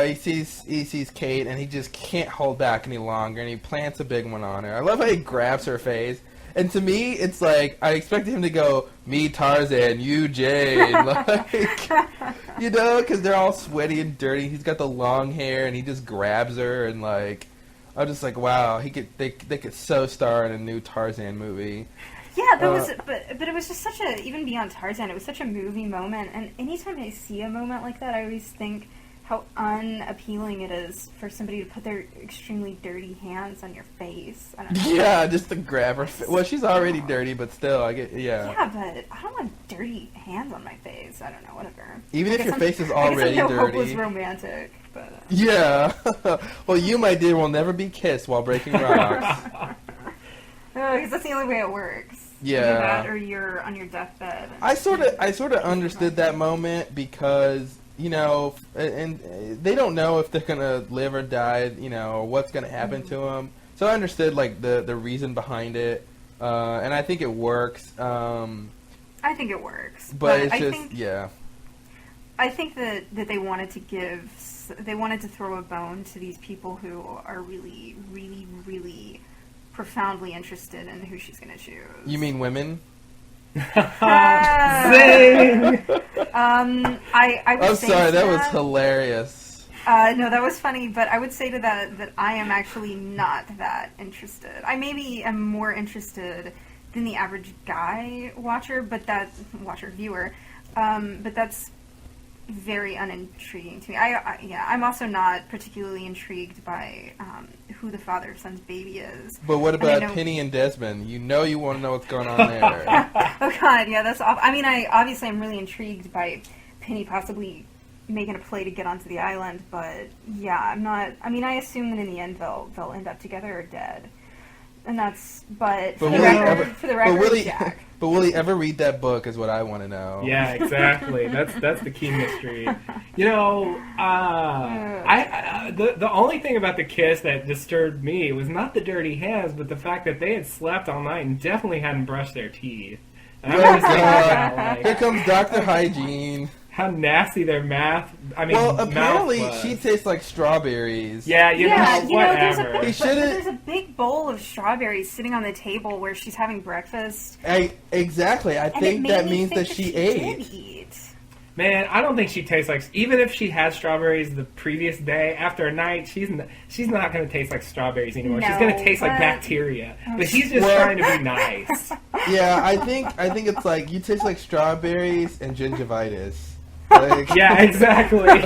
he sees Kate and he just can't hold back any longer, and he plants a big one on her. I love how he grabs her face. And to me, it's like, I expected him to go, me Tarzan, you Jane. Like, you know, because they're all sweaty and dirty. He's got the long hair, and he just grabs her, and like, I'm just like, wow, they could so star in a new Tarzan movie. Yeah, but it was just such a, even beyond Tarzan, it was such a movie moment. And anytime I see a moment like that, I always think how unappealing it is for somebody to put their extremely dirty hands on your face. I don't know. Yeah, just to grab her. Well, she's already dirty, but still, I get, yeah. Yeah, but I don't want dirty hands on my face. I don't know, whatever. Even if your face is already dirty. Hope was romantic, but... Yeah. Well, you, my dear, will never be kissed while breaking rocks. Because that's the only way it works. Yeah. Either that or you're on your deathbed. I sort of understood that moment because, you know, and they don't know if they're gonna live or die, you know, or what's gonna happen to them. So I understood like the reason behind it, and I think it works. I think it works, but it's just yeah. I think that they wanted to throw a bone to these people who are really, really, really profoundly interested in who she's gonna choose. You mean women? Zing! I'm sorry, that was hilarious. No, that was funny, but I would say to that I am actually not that interested. I maybe am more interested than the average guy watcher, viewer, but that's very unintriguing to me. I'm also not particularly intrigued by who the father of Son's baby is. But what about Penny and Desmond? You want to know what's going on there. Oh God, yeah, that's awful. I mean, I'm really intrigued by Penny possibly making a play to get onto the island, but yeah, I'm not. I mean, I assume that in the end they'll end up together or dead, and that's. But for the record, Jack. But will he ever read that book? Is what I want to know. Yeah, exactly. That's the key mystery. You know, the only thing about the kiss that disturbed me was not the dirty hands, but the fact that they had slept all night and definitely hadn't brushed their teeth. And oh God! Like, here comes Dr. Hygiene. How nasty their mouth apparently was. She tastes like strawberries. Yeah, you know, whatever. There's a big bowl of strawberries sitting on the table where she's having breakfast. Exactly. I think that means that she ate. Man, I don't think she tastes like... Even if she had strawberries the previous day, after a night, she's not going to taste like strawberries anymore. No, she's going to taste like bacteria. But she's just trying to be nice. Yeah, I think it's like you taste like strawberries and gingivitis. Like, yeah, exactly.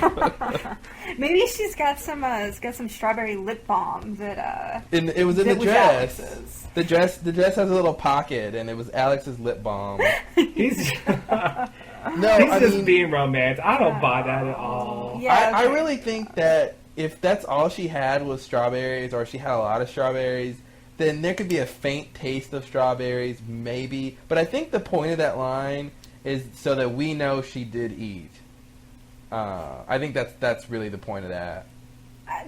Maybe she's got some strawberry lip balm that it was in the dress. Alex's. The dress has a little pocket, and it was Alex's lip balm. No, He's I just mean, being romantic. I don't buy that at all. Yeah, I okay. really think that if that's all she had was strawberries, or she had a lot of strawberries, then there could be a faint taste of strawberries, maybe. But I think the point of that line is so that we know she did eat. I think that's really the point of that.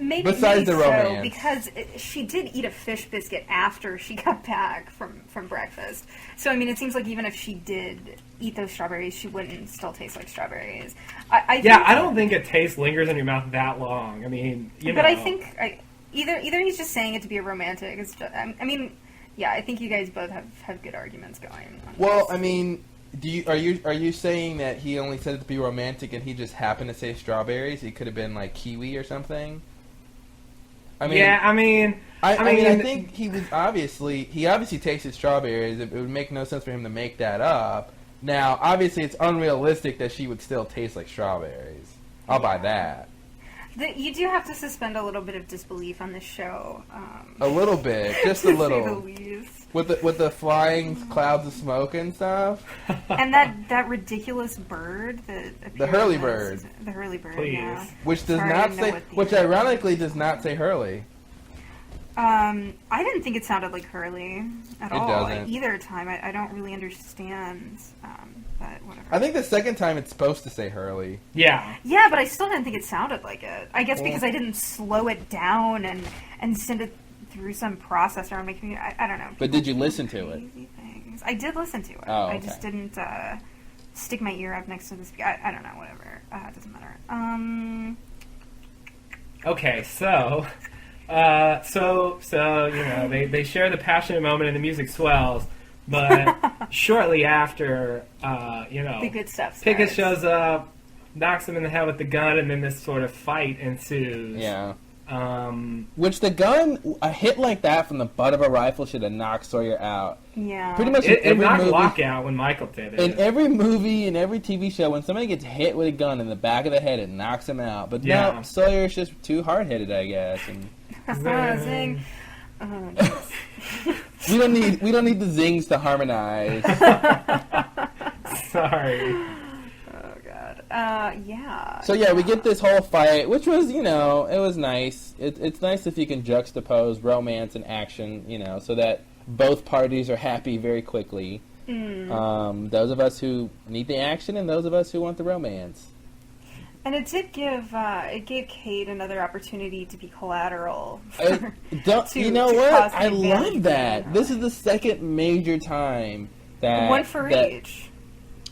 Maybe Besides the so, romance. because she did eat a fish biscuit after she got back from breakfast. So I mean, it seems like even if she did eat those strawberries, she wouldn't still taste like strawberries. I don't think a taste lingers in your mouth that long. I mean, you know. But I think either he's just saying it to be a romantic. It's just, I mean, yeah, I think you guys both have good arguments going. Well, I mean, are you saying that he only said it to be romantic and he just happened to say strawberries? He could have been like kiwi or something. I mean, yeah, I mean, I think he obviously tasted strawberries. It would make no sense for him to make that up. Now, obviously, it's unrealistic that she would still taste like strawberries. I'll buy that. You do have to suspend a little bit of disbelief on this show. A little bit, just a little. To say the least. With the flying clouds of smoke and stuff. And that ridiculous bird that The hurlybird. The hurlybird, Please. yeah. Which does Sorry, I not didn't know say, what the- which ironically does not say Hurley. I didn't think it sounded like Hurley at all. doesn't. Either time. I don't really understand, but whatever. I think the second time it's supposed to say Hurley. yeah. Yeah, but I still didn't think it sounded like it. I guess because I didn't slow it down and send it through some processor and make me. I don't know. But did you listen to it? Crazy things. I did listen to it. Oh, I okay. just didn't stick my ear up next to the speaker. I don't know. Whatever. It doesn't matter. Okay, so you know they share the passionate moment and the music swells, but shortly after, The good stuff. Pickett starts. shows up, knocks him in the head with the gun, and then this sort of fight ensues. Yeah. Which the gun, a hit like that from the butt of a rifle should have knocked Sawyer out. Yeah. Pretty much It in every knocked movie. Locke out when Michael did it. In every movie, in every TV show, when somebody gets hit with a gun in the back of the head, it knocks him out. But Yeah. no, Sawyer's just too hard-headed, I guess. And Zing. Oh, jeez. we don't need the zings to harmonize. Sorry. Oh god. Yeah. So yeah, we get this whole fight, which was, it was nice. It's nice if you can juxtapose romance and action, so that both parties are happy very quickly. Those of us who need the action and those of us who want the romance. And it did gave Kate another opportunity to be collateral. You know what? cause I the love advantage that. for This is the second major time that one for each.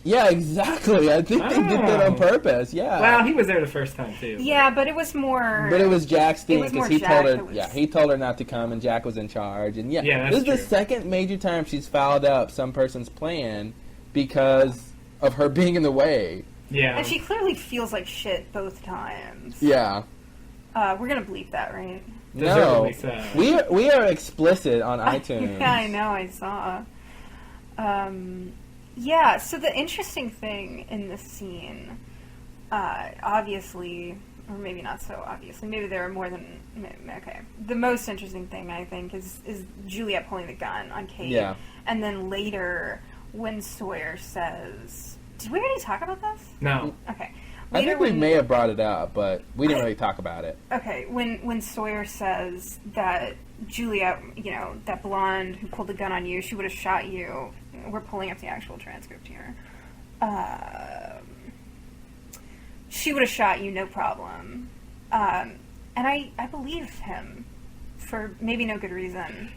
Yeah, exactly. I think they did that on purpose. Yeah. Well, he was there the first time too. Yeah, but it was more. But it was Jack's thing was more because Jack told her. that was- Yeah, he told her not to come, and Jack was in charge. And Yeah, that's this is the true. second major time she's fouled up some person's plan because of her being in the way. Yeah. And she clearly feels like shit both times. Yeah. We're gonna bleep that, right? No, Deservedly so. we are explicit on iTunes. Yeah, I know. I saw. Yeah. So the interesting thing in this scene, obviously, or maybe not so obviously, maybe there are more than. Okay. The most interesting thing I think is Juliet pulling the gun on Kate. Yeah. And then later, when Sawyer says, "Did we already talk about this?" No. Okay. I think we may have brought it up, but we didn't really talk about it. Okay, when Sawyer says that Juliet, that blonde who pulled the gun on you, she would have shot you. We're pulling up the actual transcript here. She would have shot you, no problem. And I believe him for maybe no good reason.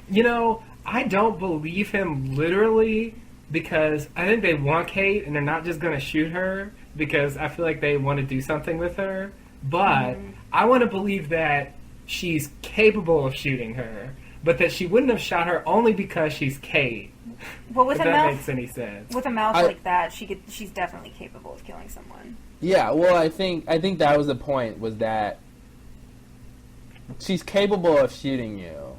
I don't believe him literally because I think they want Kate and they're not just going to shoot her because I feel like they want to do something with her. But I want to believe that she's capable of shooting her, but that she wouldn't have shot her only because she's Kate. Well, with if a that mouth makes any sense. with a mouth like that, she's definitely capable of killing someone. Yeah, well, I think that was the point, was that she's capable of shooting you.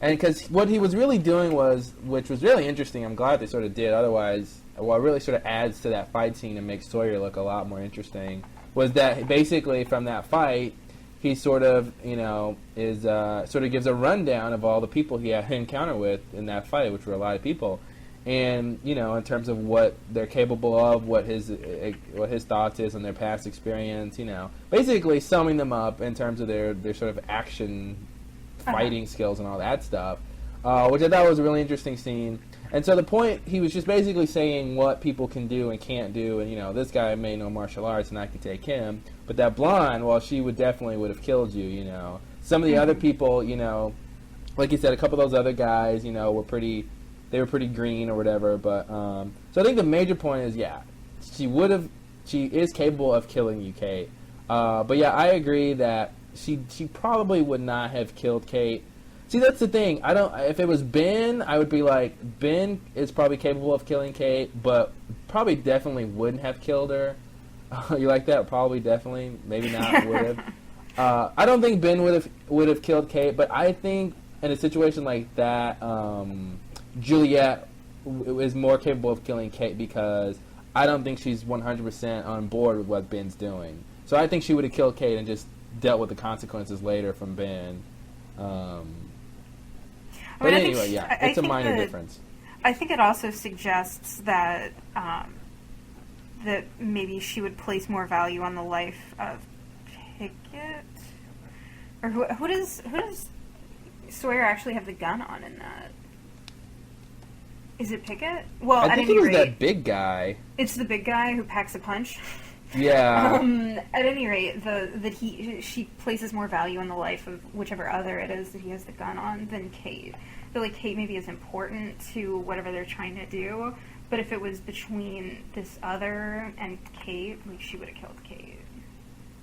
And because what he was really doing was, which was really interesting, I'm glad they sort of did, otherwise, what really sort of adds to that fight scene and makes Sawyer look a lot more interesting, was that basically from that fight, he sort of, sort of gives a rundown of all the people he had encounter with in that fight, which were a lot of people. and in terms of what they're capable of, what his thoughts is on their past experience, basically summing them up in terms of their sort of action fighting skills and all that stuff, which I thought was a really interesting scene. And so the point, he was just basically saying what people can do and can't do, and this guy may know martial arts and I can take him, but that blonde, well, she would have killed you. Some of the other people, like you said, a couple of those other guys, were pretty green or whatever. But so I think the major point is, she is capable of killing you, Kate. But yeah, I agree that she probably would not have killed Kate. See, that's the thing. If it was Ben, I would be like, Ben is probably capable of killing Kate, but probably definitely wouldn't have killed her. You like that? Probably, definitely, maybe not. Would have. I don't think Ben would have killed Kate, but I think in a situation like that, Juliet is more capable of killing Kate because I don't think she's 100% on board with what Ben's doing. So I think she would have killed Kate and just dealt with the consequences later from Ben. But anyway, it's a minor difference. I think it also suggests that that maybe she would place more value on the life of Pickett, or who does Sawyer actually have the gun on in that? Is it Pickett? Well, I think it was that big guy. It's the big guy who packs a punch. Yeah. At any rate, she places more value on the life of whichever other it is that he has the gun on than Kate. I feel like Kate maybe is important to whatever they're trying to do, but if it was between this other and Kate, like, she would have killed Kate.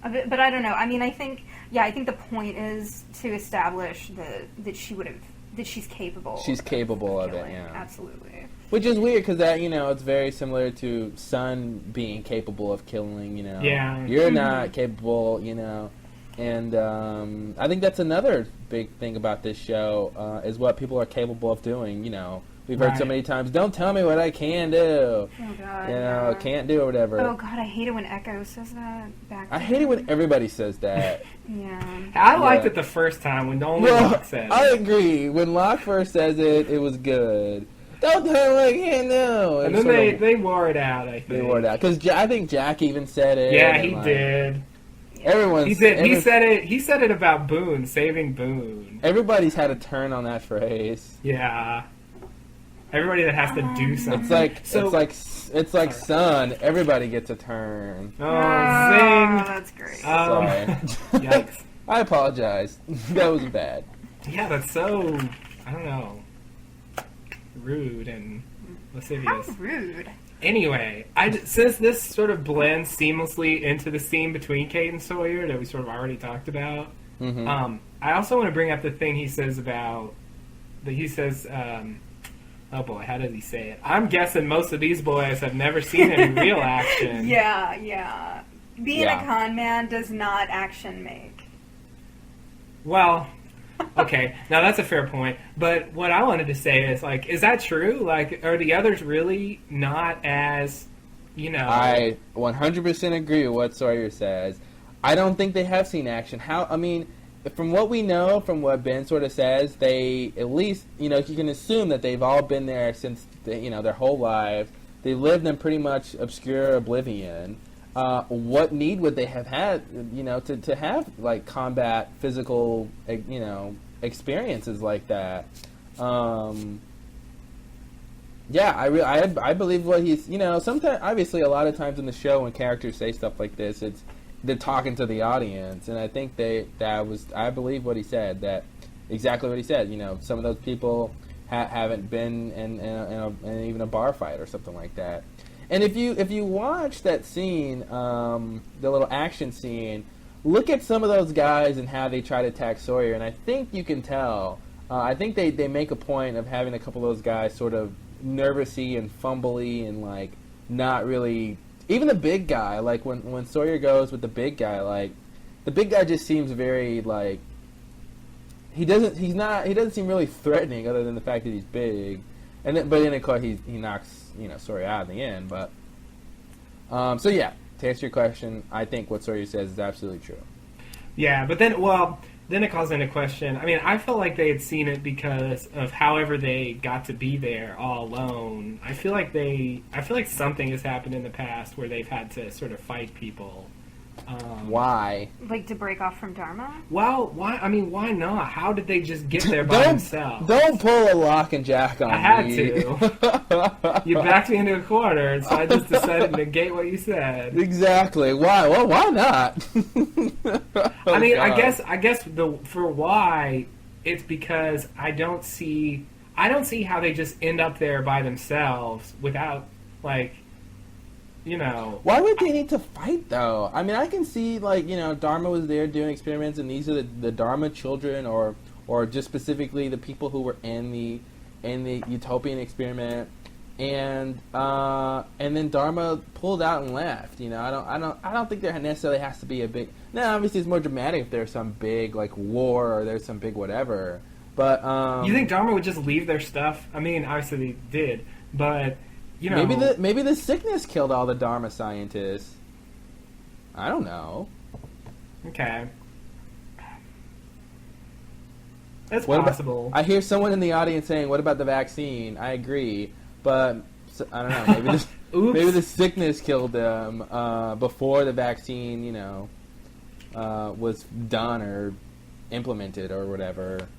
But I don't know. I mean, I think the point is to establish that she's capable. She's capable of it. Yeah. Absolutely. Which is weird because that it's very similar to Sun being capable of killing. Yeah. You're not capable. And I think that's another big thing about this show is what people are capable of doing. We've heard so many times, don't tell me what I can do. Oh, God. Can't do or whatever. Oh, God, I hate it when Echo says that back I hate it when everybody says that. Yeah. I liked it the first time when only Locke said it. I agree. When Locke first says it, it was good. Don't tell me what I can do. And then they wore it out, I think. They wore it out. Because I think Jack even said it. Yeah, he did. He said it about Boone, saving Boone. Everybody's had a turn on that phrase. Yeah. Everybody that has to do something. It's like Sun. Everybody gets a turn. Oh, zing! That's great. Sorry. Yikes. I apologize. That was bad. Yeah, that's so, I don't know, rude and lascivious. How rude. Anyway, since this sort of blends seamlessly into the scene between Kate and Sawyer that we sort of already talked about, I also want to bring up the thing he says oh boy, how does he say it? I'm guessing most of these boys have never seen any real action. Yeah. Being a con man does not action make. Well, okay, now that's a fair point. But what I wanted to say is, like, is that true? Like, are the others really not as, I 100% agree with what Sawyer says. I don't think they have seen action. From what we know, from what Ben sort of says, they at least, you can assume that they've all been there since, their whole lives. They lived in pretty much obscure oblivion. What need would they have had, to have, like, combat, physical, experiences like that? I believe what he's, sometimes, obviously, a lot of times in the show when characters say stuff like this, they're talking to the audience, and I think I believe what he said, exactly what he said. Some of those people haven't been in even a bar fight or something like that. And if you watch that scene, the little action scene, look at some of those guys and how they try to attack Sawyer, and I think you can tell. I think they make a point of having a couple of those guys sort of nervousy and fumbly and, like, not really. Even the big guy, like when Sawyer goes with the big guy, like, the big guy just seems very, like, he doesn't seem really threatening other than the fact that he's big, but then of course he knocks Sawyer out in the end. But to answer your question, I think what Sawyer says is absolutely true. Yeah, but then, well, then it calls into question. I mean, I felt like they had seen it because of however they got to be there all alone. I feel like something has happened in the past where they've had to sort of fight people. Why? Like to break off from Dharma? Well, why? I mean, why not? How did they just get there by themselves? Don't pull a lock and jack on me. I had to. You backed me into a corner, so I just decided to negate what you said. Exactly. Why? Well, why not? I mean, God. I guess for why it's because I don't see how they just end up there by themselves without like. You know. Why would they need to fight, though? I mean, I can see, like, you know, Dharma was there doing experiments, and these are the Dharma children, or just specifically the people who were in the utopian experiment, and then Dharma pulled out and left. You know, I don't think there necessarily has to be a big. Now, obviously, it's more dramatic if there's some big like war or there's some big whatever. But you think Dharma would just leave their stuff? I mean, obviously they did, but. You know, maybe the sickness killed all the Dharma scientists. I don't know. Okay. That's possible. I hear someone in the audience saying, "What about the vaccine?" I agree, but I don't know. Maybe the sickness killed them before the vaccine, you know, was done or implemented or whatever.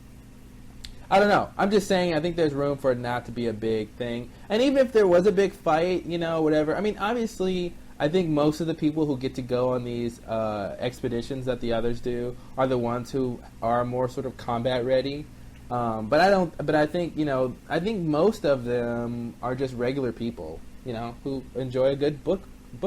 I don't know. I'm just saying I think there's room for it not to be a big thing. And even if there was a big fight, you know, whatever. I mean, obviously, I think most of the people who get to go on these expeditions that the others do are the ones who are more sort of combat ready. But I think, you know, I think most of them are just regular people, you know, who enjoy a good book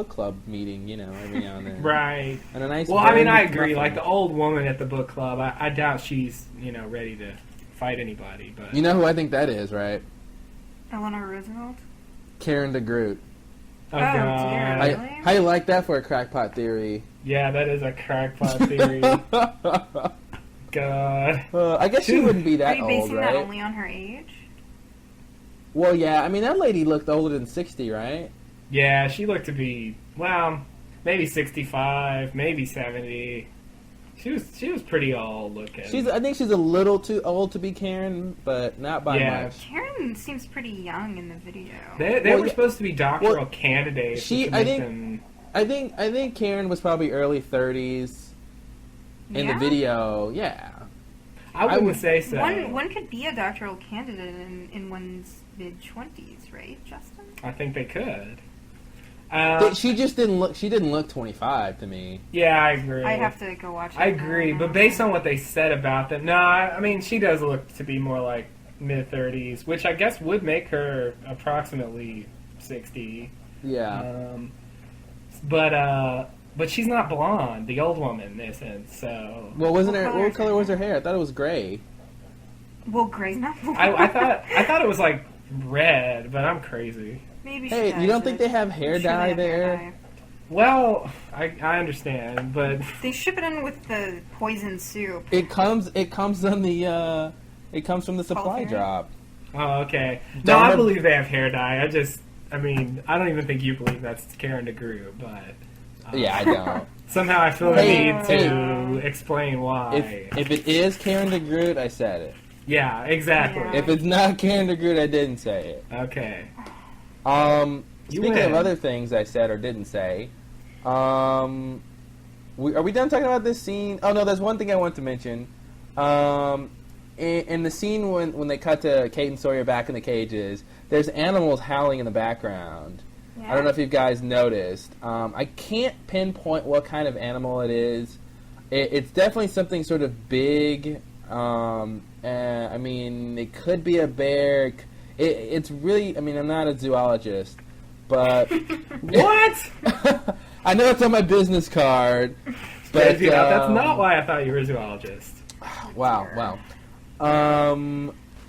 club meeting, you know, every now and then. Right. And a nice. Well, I mean, I agree. Like the old woman at the book club, I doubt she's, you know, ready to fight anybody, but you know who I think that is, right? Eleanor Roosevelt? Karen DeGroot. Oh, God. Dear, really? How you like that for a crackpot theory? Yeah, that is a crackpot theory. God. I guess she wouldn't be that old, right? Are you basing that only on her age? Well, yeah. I mean, that lady looked older than 60, right? Yeah, she looked to be, well, maybe 65, maybe 70. She was pretty old looking. I think she's a little too old to be Karen, but not by much. Karen seems pretty young in the video. They were supposed to be doctoral candidates. I think Karen was probably early 30s in the video. Yeah, I wouldn't say so. One could be a doctoral candidate in one's mid-20s, right, Justin? I think they could. She just didn't look. She didn't look 25 to me. Yeah, I agree. I have to go watch it. I agree, but based on what they said about them, no, I mean she does look to be more like mid-30s, which I guess would make her approximately 60. Yeah. But she's not blonde, the old woman isn't. So. Well, what color was her hair? I thought it was gray. Well, gray's not blonde. I thought it was like red, but I'm crazy. Maybe hey, you don't think they have hair dye there? Well, I understand, but they ship it in with the poison soup. It comes on the it comes from the supply drop. Oh, okay. No, I believe they have hair dye. I mean, I don't even think you believe that's Karen DeGroot, but yeah, I don't. Somehow I feel the need to explain why. If it is Karen DeGroot, I said it. Yeah, exactly. Yeah. If it's not Karen DeGroot, I didn't say it. Okay. Speaking of other things I said or didn't say, are we done talking about this scene? Oh no, there's one thing I want to mention. In the scene when they cut to Kate and Sawyer back in the cages, there's animals howling in the background. Yeah. I don't know if you guys noticed. I can't pinpoint what kind of animal it is. It's definitely something sort of big. I mean, it could be a bear. It's really, I mean, I'm not a zoologist, but... What? I know it's on my business card, but... that's not why I thought you were a zoologist. Wow.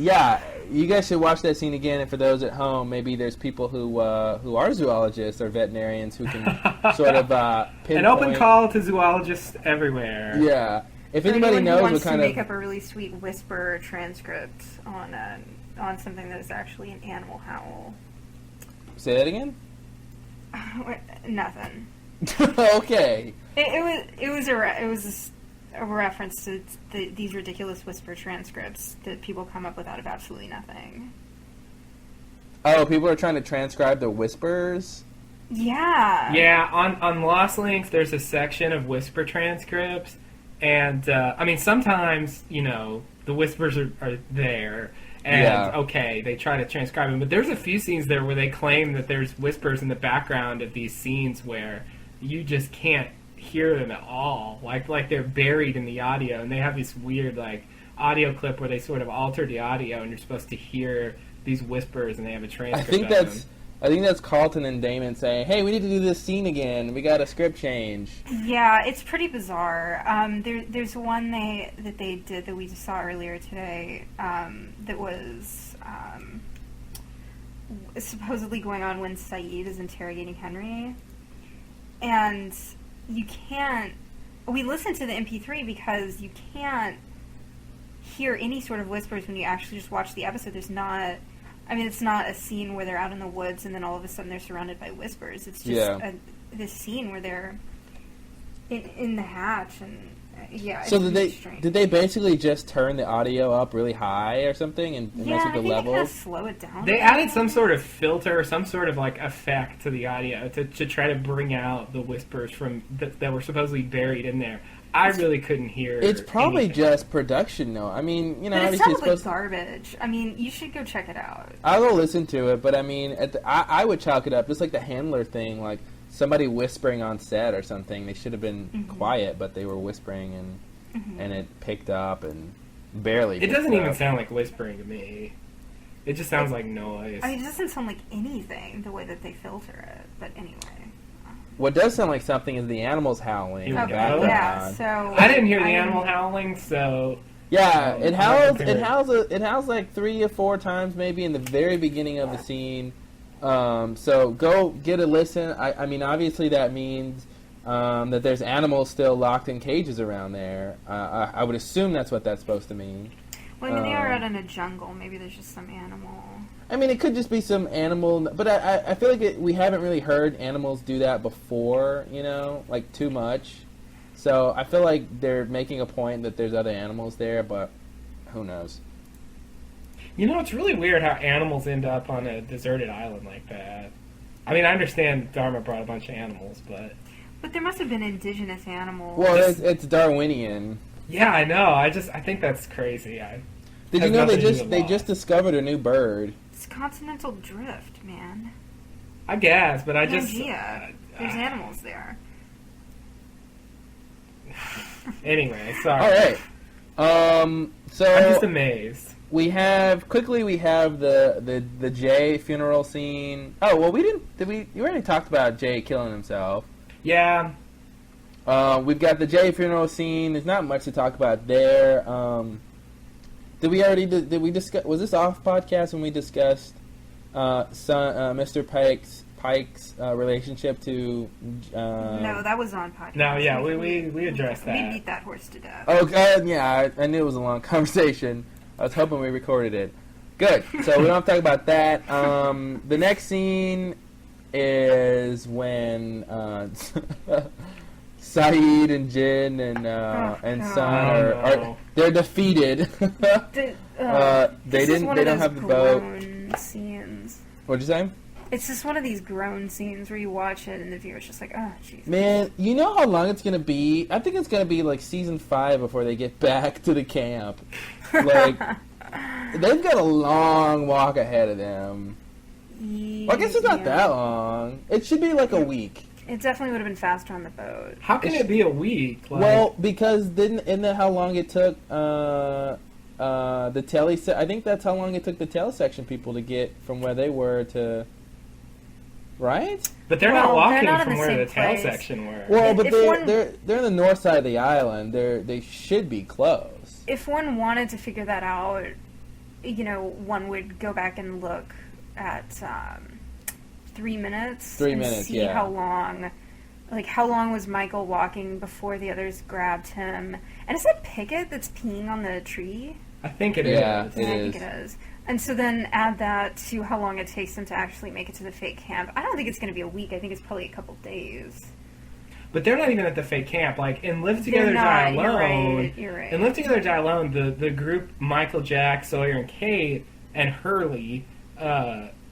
Yeah, you guys should watch that scene again, and for those at home, maybe there's people who are zoologists or veterinarians who can sort of pinpoint... An open call to zoologists everywhere. Yeah. If anybody knows what kind to of... make up a really sweet whisper transcript on something that is actually an animal howl. Say that again? Nothing. Okay. It was a reference to these ridiculous whisper transcripts that people come up with out of absolutely nothing. Oh, people are trying to transcribe the whispers? Yeah. Yeah, on Lost Links, there's a section of whisper transcripts, and, I mean, sometimes, you know, the whispers are there, and, okay, they try to transcribe them, but there's a few scenes there where they claim that there's whispers in the background of these scenes where you just can't hear them at all, like they're buried in the audio, and they have this weird, like, audio clip where they sort of alter the audio, and you're supposed to hear these whispers, and they have a transcript of them. I think that's Carlton and Damon saying, hey, we need to do this scene again. We got a script change. Yeah, it's pretty bizarre. There's one that they did that we just saw earlier today that was supposedly going on when Saeed is interrogating Henry. And you can't... We listened to the MP3 because you can't hear any sort of whispers when you actually just watch the episode. There's not... I mean, it's not a scene where they're out in the woods and then all of a sudden they're surrounded by whispers. It's just this scene where they're in the hatch and So it's did they basically just turn the audio up really high or something and mess with the levels? Kind of slow it down. They added some sort of filter, some sort of like effect to the audio to try to bring out the whispers from that were supposedly buried in there. I really couldn't hear. It's probably anything. just production, though. I mean, you know, but it obviously sounds like garbage. I mean, you should go check it out. I'll go listen to it, but I mean, I would chalk it up just like the handler thing, like somebody whispering on set or something. They should have been quiet, but they were whispering, and it picked up and barely. It doesn't even sound like whispering to me. It just sounds like noise. I mean, it doesn't sound like anything the way that they filter it. But anyway. What does sound like something is the animals howling in the background. Yeah, so I didn't hear the animal howling, so yeah, it howls. It howls like 3 or 4 times maybe in the very beginning of the scene. So go get a listen. I mean, obviously that means that there's animals still locked in cages around there. I would assume that's what that's supposed to mean. Well, I mean, they are out in a jungle. Maybe there's just some animal. I mean, it could just be some animal, but I feel like we haven't really heard animals do that before, you know, like too much. So I feel like they're making a point that there's other animals there, but who knows? You know, it's really weird how animals end up on a deserted island like that. I mean, I understand Dharma brought a bunch of animals, but... But there must have been indigenous animals. Well, it's Darwinian. Yeah, I know. I think that's crazy. Did you know they just discovered a new bird? It's continental drift, man. I guess, but Pangea. There's animals there. Anyway, sorry. All right. So I'm just amazed. We have the Jay funeral scene. Oh well, we didn't. You already talked about Jay killing himself. Yeah. We've got the Jay funeral scene. There's not much to talk about there. Did we discuss? Was this off podcast when we discussed Mr. Pike's relationship to? No, that was on podcast. No, yeah, we addressed that. We beat that horse to death. Oh, yeah, I knew it was a long conversation. I was hoping we recorded it. Good. So we don't have to talk about that. The next scene is when Saeed and Jin and Sun they're defeated. They don't have the boat. Scenes. What'd you say? It's just one of these groan scenes where you watch it and the viewer's just like, oh, jeez. Man, you know how long it's gonna be? I think it's gonna be like season 5 before they get back to the camp. Like, they've got a long walk ahead of them. Well, I guess it's not that long. It should be like a week. It definitely would have been faster on the boat. How can it be a week? Like... Well, because isn't that how long it took the tele? I think that's how long it took the telesection people to get from where they were to. Right? But they're not walking from where the place. telesection were. Well, but they're in the north side of the island. They should be close. If one wanted to figure that out, you know, one would go back and look at 3 minutes. 3 minutes, see yeah. how long was Michael walking before the others grabbed him? And is it Pickett that's peeing on the tree? I think it is. is. It I is. think it is. And so then add that to how long it takes them to actually make it to the fake camp. I don't think it's going to be a week. I think it's probably a couple days. but they're not even at the fake camp. Like in Live Together, Die Alone, You're right. in Live Together, Die Alone, the group Michael, Jack, Sawyer, and Kate, and Hurley,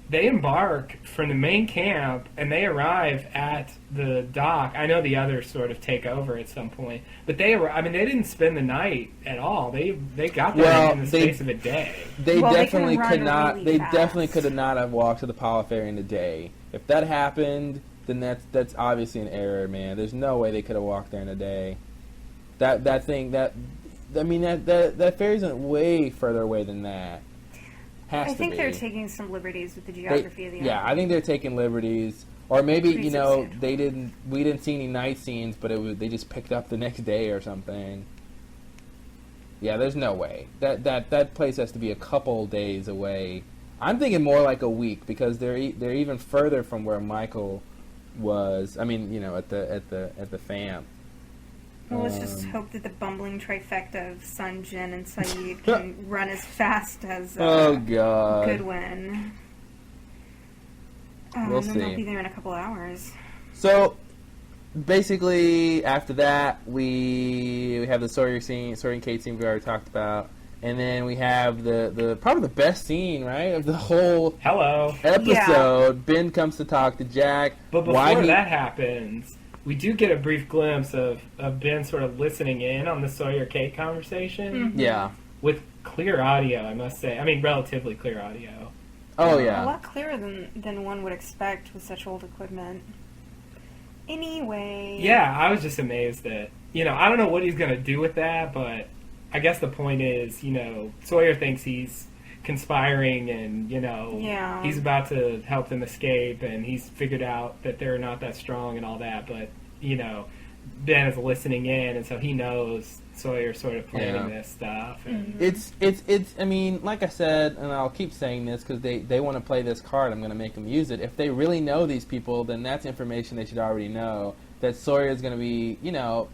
they embark from the main camp and they arrive at the dock. I know the others sort of take over at some point, but they didn't spend the night at all. They got there in the space of a day. They definitely could could not. really They fast. definitely could have not have walked to the Polyferry in a day. If that happened, then that's obviously an error, man. There's no way they could have walked there in a day. That ferry's way further away than that. I think they're taking some liberties with the geography of the island. Yeah, I think they're taking liberties, or maybe Pretty we didn't see any night scenes, but they just picked up the next day or something. Yeah, there's no way that place has to be a couple days away. I'm thinking more like a week because they're even further from where Michael was. I mean, at the FAM. Well, let's just hope that the bumbling trifecta of Sun, Jin, and Saeed can run as fast as Oh God, Goodwin. We'll and then see. they'll be there in a couple hours. So basically, after that, we have the Sawyer and Kate scene we already talked about, and then we have the probably the best scene, right, of the whole episode. Yeah. Ben comes to talk to Jack. But before that happens, we do get a brief glimpse of Ben sort of listening in on the Sawyer-Kate conversation. Mm-hmm. Yeah. With clear audio, I must say. I mean, relatively clear audio. Oh, yeah. A lot clearer than one would expect with such old equipment. Anyway. Yeah, I was just amazed that, I don't know what he's going to do with that, but I guess the point is, Sawyer thinks he's conspiring and, he's about to help them escape and he's figured out that they're not that strong and all that, but, Ben is listening in and so he knows Sawyer's sort of planning this stuff. And It's I mean, like I said, and I'll keep saying this because they want to play this card, I'm going to make them use it. If they really know these people, then that's information they should already know. That Sawyer is going to be,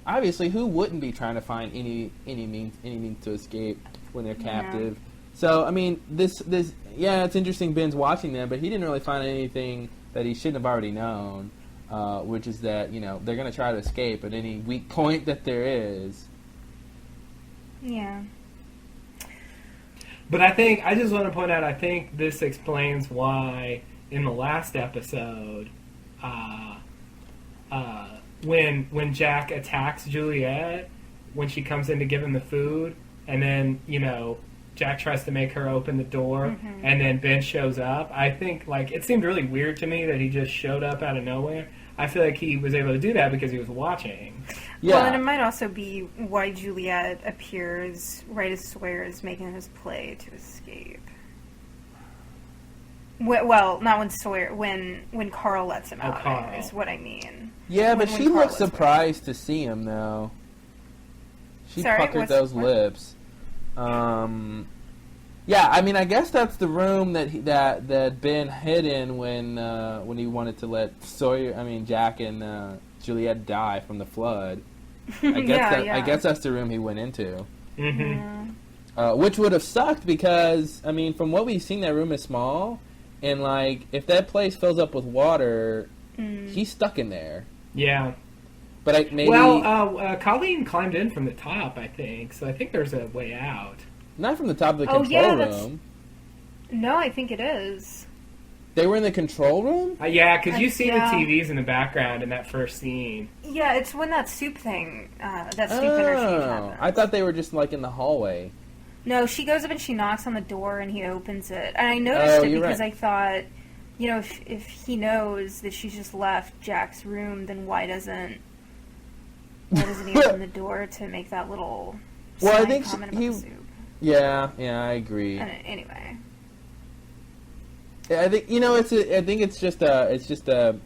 obviously who wouldn't be trying to find any means to escape when they're captive. So, I mean, this it's interesting Ben's watching them, but he didn't really find anything that he shouldn't have already known, which is that, they're going to try to escape at any weak point that there is. Yeah. But I just want to point out, I think this explains why in the last episode, when Jack attacks Juliet, when she comes in to give him the food, and then, Jack tries to make her open the door, and then Ben shows up. I think, it seemed really weird to me that he just showed up out of nowhere. I feel like he was able to do that because he was watching. Yeah. Well, and it might also be why Juliet appears right as Sawyer is making his play to escape. Well, not when Carl lets him out, Carl. is what I mean. Yeah, but When she Carl looked is surprised to see him, though. She Sorry, puckered those lips. Yeah, I mean, I guess that's the room that Ben hid in when he wanted to let Jack and Juliet die from the flood. I guess that's the room he went into. Mm-hmm. Which would have sucked because, I mean, from what we've seen, that room is small, and if that place fills up with water, he's stuck in there. Yeah. But maybe. Well, Colleen climbed in from the top, I think, so I think there's a way out. Not from the top of the control room. No, I think it is. They were in the control room? Yeah, because you see the TVs in the background in that first scene. Yeah, it's when that soup thing, that soup interchange happens. I thought they were just in the hallway. No, she goes up and she knocks on the door and he opens it. And I noticed it because I thought, if he knows that she's just left Jack's room, then why doesn't he open the door to make that little comment about the soup? Yeah, I agree. Anyway, I think it's just a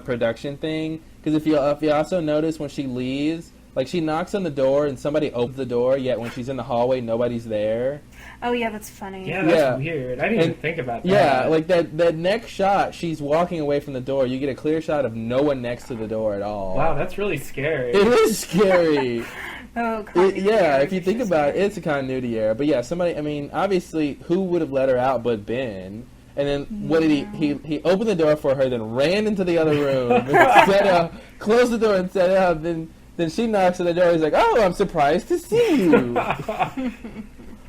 production thing because if you also notice when she leaves, she knocks on the door and somebody opens the door, yet when she's in the hallway, nobody's there. Oh yeah, that's funny. Yeah, that's weird. I didn't even think about that. Yeah, that next shot, she's walking away from the door. You get a clear shot of no one next to the door at all. Wow, that's really scary. It is scary. If you think about it, it's a continuity error. But yeah, somebody, I mean, obviously, who would have let her out but Ben? And then what did he opened the door for her, then ran into the other room, and closed the door and set up. Then she knocks on the door. He's like, "Oh, I'm surprised to see you. What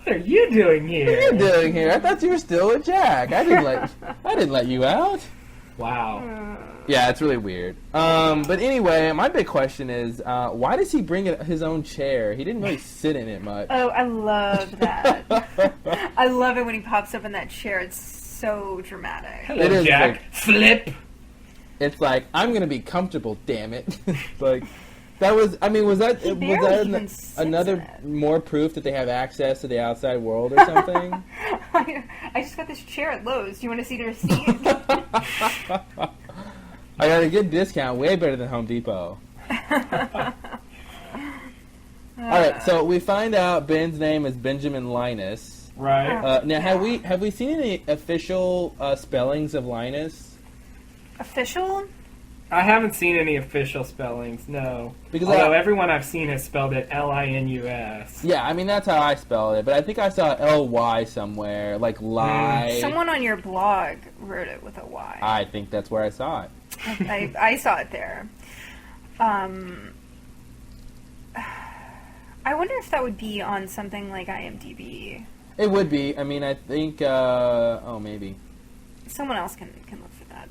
are you doing here? What are you doing here? I thought you were still with Jack. I didn't let you out." Wow. Yeah, it's really weird. But anyway, my big question is, why does he bring his own chair? He didn't really sit in it much. Oh, I love that. I love it when he pops up in that chair. It's so dramatic. Hello, It is Jack. like- Flip. It's like, I'm going to be comfortable, damn it. Like, that was, I mean, was that even sits in another it. more proof that they have access to the outside world or something? I just got this chair at Lowe's. Do you want to see the receipt? I got a good discount, way better than Home Depot. Alright, so we find out Ben's name is Benjamin Linus. Right. Now, have we seen any official spellings of Linus? Official? I haven't seen any official spellings, no. Because Although everyone I've seen has spelled it Linus. Yeah, I mean, that's how I spelled it, but I think I saw Ly somewhere, like lie. Someone on your blog wrote it with a Y. I think that's where I saw it. I saw it there. I wonder if that would be on something like IMDb. It would be. I mean, I think, maybe. Someone else can look for that.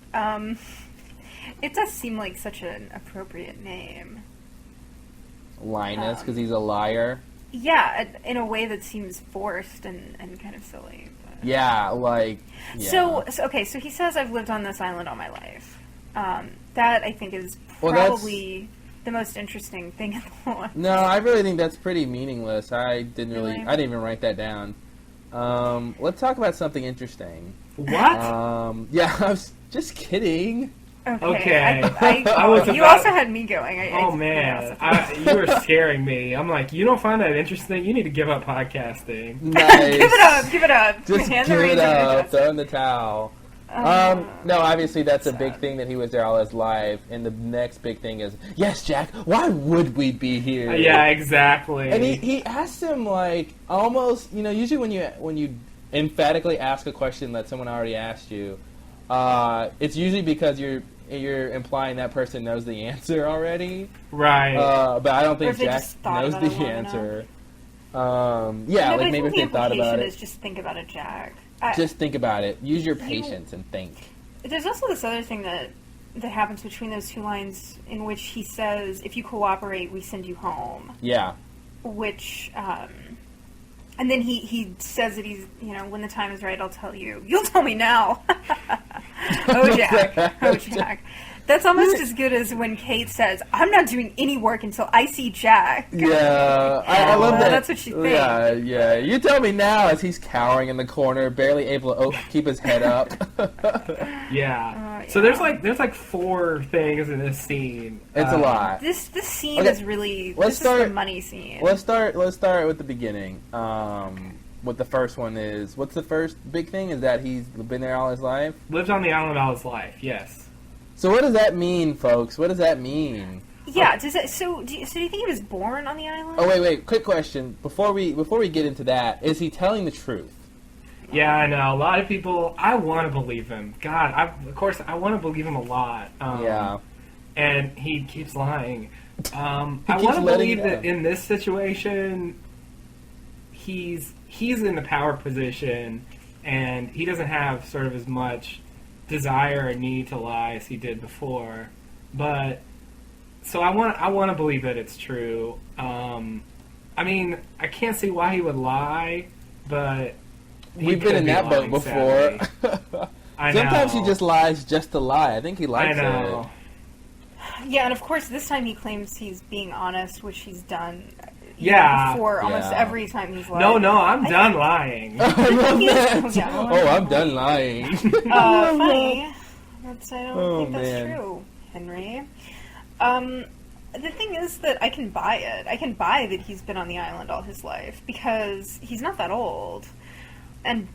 It does seem like such an appropriate name. Linus, because he's a liar. Yeah, in a way that seems forced and kind of silly. But. Yeah, like... Yeah. So he says, I've lived on this island all my life. That, I think, is Well, probably the most interesting thing in the world. No, I really think that's pretty meaningless. I didn't even write that down. Let's talk about something interesting. What? Yeah, I was just kidding. Okay. You also had me going. Man, you were scaring me. I'm like, you don't find that interesting? You need to give up podcasting. Nice. Give it up. Just Hand give the it reins over up. to Throw in the towel. No, obviously that's a big thing that he was there all his life, and the next big thing is, yes, Jack, why would we be here? Yeah, exactly. And he asked him, like, almost, usually when you emphatically ask a question that someone already asked you, it's usually because you're implying that person knows the answer already. Right. But I don't think Or if they Jack just thought knows about it the long answer. No, Like maybe if they thought about it. Is just think about it, Jack. Just think about it. Use your patience and think. There's also this other thing that happens between those two lines in which he says, if you cooperate, we send you home. Yeah. Which, and then he says that he's, when the time is right, I'll tell you. You'll tell me now. Oh, Jack. Oh, Jack. That's almost as good as when Kate says, I'm not doing any work until I see Jack. Yeah, I love that. That's what she thinks. Yeah. You tell me now as he's cowering in the corner, barely able to keep his head up. Yeah. So there's like 4 things in this scene. It's a lot. This scene is really this is the money scene. Let's start with the beginning. What the first one is. What's the first big thing? Is that he's been there all his life? Lived on the island all his life. Yes. So what does that mean, folks? What does that mean? Yeah. Does it? So do you think he was born on the island? Oh wait. Quick question before we get into that. Is he telling the truth? Yeah, I know. A lot of people. I want to believe him. God, of course, I want to believe him a lot. Yeah. And he keeps lying. I keeps want to letting believe go. that in this situation, he's in the power position, and he doesn't have sort of as much desire or need to lie as he did before. But so I want to believe that it's true. I mean, I can't see why he would lie, but we've been in that boat before. I know. Sometimes he just lies just to lie. I think he likes I know. Yeah, and of course, this time he claims he's being honest, which he's done. Yeah. Before almost Yeah. every time he's lied. No, I'm done lying. I love that. Yeah. I'm done lying. Funny. I don't Oh, think that's man. true, Henry. The thing is that I can buy it. I can buy that he's been on the island all his life because he's not that old. And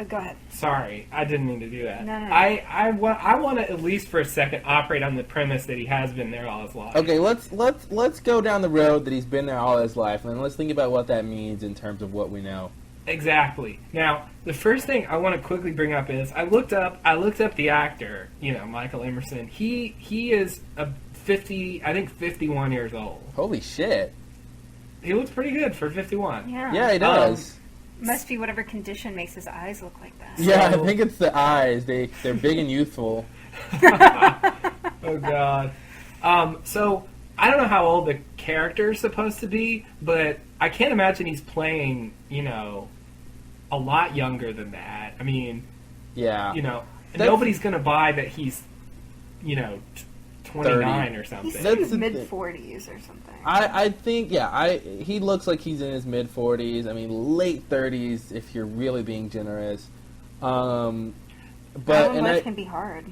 go ahead. Sorry, I didn't mean to do that. No. I want to at least for a second operate on the premise that he has been there all his life. Okay, let's go down the road that he's been there all his life, and let's think about what that means in terms of what we know. Exactly. Now, the first thing I want to quickly bring up is I looked up the actor, Michael Emerson. He is a 51 years old. Holy shit. He looks pretty good for 51. Yeah, he does. Must be whatever condition makes his eyes look like that. Yeah, I think it's the eyes. They're big and youthful. Oh god. So I don't know how old the character is supposed to be, but I can't imagine he's playing, a lot younger than that. I mean, yeah, nobody's gonna buy that he's, 29 or something. He's in his mid-40s or something. I think, he looks like he's in his mid-40s. I mean, late 30s if you're really being generous. But life can be hard.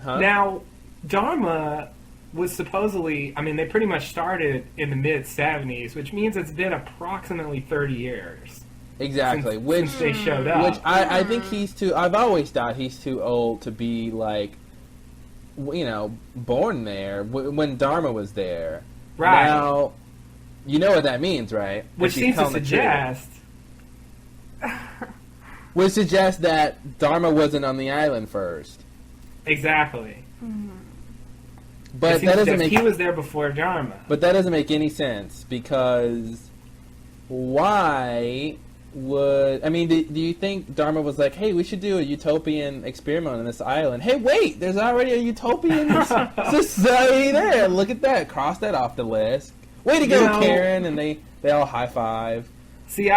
Huh? Now, Dharma was supposedly, they pretty much started in the mid-70s, which means it's been approximately 30 years. Exactly. Since they showed up. Which I think I've always thought he's too old to be, born there when Dharma was there. Right. Now, you know what that means, right? Which seems to suggest... Which suggests that Dharma wasn't on the island first. Exactly. Mm-hmm. But that doesn't make... He was there before Dharma. But that doesn't make any sense, because why would... do you think Dharma was like, hey, we should do a utopian experiment on this island? Hey, wait, there's already a utopian society there. Look at that. Cross that off the list. Way to go, Karen. And they all high-five. See,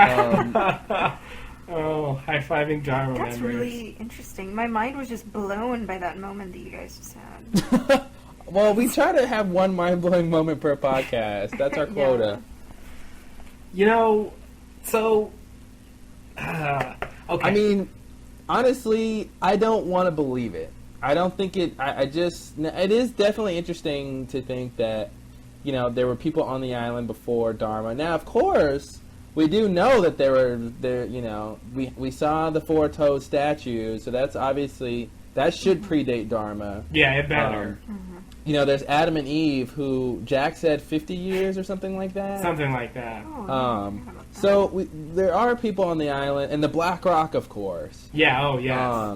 Oh, high-fiving Dharma That's members. really interesting. My mind was just blown by that moment that you guys just had. Well, we try to have one mind-blowing moment per podcast. That's our quota. So... okay. Honestly, I don't want to believe it. I don't think it... it is definitely interesting to think that, there were people on the island before Dharma. Now, of course... We do know that we saw the four-toed statues, so that's obviously, that should predate Dharma. Yeah, it better. There's Adam and Eve, who Jack said 50 years or something like that. Something like that. So there are people on the island, and the Black Rock, of course. Yeah, oh, yes.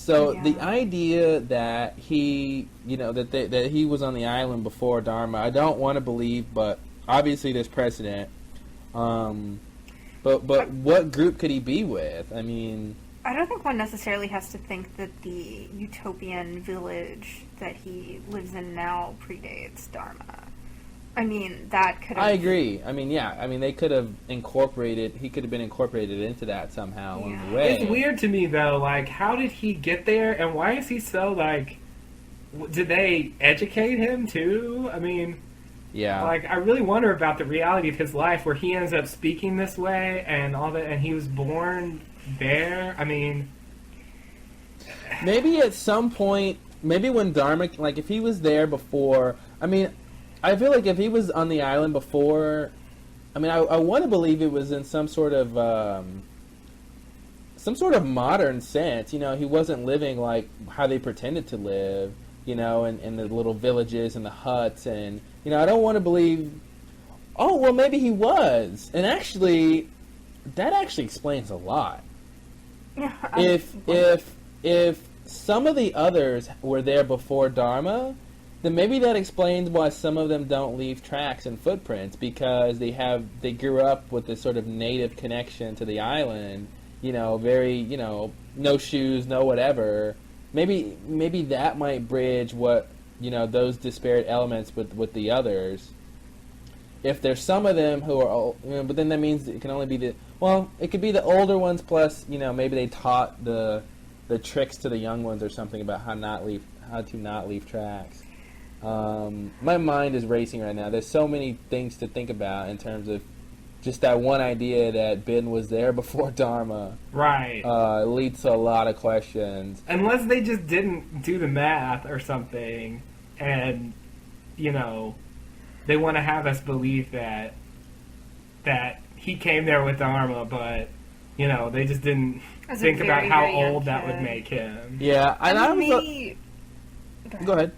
The idea that he, that he was on the island before Dharma, I don't want to believe, but obviously there's precedent. But what group could he be with? I don't think one necessarily has to think that the utopian village that he lives in now predates Dharma. That could have... I agree. They could have incorporated... He could have been incorporated into that somehow along the way. It's weird to me, though. How did he get there, and why is he so, did they educate him, too? Yeah. I really wonder about the reality of his life where he ends up speaking this way and all that, and he was born there. Maybe at some point, maybe when Dharma, if he was there before, I feel like if he was on the island before, I want to believe it was in some sort of modern sense. He wasn't living like how they pretended to live, in the little villages and the huts and... I don't want to believe... Oh, well, maybe he was. And actually, that actually explains a lot. Yeah, If some of the others were there before Dharma, then maybe that explains why some of them don't leave tracks and footprints, because they grew up with this sort of native connection to the island, very, no shoes, no whatever. Maybe that might bridge what... those disparate elements with the others. If there's some of them who are, but then that means it can only be it could be the older ones plus, maybe they taught the tricks to the young ones or something about how to not leave tracks. My mind is racing right now. There's so many things to think about in terms of just that one idea that Ben was there before Dharma. Right. Leads to a lot of questions. Unless they just didn't do the math or something. And, they want to have us believe that he came there with Dharma, but, they just didn't think about how old that would make him. Yeah, and Go ahead.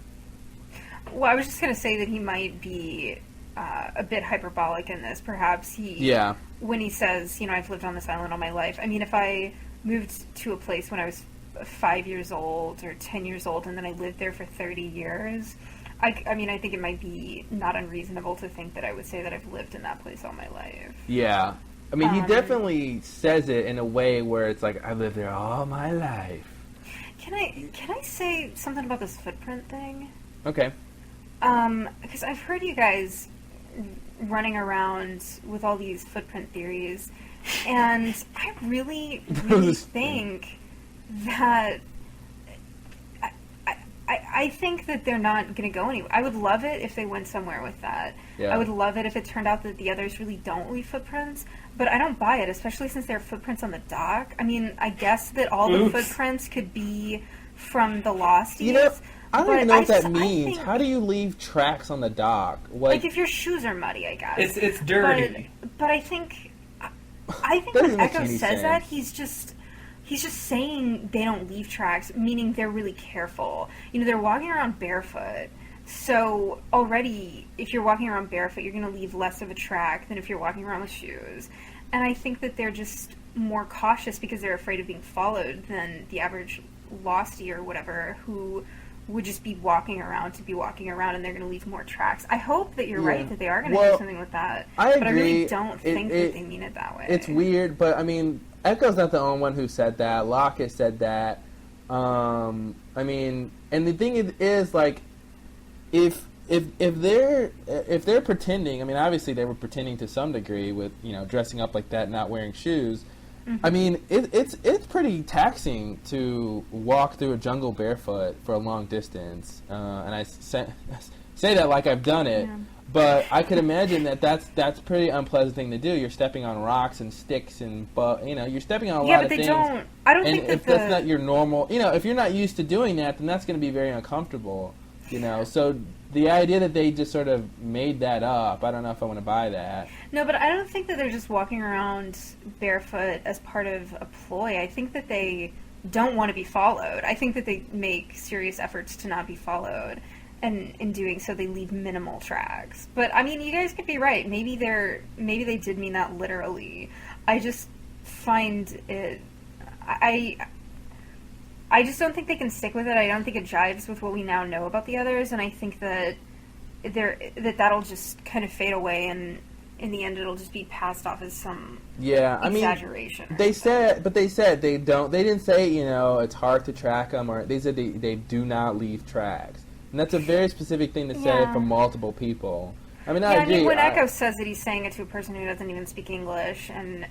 Well, I was just going to say that he might be a bit hyperbolic in this. Perhaps he when he says, I've lived on this island all my life. I mean, if I moved to a place when I was 5 years old or 10 years old and then I lived there for 30 years, I mean, I think it might be not unreasonable to think that I would say that I've lived in that place all my life. Yeah. I mean, he definitely says it in a way where it's like, I've lived there all my life. Can I say something about this footprint thing? Okay. Because I've heard you guys running around with all these footprint theories, and I really think that I think that they're not going to go anywhere. I would love it if they went somewhere with that. Yeah. I would love it if it turned out that the others really don't leave footprints, but I don't buy it, especially since there are footprints on the dock. I mean, I guess that all the footprints could be from the Losties. I don't even know what that means. How do you leave tracks on the dock? Like if your shoes are muddy, I guess. It's dirty. But I think when Echo says that, he's just saying they don't leave tracks, meaning they're really careful. They're walking around barefoot. So already, if you're walking around barefoot, you're going to leave less of a track than if you're walking around with shoes. And I think that they're just more cautious because they're afraid of being followed than the average Lostie or whatever who would just be walking around and they're going to leave more tracks. I hope that you're right, that they are going to do something with that. But I really don't think that they mean it that way. It's weird, but I mean, Echo's not the only one who said that. Locke has said that. I mean, and the thing is like, if they're pretending, I mean, obviously they were pretending to some degree with dressing up like that, not wearing shoes. Mm-hmm. I mean, it's pretty taxing to walk through a jungle barefoot for a long distance, and I say that like I've done it. Yeah. But I could imagine that's a pretty unpleasant thing to do. You're stepping on rocks and sticks and you're stepping on a lot of things. Yeah, but they don't. I don't think if that's not your normal, if you're not used to doing that, then that's going to be very uncomfortable. So the idea that they just sort of made that up, I don't know if I want to buy that. No, but I don't think that they're just walking around barefoot as part of a ploy. I think that they don't want to be followed. I think that they make serious efforts to not be followed. And in doing so, they leave minimal tracks. But I mean, you guys could be right. Maybe they did mean that literally. I just find it. I just don't think they can stick with it. I don't think it jives with what we now know about the others, and I think that that'll just kind of fade away, and in the end, it'll just be passed off as some exaggeration. They said they don't. They didn't say it's hard to track them, or they said they do not leave tracks. And that's a very specific thing to say from multiple people. I mean, I agree. When Echo says it, he's saying it to a person who doesn't even speak English, and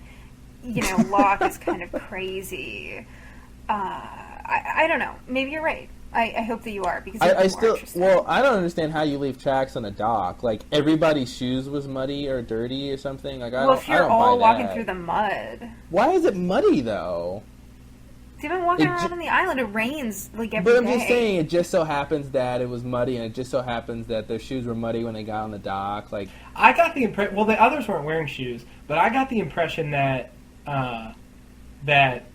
Locke is kind of crazy. I don't know. Maybe you're right. I hope that you are, because I don't understand how you leave tracks on a dock. Like everybody's shoes was muddy or dirty or something. Like if you're all walking through the mud, why is it muddy though? They've been walking around on the island. It rains like every day. But I'm just saying, it just so happens that it was muddy, and it just so happens that their shoes were muddy when they got on the dock. Like I got the impression. Well, the others weren't wearing shoes, but I got the impression that that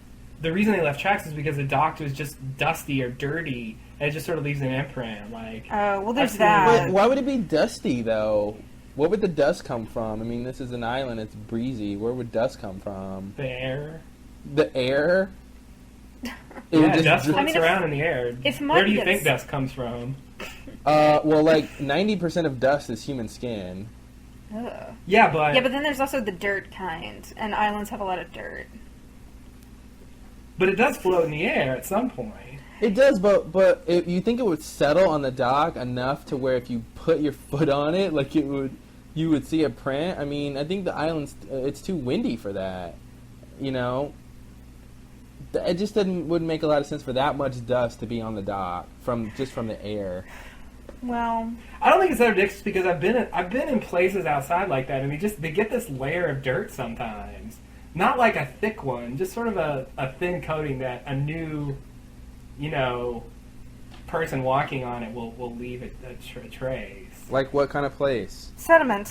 the reason they left tracks is because the dock was just dusty or dirty, and it just sort of leaves an imprint. Like, there's that. But why would it be dusty though? Where would the dust come from? I mean, this is an island; it's breezy. Where would dust come from? The air. The air. Dust floats around in the air. Where do you think dust comes from? Well, like 90% of dust is human skin. Ugh. Yeah, but then there's also the dirt kind, and islands have a lot of dirt. But it does float in the air at some point. It does, but you think it would settle on the dock enough to where if you put your foot on it, like you would see a print? I mean, I think the island's it's too windy for that. It just wouldn't make a lot of sense for that much dust to be on the dock from the air. Well, I don't think it's that ridiculous because I've been in places outside like that, and they get this layer of dirt sometimes. Not like a thick one, just sort of a thin coating that a new, person walking on it will leave a trace. Like what kind of place? Sediment.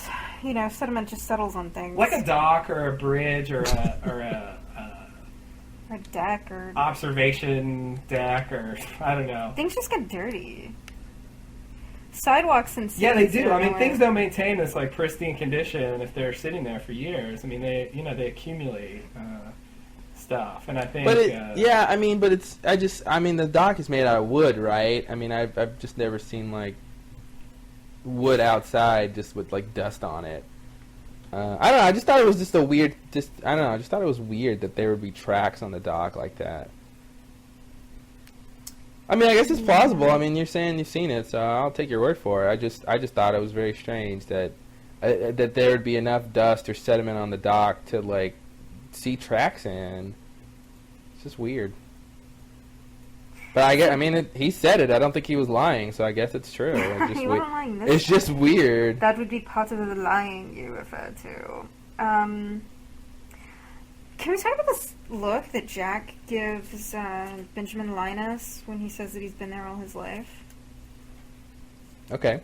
Sediment just settles on things. Like a dock or a bridge or a deck or observation deck or I don't know. Things just get dirty. sidewalks and Yeah, they cities do. are I mean, nowhere. things don't maintain this like pristine condition if they're sitting there for years. I mean, they accumulate stuff, and I think. But the dock is made out of wood, right? I mean, I've just never seen like wood outside just with like dust on it. I don't know. I just thought it was just a weird. I just thought it was weird that there would be tracks on the dock like that. I mean, I guess it's plausible. I mean, you're saying you've seen it, so I'll take your word for it. I just thought it was very strange that there would be enough dust or sediment on the dock to like see tracks in. It's just weird. But he said it. I don't think he was lying, so I guess it's true. It's just He wasn't lying this It's time. just weird. That would be part of the lying you referred to. Can we talk about this look that Jack gives Benjamin Linus when he says that he's been there all his life? Okay.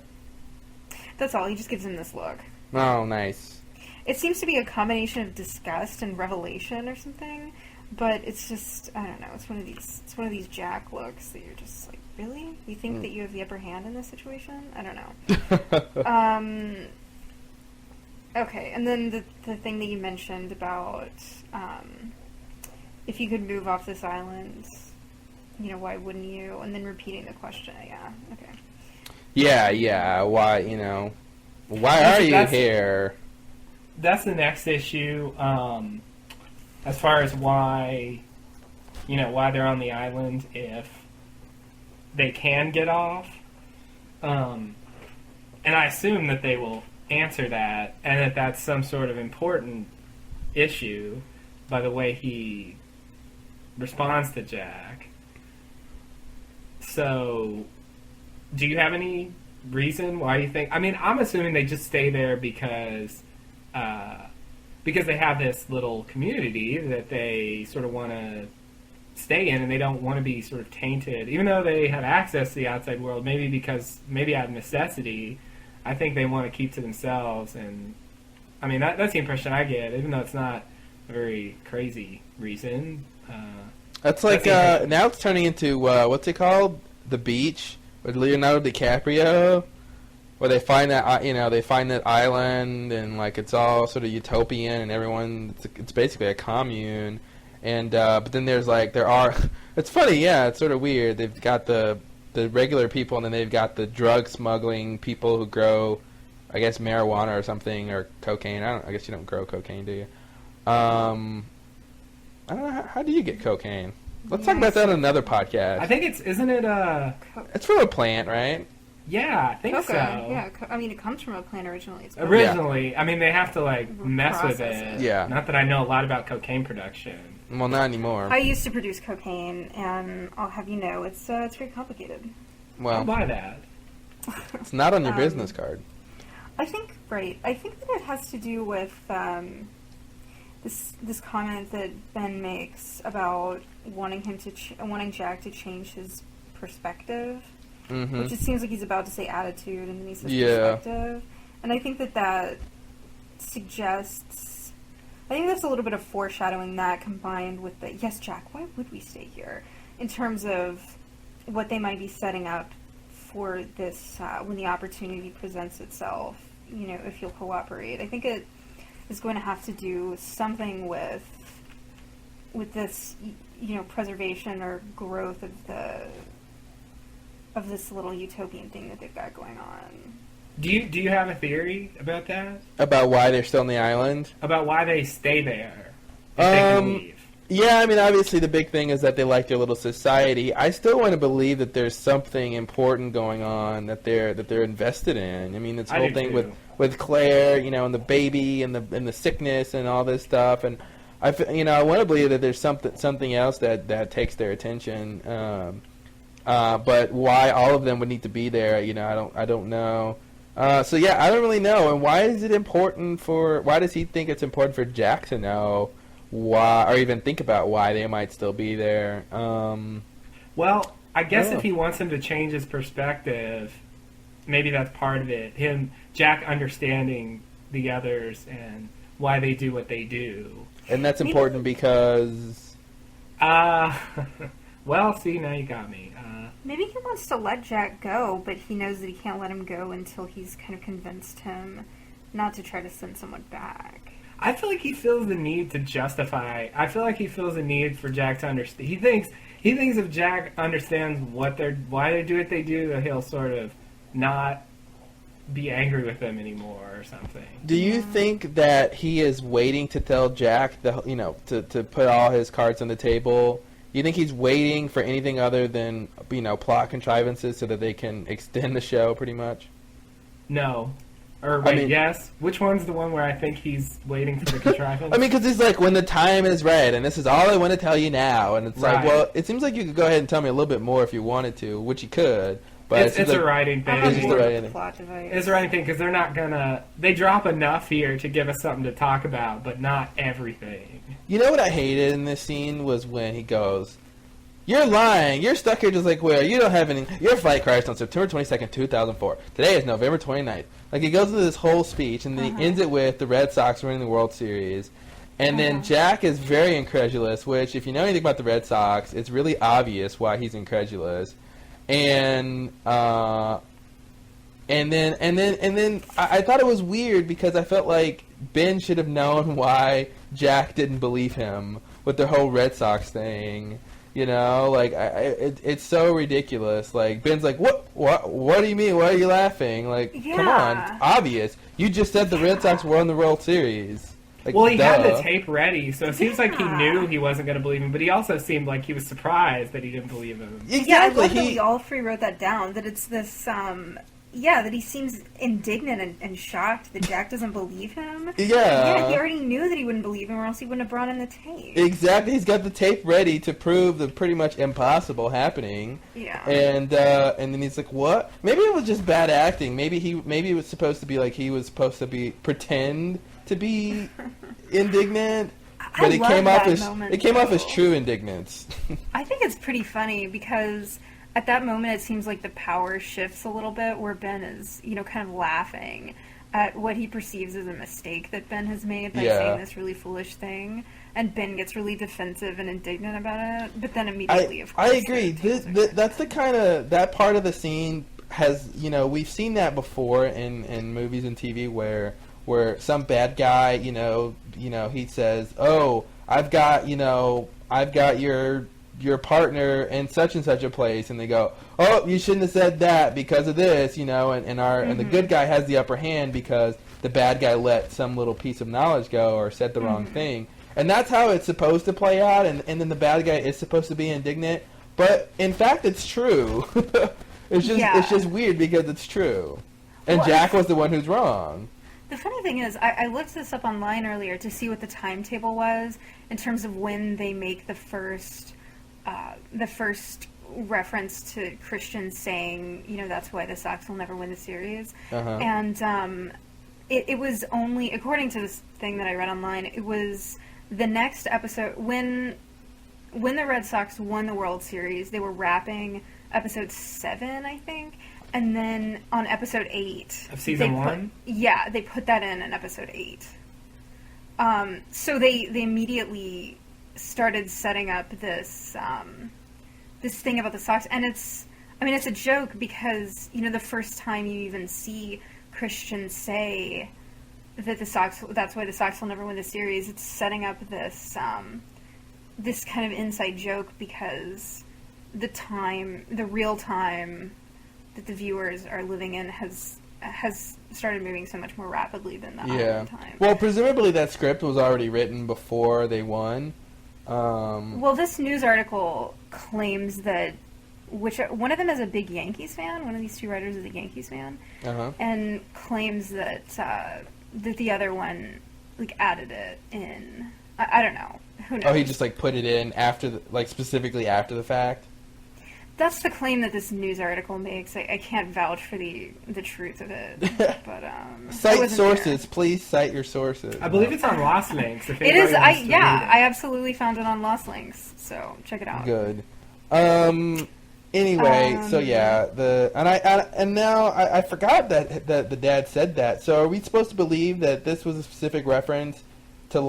That's all. He just gives him this look. Oh, nice. It seems to be a combination of disgust and revelation or something, but it's just, I don't know. It's one of these Jack looks that you're just like, really? You think that you have the upper hand in this situation? I don't know. Okay, and then the thing that you mentioned about if you could move off this island, why wouldn't you? And then repeating the question. Yeah, okay. Yeah. Why, why are you here? That's the next issue. As far as why they're on the island if they can get off. And I assume that they will answer that, and that that's some sort of important issue by the way he responds to Jack. So, do you have any reason why you think... I mean, I'm assuming they just stay there because they have this little community that they sort of want to stay in, and they don't want to be sort of tainted, even though they have access to the outside world, maybe out of necessity. I think they want to keep to themselves, and I mean that's the impression I get, even though it's not a very crazy reason. That's like now it's turning into what's it called? The Beach with Leonardo DiCaprio, where they find that island, and like it's all sort of utopian, and everyone it's basically a commune, and but then it's funny, yeah, it's sort of weird. They've got the regular people, and then they've got the drug smuggling people who grow, I guess, marijuana or something, or cocaine. I guess you don't grow cocaine, do you? I don't know. How do you get cocaine? Let's talk about that on another podcast. I think isn't it it's from a plant, right? Yeah, I think Coca, so. yeah. I mean, it comes from a plant originally. It's Originally, I mean, they have to mess with it. Yeah. Not that I know a lot about cocaine production. Well, not anymore. I used to produce cocaine, and I'll have you know, it's very complicated. Well, I'll buy that. It's not on your business card. I think that it has to do with this comment that Ben makes about wanting Jack to change his perspective, which it seems like he's about to say attitude, and then he says perspective, and I think that suggests. I think that's a little bit of foreshadowing that combined with the yes, Jack, why would we stay here? In terms of what they might be setting up for this when the opportunity presents itself. If you'll cooperate, I think it is going to have to do something with this, preservation or growth of this little utopian thing that they've got going on. Do you have a theory about that? About why they're still on the island? About why they stay there if they can leave? Yeah, I mean, obviously the big thing is that they like their little society. I still want to believe that there's something important going on that they're invested in. I mean, this whole thing with Claire, and the baby and the sickness and all this stuff, and I want to believe that there's something else that takes their attention. But why all of them would need to be there, I don't know. So yeah, I don't really know. And why is it important why does he think it's important for Jack to know why, or even think about why they might still be there? Well, I guess if he wants him to change his perspective, maybe that's part of it. Jack understanding the others and why they do what they do. And that's important because... well, see, now you got me. Maybe he wants to let Jack go, but he knows that he can't let him go until he's kind of convinced him not to try to send someone back. I feel like he feels the need to justify. I feel like he feels the need for Jack to understand. He thinks if Jack understands why they do what they do, that he'll sort of not be angry with them anymore or something. Do you think that he is waiting to tell Jack to put all his cards on the table? You think he's waiting for anything other than plot contrivances so that they can extend the show pretty much? No. Or wait, yes. Which one's the one where I think he's waiting for the contrivance? I mean, because it's like when the time is right, and this is all I want to tell you now, and it's Right. like, well, it seems like you could go ahead and tell me a little bit more if you wanted to, which you could. But it's a writing thing. It's just a writing thing. Plot device. It's a writing thing because they're not gonna. They drop enough here to give us something to talk about, but not everything. You know what I hated in this scene was when he goes, "You're lying. You're stuck here just like where you don't have any. Your flight crashed on September 22nd, 2004. Today is November 29th." Like, he goes into this whole speech, and then he ends it with the Red Sox winning the World Series. And then Jack is very incredulous, which, if you know anything about the Red Sox, it's really obvious why he's incredulous. And then I thought it was weird because I felt like Ben should have known why Jack didn't believe him with the whole Red Sox thing. You know, like it's so ridiculous. Like, Ben's like, what do you mean? Why are you laughing? Like, come on, it's obvious. You just said the Red Sox won the World Series. Like, well, he duh. had the tape ready, so it seems like he knew he wasn't going to believe him, but he also seemed like he was surprised that he didn't believe him. Exactly. Yeah, I love that we all three wrote that down, that it's this, that he seems indignant and shocked that Jack doesn't believe him. Yeah, he already knew that he wouldn't believe him or else he wouldn't have brought in the tape. Exactly. He's got the tape ready to prove the pretty much impossible happening. Yeah. And then he's like, what? Maybe it was just bad acting. Maybe it was supposed to be like he was supposed to pretend to be indignant. But it came off as true indignance. I think it's pretty funny because at that moment it seems like the power shifts a little bit where Ben is, kind of laughing at what he perceives as a mistake that Ben has made by saying this really foolish thing. And Ben gets really defensive and indignant about it, but then immediately, of course... I agree. That's the kind of... That part of the scene has... we've seen that before in movies and TV where some bad guy, he says, "Oh, I've got your partner in such and such a place," and they go, "Oh, you shouldn't have said that because of this," and the good guy has the upper hand because the bad guy let some little piece of knowledge go or said the wrong thing, and that's how it's supposed to play out, and then the bad guy is supposed to be indignant, but in fact, it's true. It's just weird because it's true, and Jack was the one who's wrong. The funny thing is, I looked this up online earlier to see what the timetable was in terms of when they make the first reference to Christian saying, that's why the Sox will never win the series. And it was only, according to this thing that I read online, it was the next episode, when the Red Sox won the World Series, they were wrapping episode 7, I think. And then on episode 8... Of season 1? Yeah, they put that in episode 8. So they immediately started setting up this this thing about the Sox. And it's a joke because, the first time you even see Christian say that that's why the Sox will never win the series, it's setting up this this kind of inside joke because the real time that the viewers are living in has started moving so much more rapidly than the island time. Well, presumably that script was already written before they won. Well, this news article claims that one of them is a big Yankees fan. One of these two writers is a Yankees fan, and claims that that the other one added it in. I don't know. Who knows? Oh, he just put it in after specifically after the fact. That's the claim that this news article makes. I can't vouch for the truth of it, but cite sources, there. Please cite your sources. I believe it's on Lost Links. It is. I absolutely found it on Lost Links, so check it out. Good. Anyway, so yeah, now I forgot that the dad said that. So are we supposed to believe that this was a specific reference to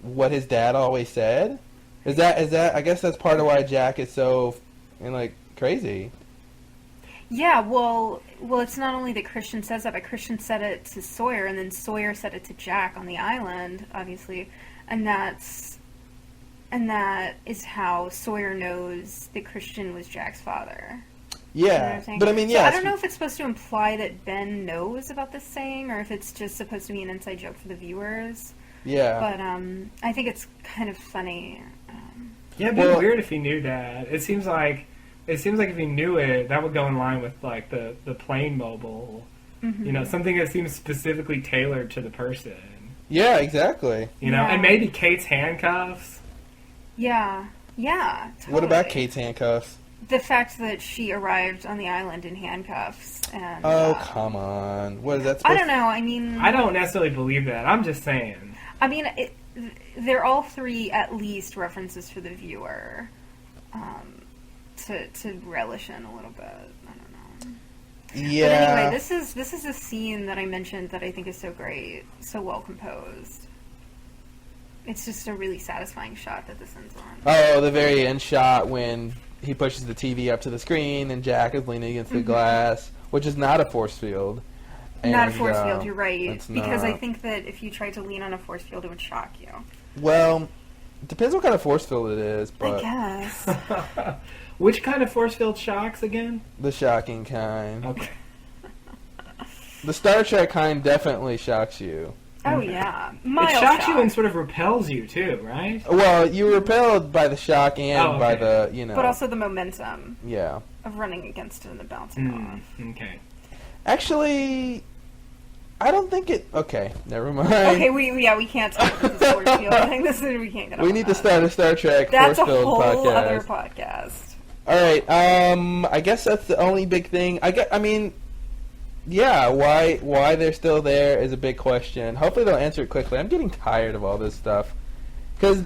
what his dad always said? Is that? I guess that's part of why Jack is so crazy. Yeah, well, it's not only that Christian says that, but Christian said it to Sawyer, and then Sawyer said it to Jack on the island, obviously, and that is how Sawyer knows that Christian was Jack's father. Yeah, You know but I mean, yeah. So I don't know if it's supposed to imply that Ben knows about this saying, or if it's just supposed to be an inside joke for the viewers. Yeah. But I think it's kind of funny. Yeah, it'd be weird if he knew that. It seems like if he knew it, that would go in line with like the plane mobile. Mm-hmm. You know, something that seems specifically tailored to the person. Yeah, exactly. You know, and maybe Kate's handcuffs. Yeah, totally. What about Kate's handcuffs? The fact that she arrived on the island in handcuffs and... Oh, come on. What is that supposed I don't know, I mean... I don't necessarily believe that. I'm just saying. I mean, they're all three at least references for the viewer to relish in a little bit. I don't know. Yeah. But anyway, this is a scene that I mentioned that I think is so great, so well composed. It's just a really satisfying shot that this ends on. Oh, the very end shot when he pushes the TV up to the screen and Jack is leaning against the glass, which is not a force field. Not a force field, you're right. not. Because I think that if you tried to lean on a force field, it would shock you. Well, it depends what kind of force field it is, but... I guess. Which kind of force field shocks again? The shocking kind. Okay. The Star Trek kind definitely shocks you. Oh, yeah. It shocks you and sort of repels you, too, right? Well, you were repelled by the shock and by the, But also the momentum. Yeah. Of running against it and then bouncing off. Okay. Actually, I don't think it... Okay, never mind. Okay, we can't talk about this force field thing. We can't get on We need to start a Star Trek That's force field podcast. That's a whole other podcast. All right, I guess that's the only big thing. I mean... Yeah, why they're still there is a big question. Hopefully they'll answer it quickly. I'm getting tired of all this stuff because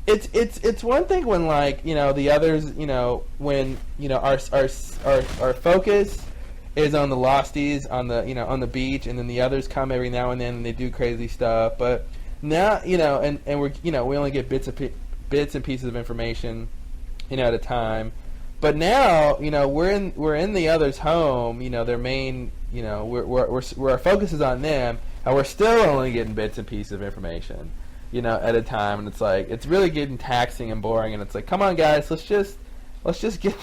it's one thing when the others when our focus is on the Losties on the beach, and then the others come every now and then and they do crazy stuff. But now and we're we only get bits and pieces of information at a time. But now we're in the others' home. Their main. Where our focus is on them, and we're still only getting bits and pieces of information, at a time, and it's really getting taxing and boring, and it's like, come on, guys, let's just get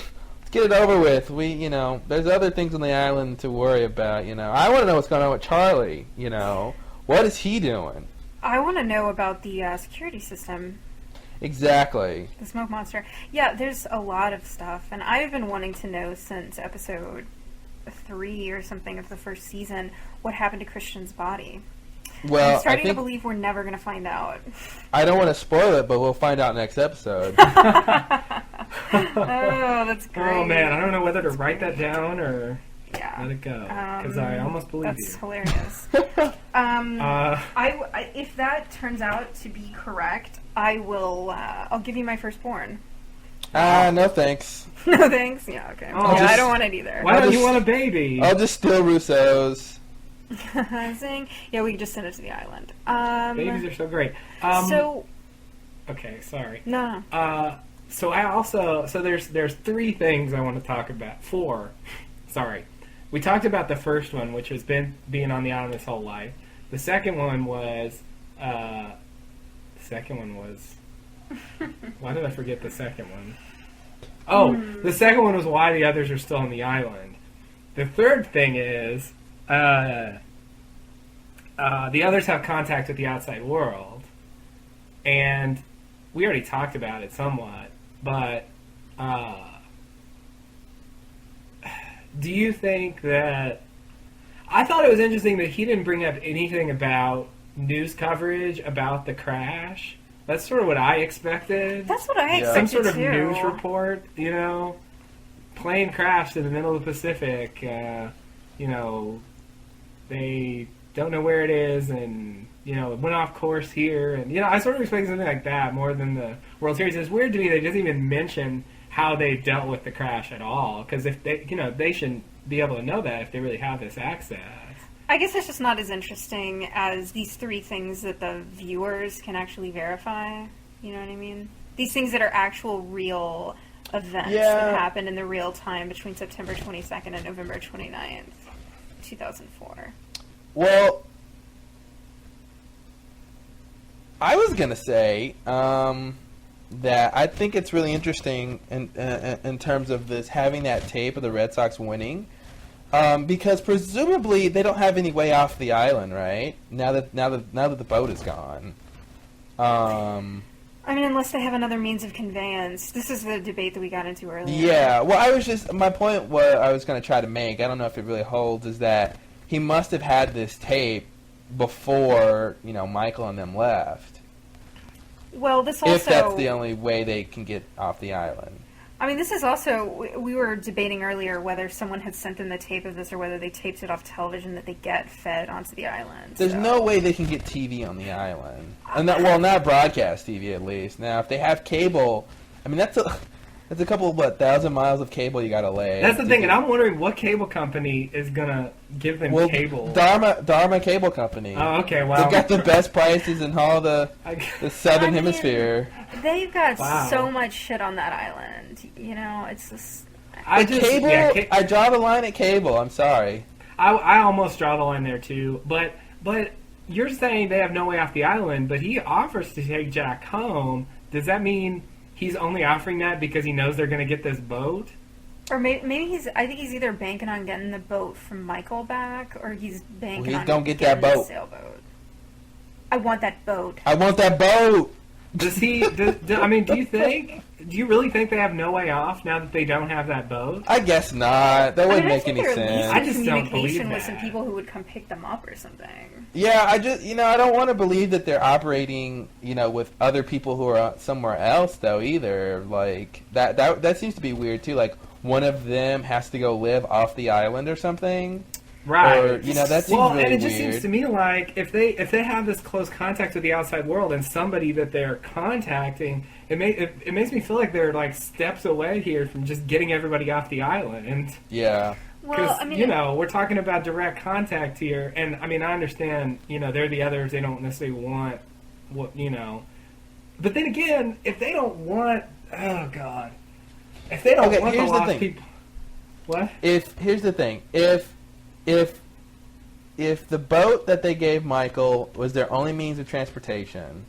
it over with. There's other things on the island to worry about. I want to know what's going on with Charlie. What is he doing? I want to know about the security system. Exactly. The smoke monster. Yeah, there's a lot of stuff, and I've been wanting to know since episode 3 or something of the first season what happened to Christian's body. Well, I'm starting to believe we're never going to find out. I don't want to spoil it, but we'll find out next episode. Oh, that's great. Oh man, I don't know whether to write that down or let it go because I almost believe that's you. Hilarious. If that turns out to be correct, I'll give you my firstborn. No thanks. No thanks? Yeah, okay. Oh, I don't want it either. Why don't you want a baby? I'll just steal Russo's. Yeah, we can just send it to the island. Babies are so great. Okay, sorry. No. So there's 3 things I want to talk about. 4. Sorry. We talked about the first one, which has been being on the island his whole life. The second one was... Why did I forget the second one? Oh, the second one was why the others are still on the island. The third thing is the others have contact with the outside world. And we already talked about it somewhat, but do you think that... I thought it was interesting that he didn't bring up anything about news coverage about the crash. That's sort of what I expected. That's what I expected, some sort of too. news report, plane crashed in the middle of the Pacific, they don't know where it is, and, it went off course here, and, I sort of expected something like that more than the World Series. It's weird to me they doesn't even mention how they dealt with the crash at all, because if they, they shouldn't be able to know that if they really have this access. I guess it's just not as interesting as these 3 things that the viewers can actually verify. You know what I mean? These things that are actual, real events that happened in the real time between September 22nd and November 29th, 2004. Well, I was going to say that I think it's really interesting in terms of this, having that tape of the Red Sox winning, because presumably they don't have any way off the island, right? Now that the boat is gone. I mean, unless they have another means of conveyance. This is the debate that we got into earlier. Yeah, well, my point, what I was going to try to make, I don't know if it really holds, is that he must have had this tape before, Michael and them left. Well, this also... If that's the only way they can get off the island. I mean, this is also... We were debating earlier whether someone had sent them the tape of this or whether they taped it off television that they get fed onto the island. There's no way they can get TV on the island. And not broadcast TV, at least. Now, if they have cable... I mean, that's a couple of, 1,000 miles of cable you got to lay. That's the thing, and I'm wondering what cable company is going to give them cable. Dharma Cable Company. Oh, okay, wow. They've got the best prices in all the Southern Hemisphere. They've got so much shit on that island. It's just... I draw the line at cable, I'm sorry. I almost draw the line there, too. But you're saying they have no way off the island, but he offers to take Jack home. Does that mean... he's only offering that because he knows they're going to get this boat? Or maybe I think he's either banking on getting the boat from Michael back, or he's banking on don't get getting that boat. The sailboat. I want that boat. I want that boat! Does he... Do you really think they have no way off now that they don't have that boat? I guess not. That wouldn't make any sense. I just don't believe that. With some people who would come pick them up or something. Yeah, I don't want to believe that they're operating, with other people who are somewhere else, though, either. Like, that seems to be weird, too. Like, one of them has to go live off the island or something. Right. Or, that seems really weird. And it just seems to me like if they have this close contact with the outside world and somebody that they're contacting, it makes me feel like they're like steps away here from just getting everybody off the island. And yeah. Well, I mean, we're talking about direct contact here, and I mean, I understand, they're the others, they don't necessarily want what, but then again, if they don't want, oh God, if they don't want the lost people, what? Here's the thing, if the boat that they gave Michael was their only means of transportation,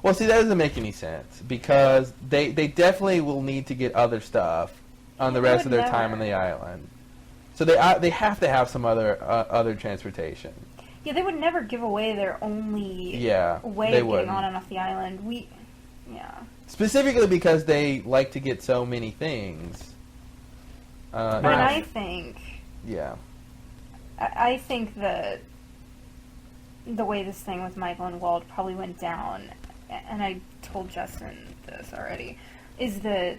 well, see, that doesn't make any sense, because they definitely will need to get other stuff on the rest of their time on the island. So they have to have some other transportation. Yeah, they would never give away their only way of getting on and off the island. Specifically because they like to get so many things. And I think... Yeah. I think that the way this thing with Michael and Walt probably went down, and I told Justin this already, is that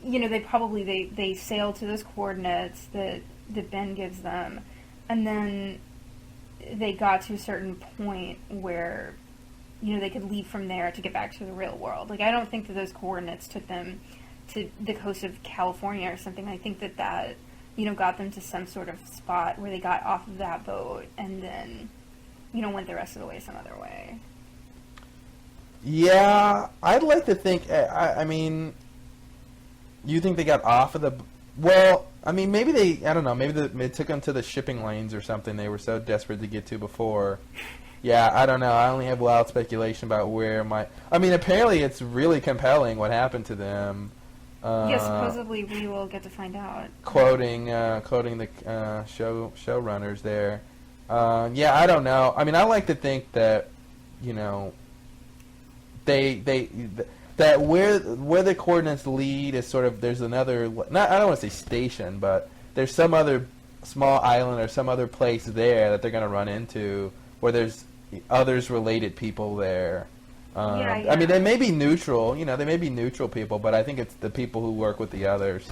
they sail to those coordinates that Ben gives them, and then they got to a certain point where, they could leave from there to get back to the real world. Like, I don't think that those coordinates took them to the coast of California or something. I think that got them to some sort of spot where they got off of that boat and then, went the rest of the way some other way. Yeah, I'd like to think, I mean... You think they got off of the... Well, I mean, maybe they took them to the shipping lanes or something they were so desperate to get to before. Yeah, I don't know. I only have wild speculation about where I mean, apparently it's really compelling what happened to them. Supposedly we will get to find out. Quoting the showrunners there. Yeah, I don't know. I mean, I like to think that, that where the coordinates lead is sort of, there's another, I don't want to say station, but there's some other small island or some other place there that they're going to run into where there's others related people there. I mean, they may be neutral, they may be neutral people, but I think it's the people who work with the others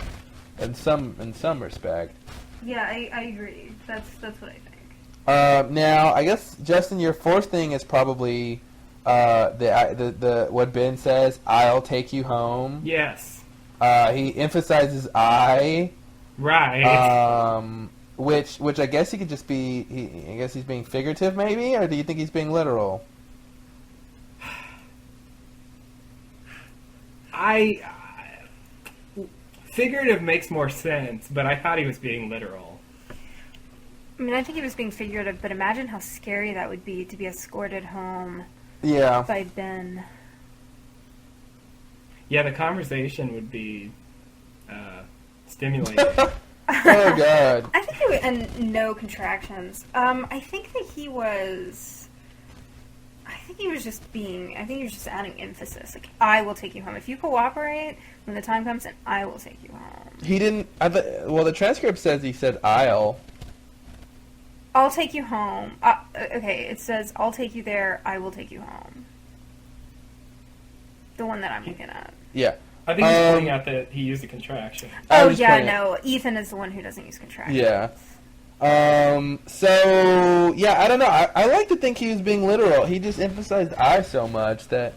in some respect. Yeah, I agree. That's what I think. Now, I guess, Justin, your fourth thing is probably... the what Ben says, "I'll take you home." Yes. He emphasizes "I." Right. Which I guess he could just be. I guess he's being figurative, maybe, or do you think he's being literal? figurative makes more sense, but I thought he was being literal. I mean, I think he was being figurative, but imagine how scary that would be to be escorted home by Ben. Yeah, the conversation would be stimulating. Oh, God. I think he would, and no contractions. I think he was just adding emphasis. Like, I will take you home. If you cooperate when the time comes, and I will take you home. He didn't, well, the transcript says he said, I'll take you home. Okay, it says, I'll take you there, I will take you home. The one that I'm looking at. Yeah. I think he's pointing out that he used a contraction. Oh, yeah, no. Ethan is the one who doesn't use contractions. Yeah. So, yeah, I don't know. I like to think he was being literal. He just emphasized I so much that,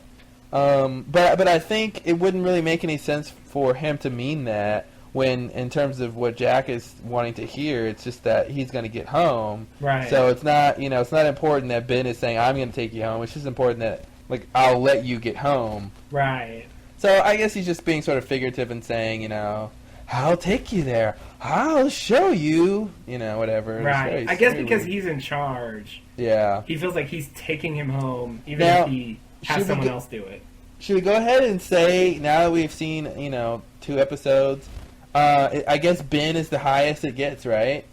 but I think it wouldn't really make any sense for him to mean that when, in terms of what Jack is wanting to hear, it's just that he's going to get home. Right. So it's not, it's not important that Ben is saying, I'm going to take you home. It's just important that, like, I'll let you get home. Right. So I guess he's just being sort of figurative and saying, I'll take you there. I'll show you, whatever. Right. I guess because he's in charge. Yeah. He feels like he's taking him home, even now, if he has someone else do it. Should we go ahead and say, now that we've seen, 2 episodes, I guess Ben is the highest it gets, right?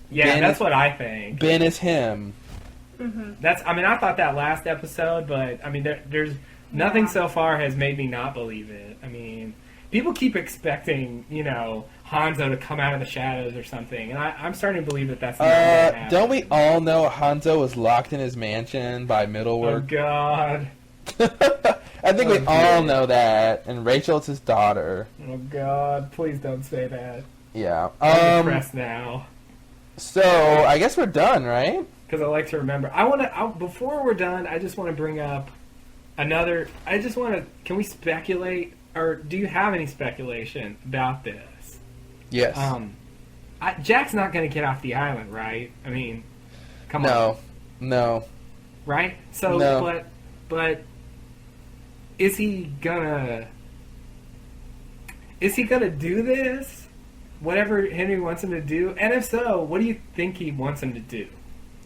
Yeah, that's what I think. Ben is him. Mm-hmm. I thought that last episode, but, there's nothing so far has made me not believe it. I mean, people keep expecting, Hanzo to come out of the shadows or something, and I'm starting to believe that that's not going to happen. Don't we all know Hanzo was locked in his mansion by Middlework? Oh, God. I think we all know that, and Rachel's his daughter. Oh, God. Please don't say that. Yeah. I'm depressed now. So, I guess we're done, right? Because I like to remember. Before we're done, I just want to bring up can we speculate, or do you have any speculation about this? Yes. Jack's not going to get off the island, right? I mean, come on. No. Right? So, no. But is he gonna do this? Whatever Henry wants him to do? And if so, what do you think he wants him to do?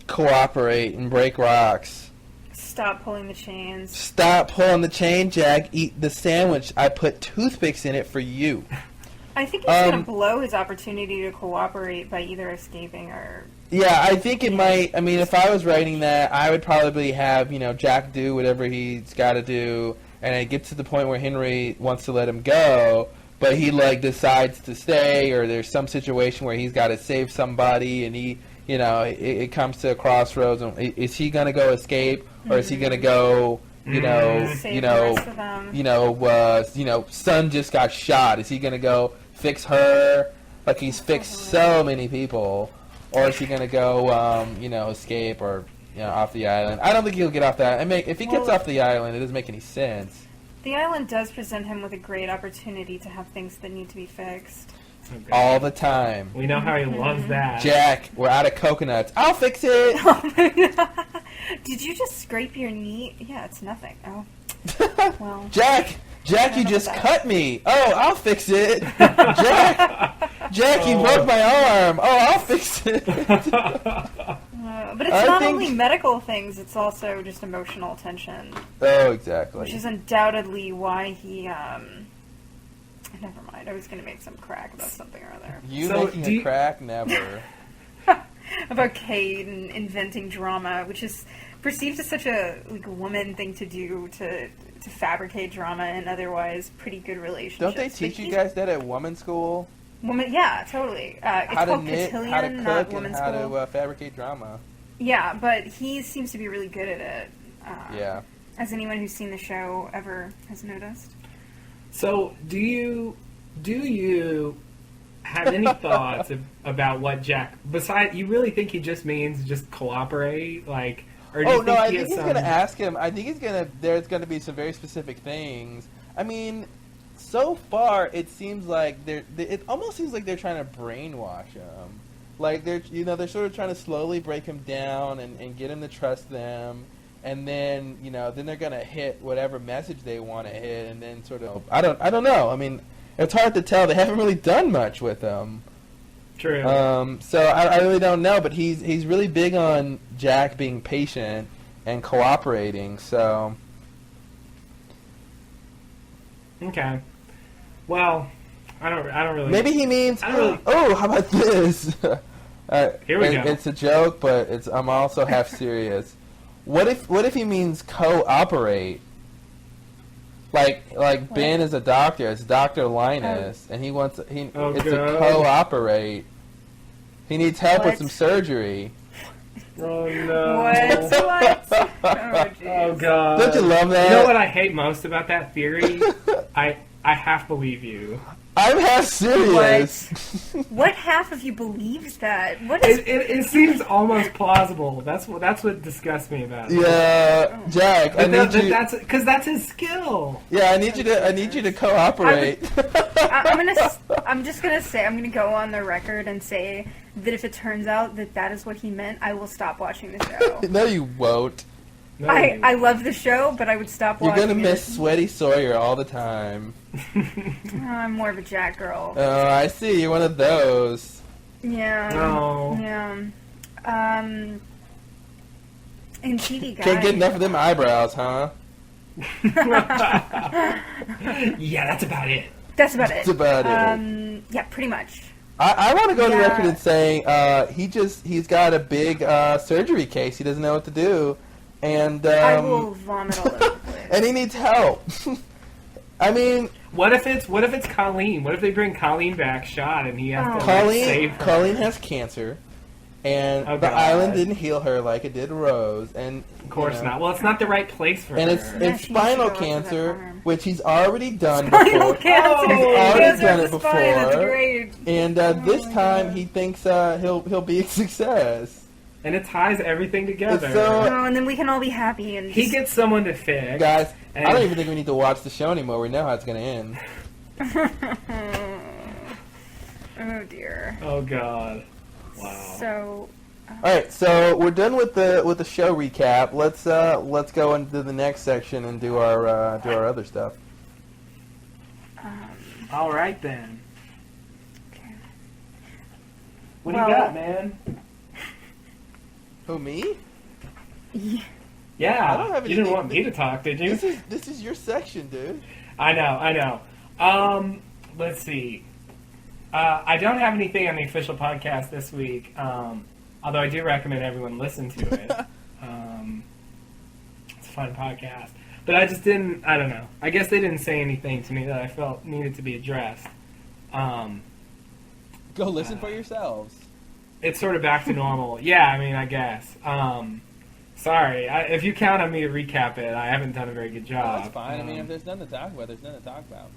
Cooperate and break rocks. Stop pulling the chains. Stop pulling the chain, Jack. Eat the sandwich. I put toothpicks in it for you. I think he's going to blow his opportunity to cooperate by either escaping or... Yeah, I think it might... I mean, if I was writing that, I would probably have, Jack do whatever he's got to do, and it gets to the point where Henry wants to let him go, but he, decides to stay, or there's some situation where he's got to save somebody, and he... it comes to a crossroads. And is he going to go escape, or is he going to go, son just got shot. Is he going to go fix her like he's fixed so many people, or is he going to go, escape or off the island? I don't think he'll get off that. If he gets off the island, it doesn't make any sense. The island does present him with a great opportunity to have things that need to be fixed. Okay. All the time. We know how he loves that. Jack, we're out of coconuts. I'll fix it. Did you just scrape your knee? Yeah, it's nothing. Oh. Well. Jack, you just cut me. Oh, I'll fix it. Jack, you broke my arm. Oh, I'll fix it. But it's not only medical things, it's also just emotional tension. Oh, exactly. Which is undoubtedly why he, never mind, I was going to make some crack about something or other. Making a crack? Never. About Kate and inventing drama, which is perceived as such a woman thing to do, to fabricate drama in otherwise pretty good relationships. Don't they teach you guys that at woman school? Yeah, totally. It's how to called knit, cotillion, how to not cook, women's and how school. to fabricate drama. Yeah, but he seems to be really good at it. Yeah. As anyone who's seen the show ever has noticed. So, do you have any thoughts about what Jack? Besides, you really think he just means just cooperate, like? Or do you think I think he's going to ask him. I think there's going to be some very specific things. I mean, so far it seems like it almost seems like they're trying to brainwash him. Like they're sort of trying to slowly break him down and get him to trust them. And then, then they're going to hit whatever message they want to hit, and then sort of, I don't know. I mean, it's hard to tell. They haven't really done much with him. True. So I really don't know, but he's really big on Jack being patient and cooperating. So okay. Well, I don't really. maybe he means. Oh, how about this? Here we go. It's a joke, but I'm also half serious. What if he means cooperate? Like Ben is a doctor. It's Dr. Linus, and it's a cooperate. He needs help with some surgery. Oh no! What? Oh god! Don't you love that? You know what I hate most about that theory? I half believe you. I'm half serious. What half of you believes that? What is? It seems almost plausible. That's what disgusts me about it. Yeah, Jack. Because that's his skill. Yeah, I need you to cooperate. I'm just gonna say, I'm gonna go on the record and say that if it turns out that is what he meant, I will stop watching the show. No, you won't. No, I love the show, but I would stop watching. You're gonna miss Sweaty Sawyer all the time. I'm more of a Jack girl. Oh, I see. You're one of those. Yeah. No. Yeah. And TV Guide. Can't get enough of them eyebrows, huh? Yeah, that's about it. That's about That's it. about it. Yeah, pretty much. I want to go on the record and saying he's got a big surgery case. He doesn't know what to do, and I will vomit all over the place. and he needs help. I mean, what if it's Colleen? What if they bring Colleen back shot and he has to save her? Colleen has cancer, and the island didn't heal her like it did Rose, and of course not. Well, it's not the right place for her. And it's spinal cancer, which he's already done Spinal before. cancer. He's already Cancer done of it the spine, that's before, great. and this time he thinks he'll be a success. And it ties everything together. Oh, and then we can all be happy. And he gets someone to fix. Guys, I don't even think we need to watch the show anymore. We know how it's going to end. Oh dear. Oh god. Wow. So. All right, so we're done with the show recap. Let's go into the next section and do our other stuff. All right then. Okay. What do you got, man? Who, me? Yeah. I don't have you didn't want me to talk, did you? This is your section, dude. I know. Let's see. I don't have anything on the official podcast this week, although I do recommend everyone listen to it. It's a fun podcast. But I just didn't, I don't know. I guess they didn't say anything to me that I felt needed to be addressed. Go listen for yourselves. It's sort of back to normal. Yeah, I mean, I guess. Sorry. If you count on me to recap it, I haven't done a very good job. No, that's fine. I mean, if there's nothing to talk about, there's nothing to talk about.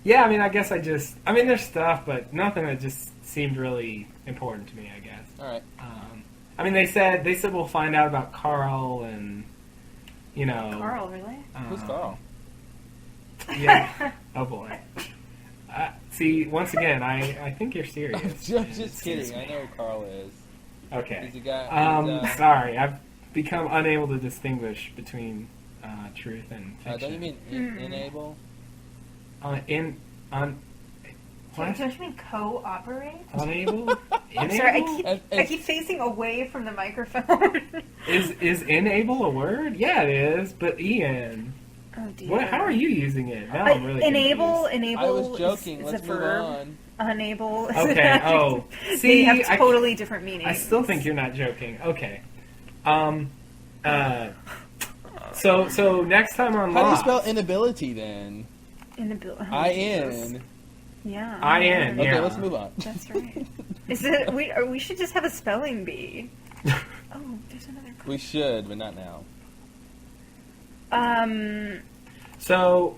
Yeah, I mean, I guess there's stuff, but nothing that just seemed really important to me, I guess. All right. I mean, they said we'll find out about Carl and, you know. Carl, really? Who's Carl? Yeah. Oh, boy. See, once again, I think you're serious. I'm just kidding. I know who Carl is. Okay. He's a guy. Sorry, I've become unable to distinguish between truth and fiction. Don't you mean enable? What? Don't you mean cooperate? Unable? I'm sorry, I keep facing away from the microphone. Is enable a word? Yeah, it is. But Ian, oh dear. how are you using it? Now I'm really enable. confused. Enable. I was joking. Is Let's a move verb. on. Unable. Is Okay. an adjective. Oh, They see, have totally different meanings. I still think you're not joking. Okay. So next time on How do you Lost. spell inability then? Inability. I-N. Yeah. I-N, Okay, yeah. let's move on. That's right. Is it? We should just have a spelling bee. Oh, there's another. We should, but not now. So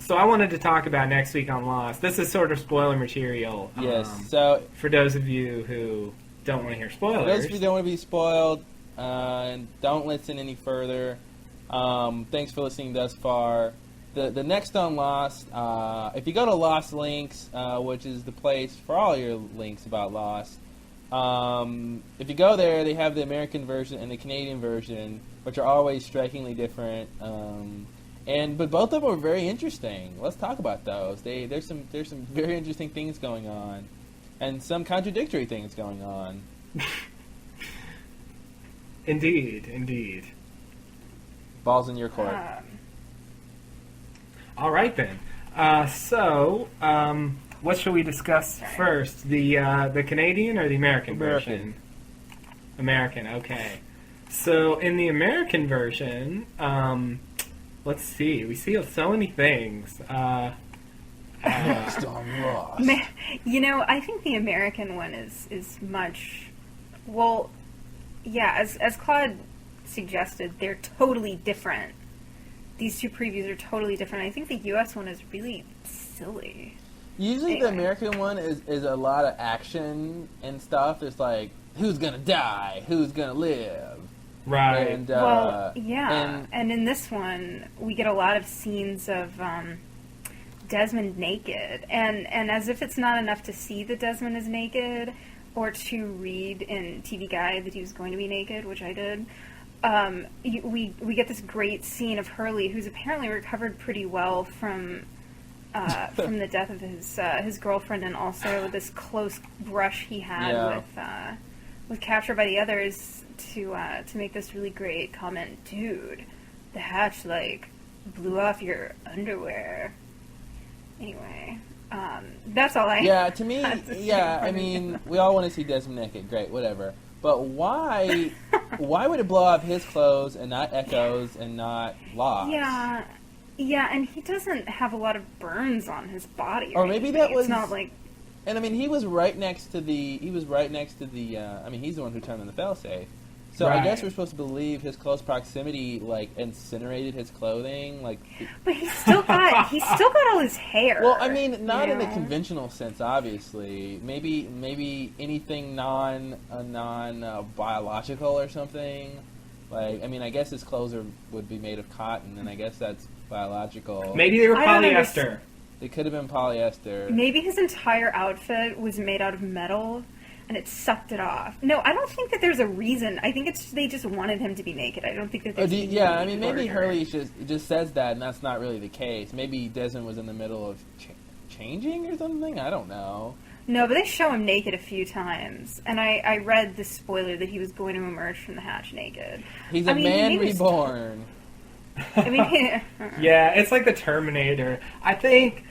I wanted to talk about next week on Lost. This is sort of spoiler material. Yes. So for those of you who don't want to hear spoilers. for those of you who don't want to be spoiled and don't listen any further, thanks for listening thus far. The next on Lost, if you go to Lost Links, which is the place for all your links about Lost, if you go there, they have the American version and the Canadian version, which are always strikingly different. But both of them are very interesting. Let's talk about those. There's some very interesting things going on, and some contradictory things going on. Indeed. Balls in your court. All right then. So, what should we discuss first? The Canadian or the American version? American. Okay. So in the American version, let's see. We see so many things. Next on Ross. I think the American one is much. Well, yeah. As Claude suggested, they're totally different. These two previews are totally different. I think the U.S. one is really silly. Usually the American one is a lot of action and stuff. There's like, who's gonna die? Who's gonna live? Right. And, and in this one, we get a lot of scenes of Desmond naked. And as if it's not enough to see that Desmond is naked, or to read in TV Guide that he was going to be naked, which I did, we get this great scene of Hurley, who's apparently recovered pretty well from the death of his girlfriend, and also this close brush he had with capture by the others, to make this really great comment. Dude, the hatch blew off your underwear. Anyway, that's all I. Yeah, to me, I mean, we all want to see Desmond naked. Great, whatever. But why would it blow off his clothes and not Echo's and not Locke's? Yeah, and he doesn't have a lot of burns on his body. Or maybe that was. It's not like. And I mean, he was right next to the. I mean, he's the one who turned on the failsafe. So right. I guess we're supposed to believe his close proximity, incinerated his clothing, But he's still got all his hair. Well, I mean, not in the conventional sense, obviously. Maybe anything non biological or something. I mean, I guess his clothes would be made of cotton, and I guess that's biological. Maybe they were polyester. They could have been polyester. Maybe his entire outfit was made out of metal, and it sucked it off. No, I don't think that there's a reason. I think they just wanted him to be naked. I don't think that there's I mean, maybe Hurley just says that, and that's not really the case. Maybe Desmond was in the middle of changing or something? I don't know. No, but they show him naked a few times, and I read the spoiler that he was going to emerge from the hatch naked. He's a man reborn. I mean, yeah, it's like the Terminator. I think.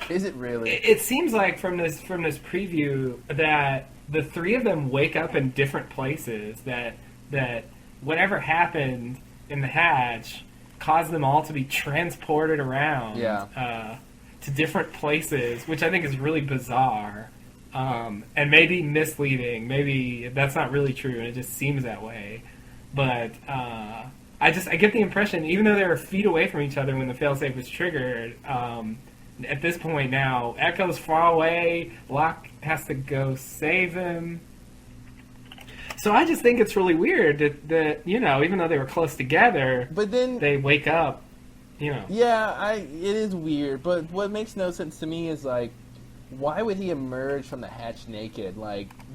Is it really? It seems like from this preview that the three of them wake up in different places. That whatever happened in the hatch caused them all to be transported around to different places, which I think is really bizarre and maybe misleading. Maybe that's not really true, and it just seems that way. But I get the impression, even though they were feet away from each other when the failsafe was triggered. At this point now, Echo's far away. Locke has to go save him. So I just think it's really weird that even though they were close together, but then they wake up. Yeah, it is weird. But what makes no sense to me is why would he emerge from the hatch naked?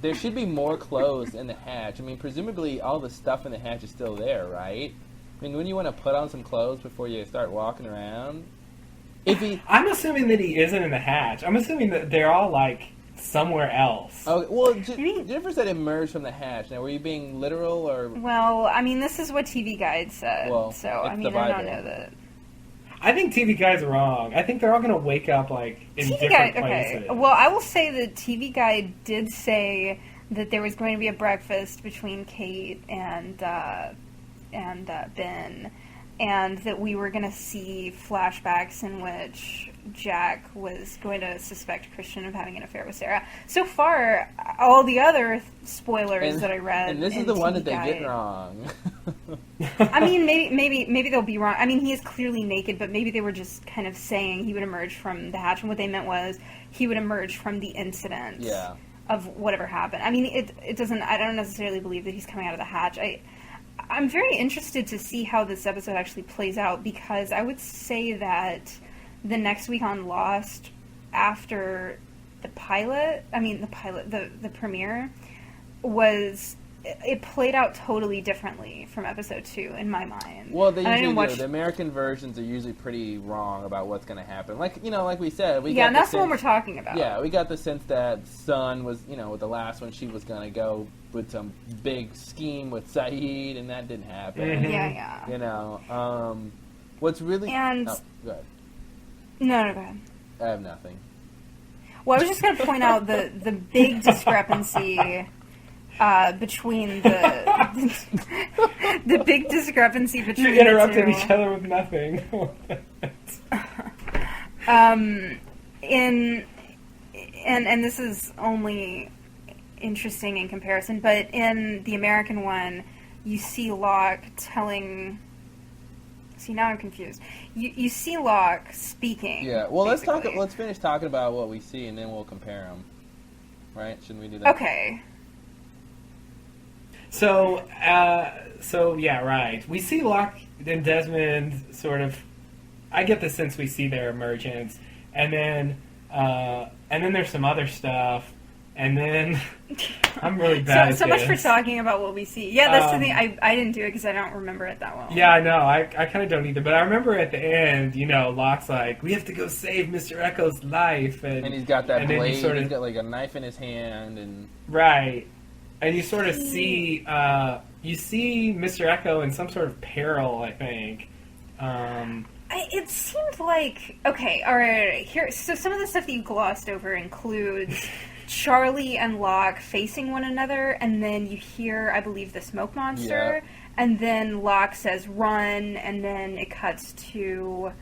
There should be more clothes in the hatch. I mean, presumably all the stuff in the hatch is still there, right? I mean, wouldn't you want to put on some clothes before you start walking around? I'm assuming that he isn't in the hatch. I'm assuming that they're all somewhere else. Oh well, Jennifer said emerge from the hatch. Now, were you being literal or? Well, I mean, this is what TV Guide said. Well, so I mean, I don't know that. I think TV Guide's wrong. I think they're all going to wake up in different places. Okay. Well, I will say that TV Guide did say that there was going to be a breakfast between Kate and Ben. And that we were going to see flashbacks in which Jack was going to suspect Christian of having an affair with Sarah. So far, all the other spoilers that I read, and this is the one that they get wrong. I mean, maybe they'll be wrong. I mean, he is clearly naked, but maybe they were just kind of saying he would emerge from the hatch, and what they meant was he would emerge from the incident of whatever happened. I mean, it doesn't. I don't necessarily believe that he's coming out of the hatch. I'm very interested to see how this episode actually plays out, because I would say that the next week on Lost, after the premiere, was it played out totally differently from episode 2 in my mind. Well, they usually do. The American versions are usually pretty wrong about what's going to happen. Like, like we said, we got and that's the one we're talking about. Yeah, we got the sense that Sun was, with the last one, she was going to go with some big scheme with Saeed, and that didn't happen. Mm-hmm. Yeah. What's really... And... Oh, go ahead. No, go ahead. I have nothing. Well, I was just going to point out the big discrepancy... between the big discrepancy between you interrupted the two. each other with nothing. And this is only interesting in comparison, but in the American one, you see Locke telling. See, now I'm confused. You see Locke speaking. Yeah. Well, basically. let's finish talking about what we see, and then we'll compare them. Right? Shouldn't we do that? Okay. So yeah, right. We see Locke and Desmond sort of. I get the sense we see their emergence, and then there's some other stuff, and then I'm really bad. So at much this. for talking about what we see. Yeah, that's the thing. I didn't do it because I don't remember it that well. Yeah, I know. I kind of don't either. But I remember at the end, Locke's like, "We have to go save Mr. Echo's life," and he's got that blade. He's got like a knife in his hand, and right. And you sort of see, Mr. Echo in some sort of peril, I think. It seemed like... Okay, all right. Here, so some of the stuff that you glossed over includes Charlie and Locke facing one another, and then you hear, I believe, the smoke monster, and then Locke says, run, and then it cuts to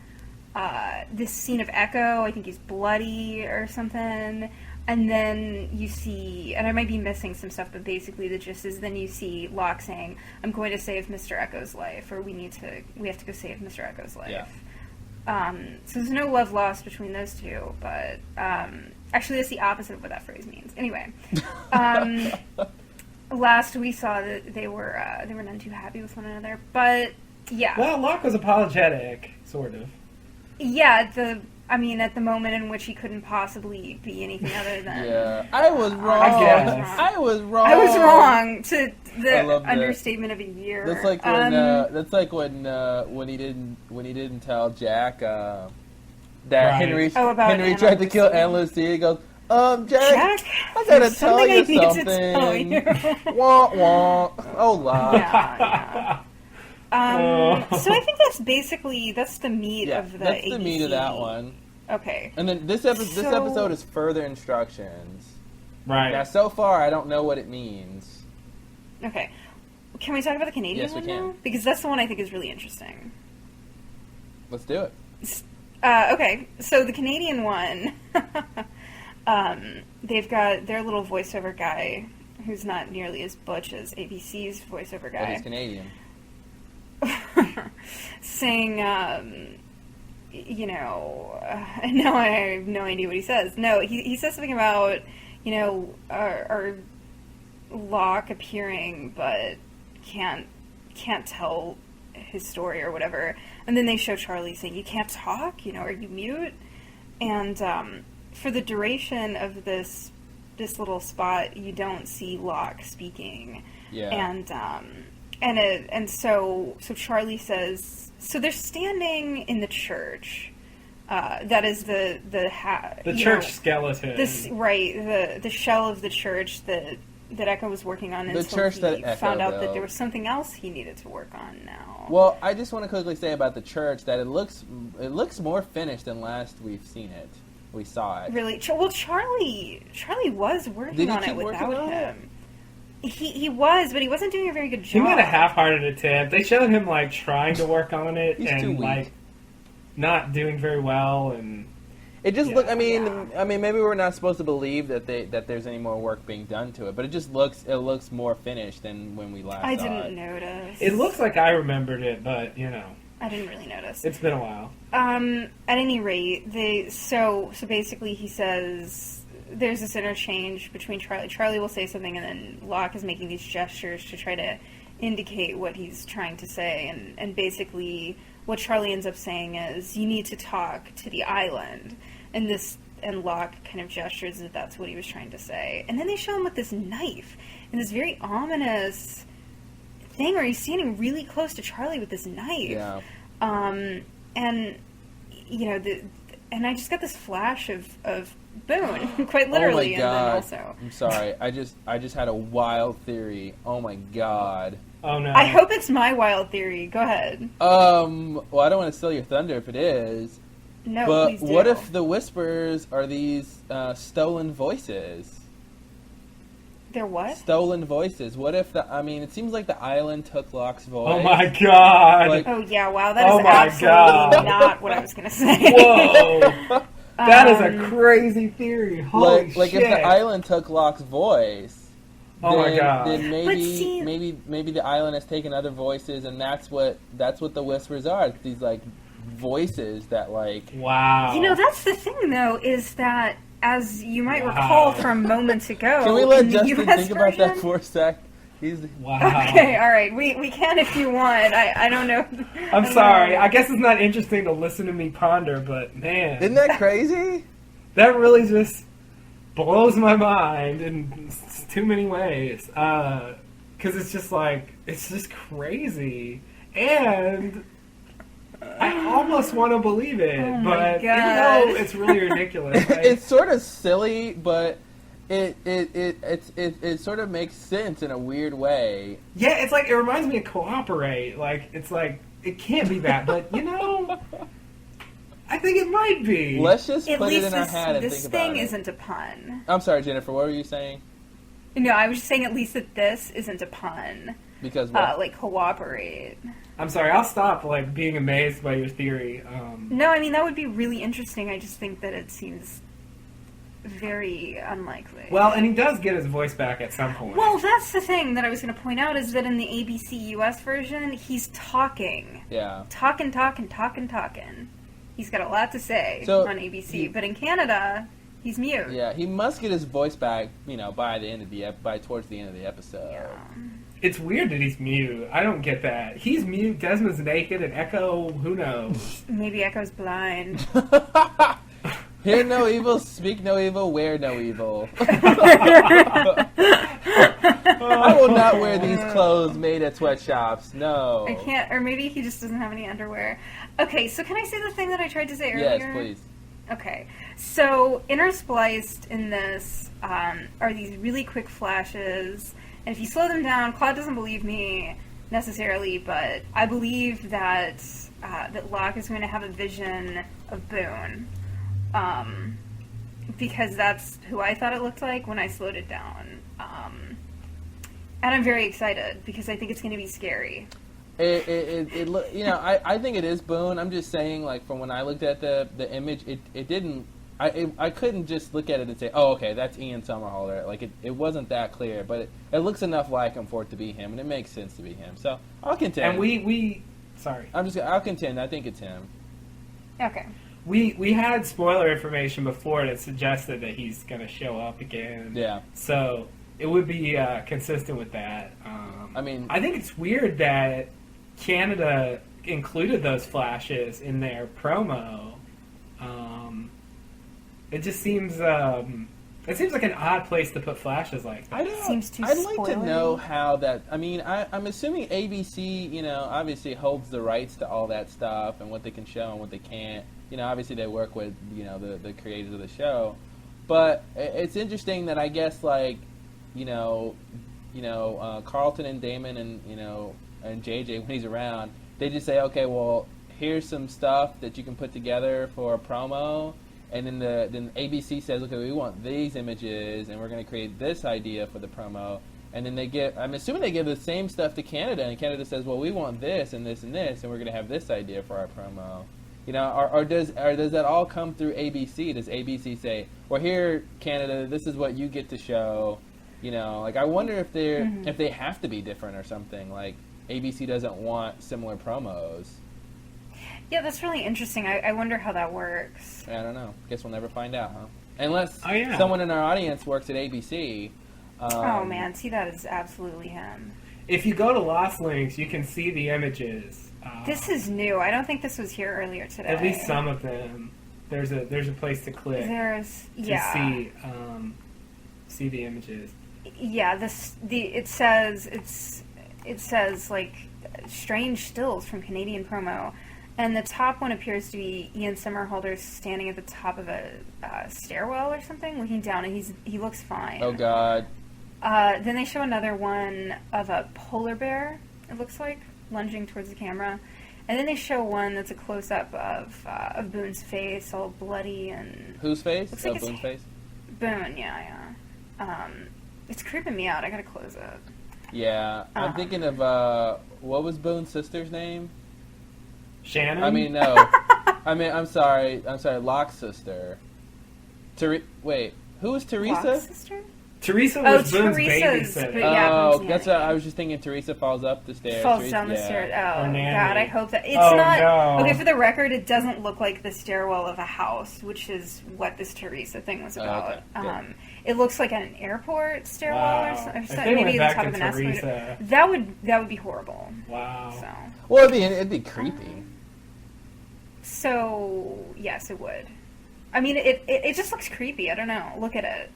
this scene of Echo. I think he's bloody or something. And then you see, and I might be missing some stuff, but basically the gist is then you see Locke saying, I'm going to save Mr. Echo's life, or we have to go save Mr. Echo's life. Yeah. So there's no love lost between those two, but actually that's the opposite of what that phrase means. Anyway, last we saw that they were none too happy with one another, but yeah. Well, Locke was apologetic, sort of. Yeah, at the moment in which he couldn't possibly be anything other than... Yeah, I was wrong. I was wrong. I was wrong to the understatement of a year. That's like when he didn't tell Jack that right. Henry tried to kill Aunt Lucy. He goes, Jack, I gotta tell you something. Wah wah. Oh, la. Yeah. So I think that's the meat of the that's ABC. the meat of that one. Okay. And then this episode is further instructions. Right. Now, so far, I don't know what it means. Okay. Can we talk about the Canadian one now? Because that's the one I think is really interesting. Let's do it. Okay. So the Canadian one, they've got their little voiceover guy who's not nearly as butch as ABC's voiceover guy. But he's Canadian. Saying, now I have no idea what he says. No, he says something about, our Locke appearing, but can't tell his story or whatever. And then they show Charlie saying, "You can't talk, are you mute?" And for the duration of this little spot, you don't see Locke speaking. Yeah. And so Charlie says, so they're standing in the church. That is the church skeleton. The shell of the church that Echo was working on until he found out that there was something else he needed to work on now. Well, I just want to quickly say about the church that it looks more finished than last we've seen it. We saw it. Really? Well, Charlie was working on it without him. He was, but he wasn't doing a very good job. He made a half-hearted attempt. They showed him trying to work on it and not doing very well, and it just looked. I mean, maybe we're not supposed to believe that there's any more work being done to it, but it just looks more finished than when we last saw it. I didn't notice. It looks like I remembered it, but I didn't really notice. It's been a while. At any rate, so basically he says. There's this interchange between Charlie. Charlie will say something, and then Locke is making these gestures to try to indicate what he's trying to say. And basically, what Charlie ends up saying is, "You need to talk to the island." And Locke kind of gestures that that's what he was trying to say. And then they show him with this knife and this very ominous thing where he's standing really close to Charlie with this knife. Yeah. And and I just got this flash of Boone, quite literally. Oh my God. And then also, I'm sorry. I just had a wild theory. Oh my God. Oh no. I hope it's my wild theory. Go ahead. Well, I don't want to steal your thunder if it is. No, But please do. what if the whispers are these stolen voices? They're what? Stolen voices. What if it seems like the island took Locke's voice. Oh my God. Like, Oh yeah, wow, that Oh is my absolutely God. not what I was gonna say. Whoa. That is a crazy theory. Holy like shit. if the island took Locke's voice, Oh my God. then But see- maybe the island has taken other voices, and that's what the whispers are. It's these like voices that like. Wow. That's the thing though, is that as you might Wow. recall from moments ago, Can we let in the Justin US think about that version- for a sec? He's Wow. Okay, all right, we can if you want. I don't know. I'm sorry. I guess it's not interesting to listen to me ponder, but man, isn't that crazy? that really just blows my mind in too many ways. Because it's just crazy, and I almost want to believe it, Oh my but even God. though it's really ridiculous, It's sort of silly, but it sort of makes sense in a weird way. yeah, it's like it reminds me of Cooperate. Like it's like it can't be that, but I think it might be. Let's just At put it least in our head and this think about thing it. isn't a pun. I'm sorry, Jennifer. What were you saying? No, I was just saying at least that this isn't a pun. Because what? Like cooperate. I'm sorry. I'll stop being amazed by your theory. No, I mean that would be really interesting. I just think that it seems very unlikely. Well, and he does get his voice back at some point. Well, that's the thing that I was going to point out is that in the ABC US version, he's talking. Yeah. Talking. He's got a lot to say on ABC, but in Canada, he's mute. Yeah, he must get his voice back, by towards the end of the episode. Yeah. It's weird that he's mute. I don't get that. He's mute, Desmond's naked, and Echo, who knows? Maybe Echo's blind. Hear no evil, speak no evil, wear no evil. I will not wear these clothes made at sweatshops. No. I can't, or maybe he just doesn't have any underwear. Okay, so can I say the thing that I tried to say earlier? Yes, please. Okay, so interspliced in this are these really quick flashes, and if you slow them down, Claude doesn't believe me necessarily, but I believe that that Locke is going to have a vision of Boone, because that's who I thought it looked like when I slowed it down, and I'm very excited because I think it's going to be scary. I think it is Boone. I'm just saying, like, from when I looked at the image, it didn't. I couldn't just look at it and say, oh, okay, that's Ian Somerhalder. Like, it wasn't that clear, but it looks enough like him for it to be him, and it makes sense to be him. So I'll contend. And sorry. I'll contend. I think it's him. Okay. We had spoiler information before that suggested that he's going to show up again. Yeah. So it would be consistent with that. I think it's weird that Canada included those flashes in their promo. It just seems like an odd place to put flashes like that. Seems too I'd like to spoilery. know how that. I'm assuming ABC, obviously holds the rights to all that stuff and what they can show and what they can't. Obviously they work with the creators of the show, but it's interesting that I guess Carlton and Damon and JJ, when he's around, they just say, okay, well, here's some stuff that you can put together for a promo, and then ABC says, okay, we want these images, and we're going to create this idea for the promo, and then I'm assuming they give the same stuff to Canada, and Canada says, well, we want this and this and this, and we're going to have this idea for our promo. Or does that all come through ABC? Does ABC say, well, here, Canada, this is what you get to show? I wonder if if they have to be different or something. Like ABC doesn't want similar promos. Yeah, that's really interesting. I wonder how that works. I don't know. Guess we'll never find out, huh? Unless yeah. someone in our audience works at ABC. Oh man, see, that is absolutely him. If you go to Lost Links, you can see the images. This is new. I don't think this was here earlier today. At least some of them. There's a place to click to see the images. Yeah, it says like strange stills from Canadian promo, and the top one appears to be Ian Somerhalder standing at the top of a stairwell or something, looking down, and he looks fine. Oh God. Then they show another one of a polar bear. It looks like lunging towards the camera. And then they show one that's a close-up of Boone's face, all bloody and... Whose face? Looks like Boone's face? Boone, yeah. It's creeping me out. I gotta close it. Yeah. I'm thinking of, what was Boone's sister's name? Shannon? I mean, no. I'm sorry, Locke's sister. Wait, who was Teresa? Locke's sister? Teresa was Boone's Teresa's, babysitter. yeah, that's what I was just thinking. Teresa falls up the stairs. Falls down the stairs. Oh, God, I hope that... It's Oh, not... no. Okay, for the record, it doesn't look like the stairwell of a house, which is what this Teresa thing was about. Okay, it looks like an airport stairwell Wow. or something. If they Maybe went the back top to of an escalator. Teresa. That would be horrible. Wow. Well, it'd be creepy. So, yes, it would. I mean, it just looks creepy. I don't know. Look at it.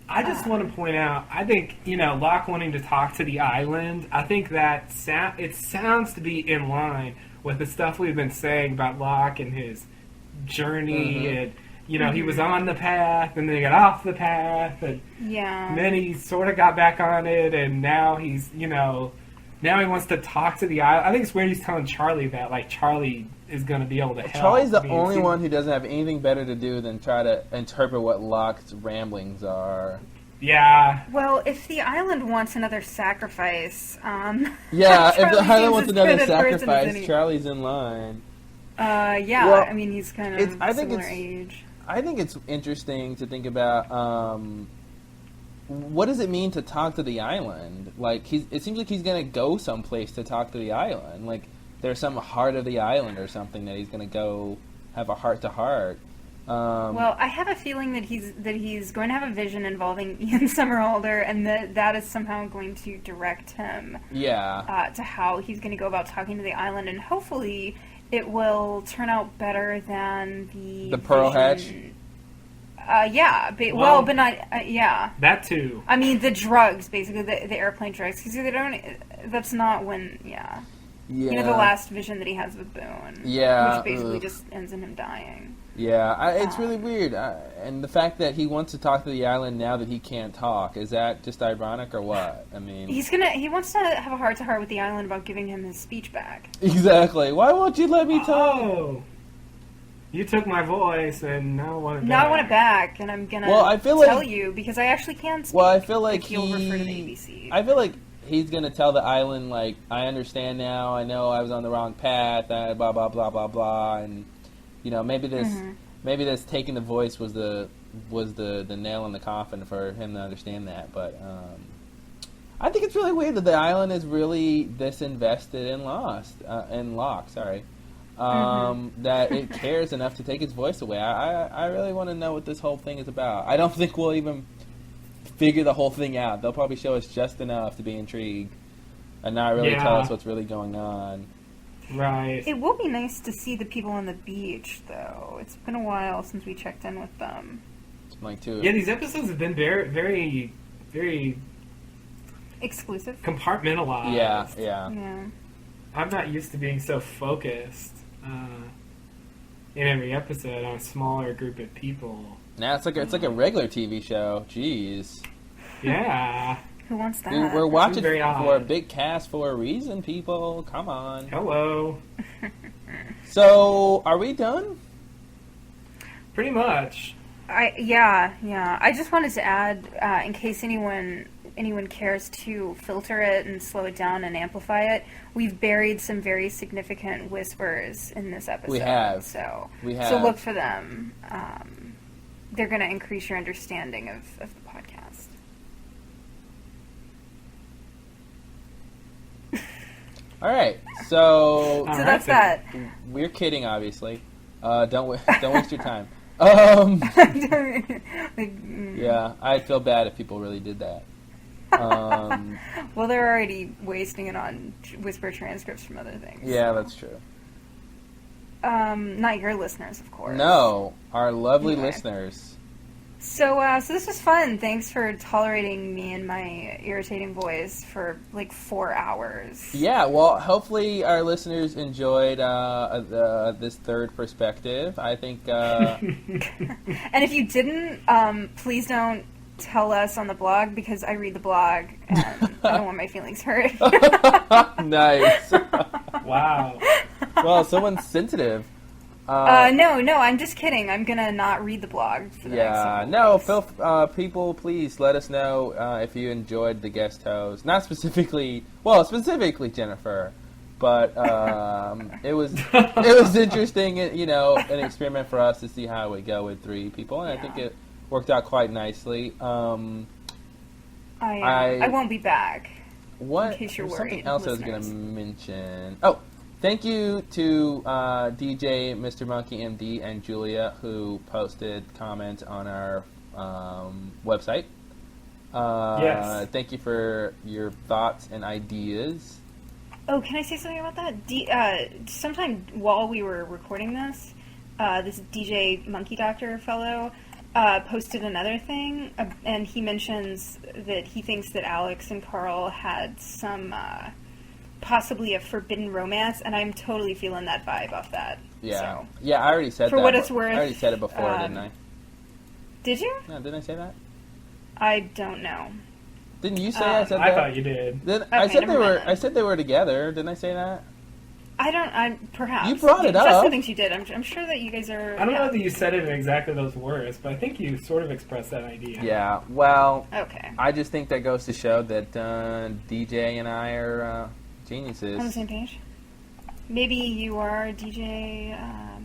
I just want to point out, I think, Locke wanting to talk to the island, I think that it sounds to be in line with the stuff we've been saying about Locke and his journey, and, he was on the path, and then he got off the path, and then he sort of got back on it, and now he's, now he wants to talk to the island. I think it's weird he's telling Charlie that, like, Charlie is going to be able to help. Charlie's the only one who doesn't have anything better to do than try to interpret what Locke's ramblings are. Yeah. Well, if the island wants another sacrifice, yeah, if the Charlie island wants seems as another good a person as sacrifice, any. Charlie's in line. Yeah, Well, I mean, he's kind of similar age. I think it's interesting to think about what does it mean to talk to the island? Like, it seems like he's going to go someplace to talk to the island. Like, there's some heart of the island or something that he's going to go have a heart-to-heart. Well, I have a feeling that he's going to have a vision involving Ian Somerhalder, and that is somehow going to direct him to how he's going to go about talking to the island, and hopefully it will turn out better than the Pearl Hatch. But not that too. I mean, the drugs, basically the airplane drugs, because they don't. That's not when. Yeah. The last vision that he has with Boone. Yeah. Which basically just ends in him dying. Yeah, it's really weird. And the fact that he wants to talk to the island now that he can't talk, is that just ironic or what? I mean... He wants to have a heart-to-heart with the island about giving him his speech back. Exactly. Why won't you let me talk? Oh. You took my voice, and now I want it back. Now I want it back, and I'm going to tell you, because I actually can speak. Well, I feel like you'll refer to the ABC. I feel like he's going to tell the island, like, I understand now, I know I was on the wrong path, blah, blah, blah, blah, blah, and, maybe this taking the voice was the nail in the coffin for him to understand that, but I think it's really weird that the island is really this invested in Locke, that it cares enough to take its voice away. I really want to know what this whole thing is about. I don't think we'll even figure the whole thing out. They'll probably show us just enough to be intrigued and not really tell us what's really going on. Right. It will be nice to see the people on the beach, though. It's been a while since we checked in with them. Yeah, these episodes have been very, very, very... exclusive? Compartmentalized. Yeah. I'm not used to being so focused in every episode on a smaller group of people. Now it's like a regular TV show. Jeez. Yeah. Who wants that? We're watching for a big cast for a reason, people. Come on. Hello. So, are we done? Pretty much. I just wanted to add, in case anyone cares to filter it and slow it down and amplify it, we've buried some very significant whispers in this episode. We have. So look for them. They're going to increase your understanding of the podcast. All right, so that's that. We're kidding, obviously. Don't waste your time. Yeah, I'd feel bad if people really did that. Well, they're already wasting it on whisper transcripts from other things. Yeah, that's true. Not your listeners, of course. No, our lovely Anyway. listeners. So this was fun. Thanks for tolerating me and my irritating voice for like 4 hours. Yeah, well, hopefully our listeners enjoyed this third perspective. I think... And if you didn't, please don't tell us on the blog, because I read the blog and I don't want my feelings hurt. Nice. Wow. Well, someone's sensitive. No, I'm just kidding. I'm gonna not read the blog for the next several weeks. People, please let us know if you enjoyed the guest host. Not specifically Jennifer, but it was interesting. You know, an experiment for us to see how it would go with 3 people, and I think it worked out quite nicely. I won't be back. What? In case you're Something worried, else listeners. I was going to mention. Oh, thank you to DJ Mr. Monkey MD and Julia, who posted comments on our website. Yes. Thank you for your thoughts and ideas. Oh, can I say something about that? Sometime while we were recording this, this DJ Monkey Doctor fellow posted another thing, and he mentions that he thinks that Alex and Carl had some, possibly a forbidden romance, and I'm totally feeling that vibe off that. Yeah. So. Yeah, I already said For that. what it's worth, I already said it before, didn't I? Did you? No, didn't I say that? I don't know. Didn't you say I said that? I thought you did. I said never mind then. I said they were together. Didn't I say that? Perhaps. You brought it up. Jessica thinks you did. I'm sure that you guys are... I don't know that you said it in exactly those words, but I think you sort of expressed that idea. Yeah, well, Okay. I just think that goes to show that DJ and I are geniuses. On the same page? Maybe you are DJ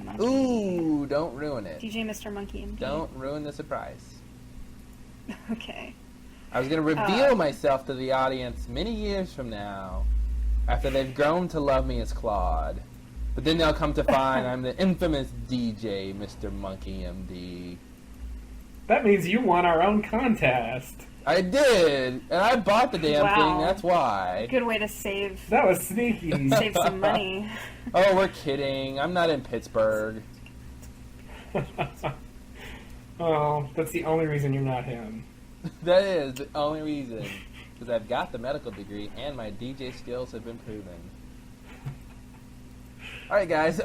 Monkey. Ooh, don't ruin it. DJ Mr. Monkey MD. Don't ruin the surprise. Okay. I was going to reveal myself to the audience many years from now, after they've grown to love me as Claude. But then they'll come to find I'm the infamous DJ, Mr. Monkey MD. That means you won our own contest. I did, and I bought the damn thing, that's why. Good way to save That was sneaky. some money. Oh, we're kidding. I'm not in Pittsburgh. Oh, that's the only reason you're not him. That is the only reason. Because I've got the medical degree and my DJ skills have been proven. Alright, guys.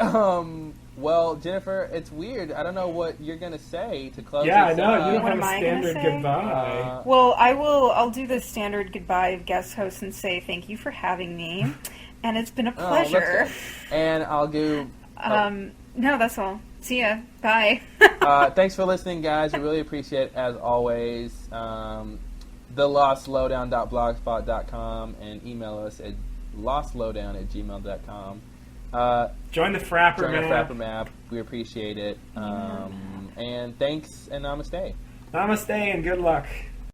Well, Jennifer, it's weird. I don't know what you're going to say to close Yeah, I this know. out. You don't What have am a I gonna standard say? goodbye. Well, I'll do the standard goodbye of guest host and say thank you for having me. And it's been a Oh, pleasure. that's good. And I'll do... No, that's all. See ya. Bye. Thanks for listening, guys. We really appreciate it, as always. TheLostLowdown.blogspot.com and email us at lostlowdown@gmail.com. Join the Frapper Join our map. Frapper map. We appreciate it. And thanks and namaste. Namaste and good luck.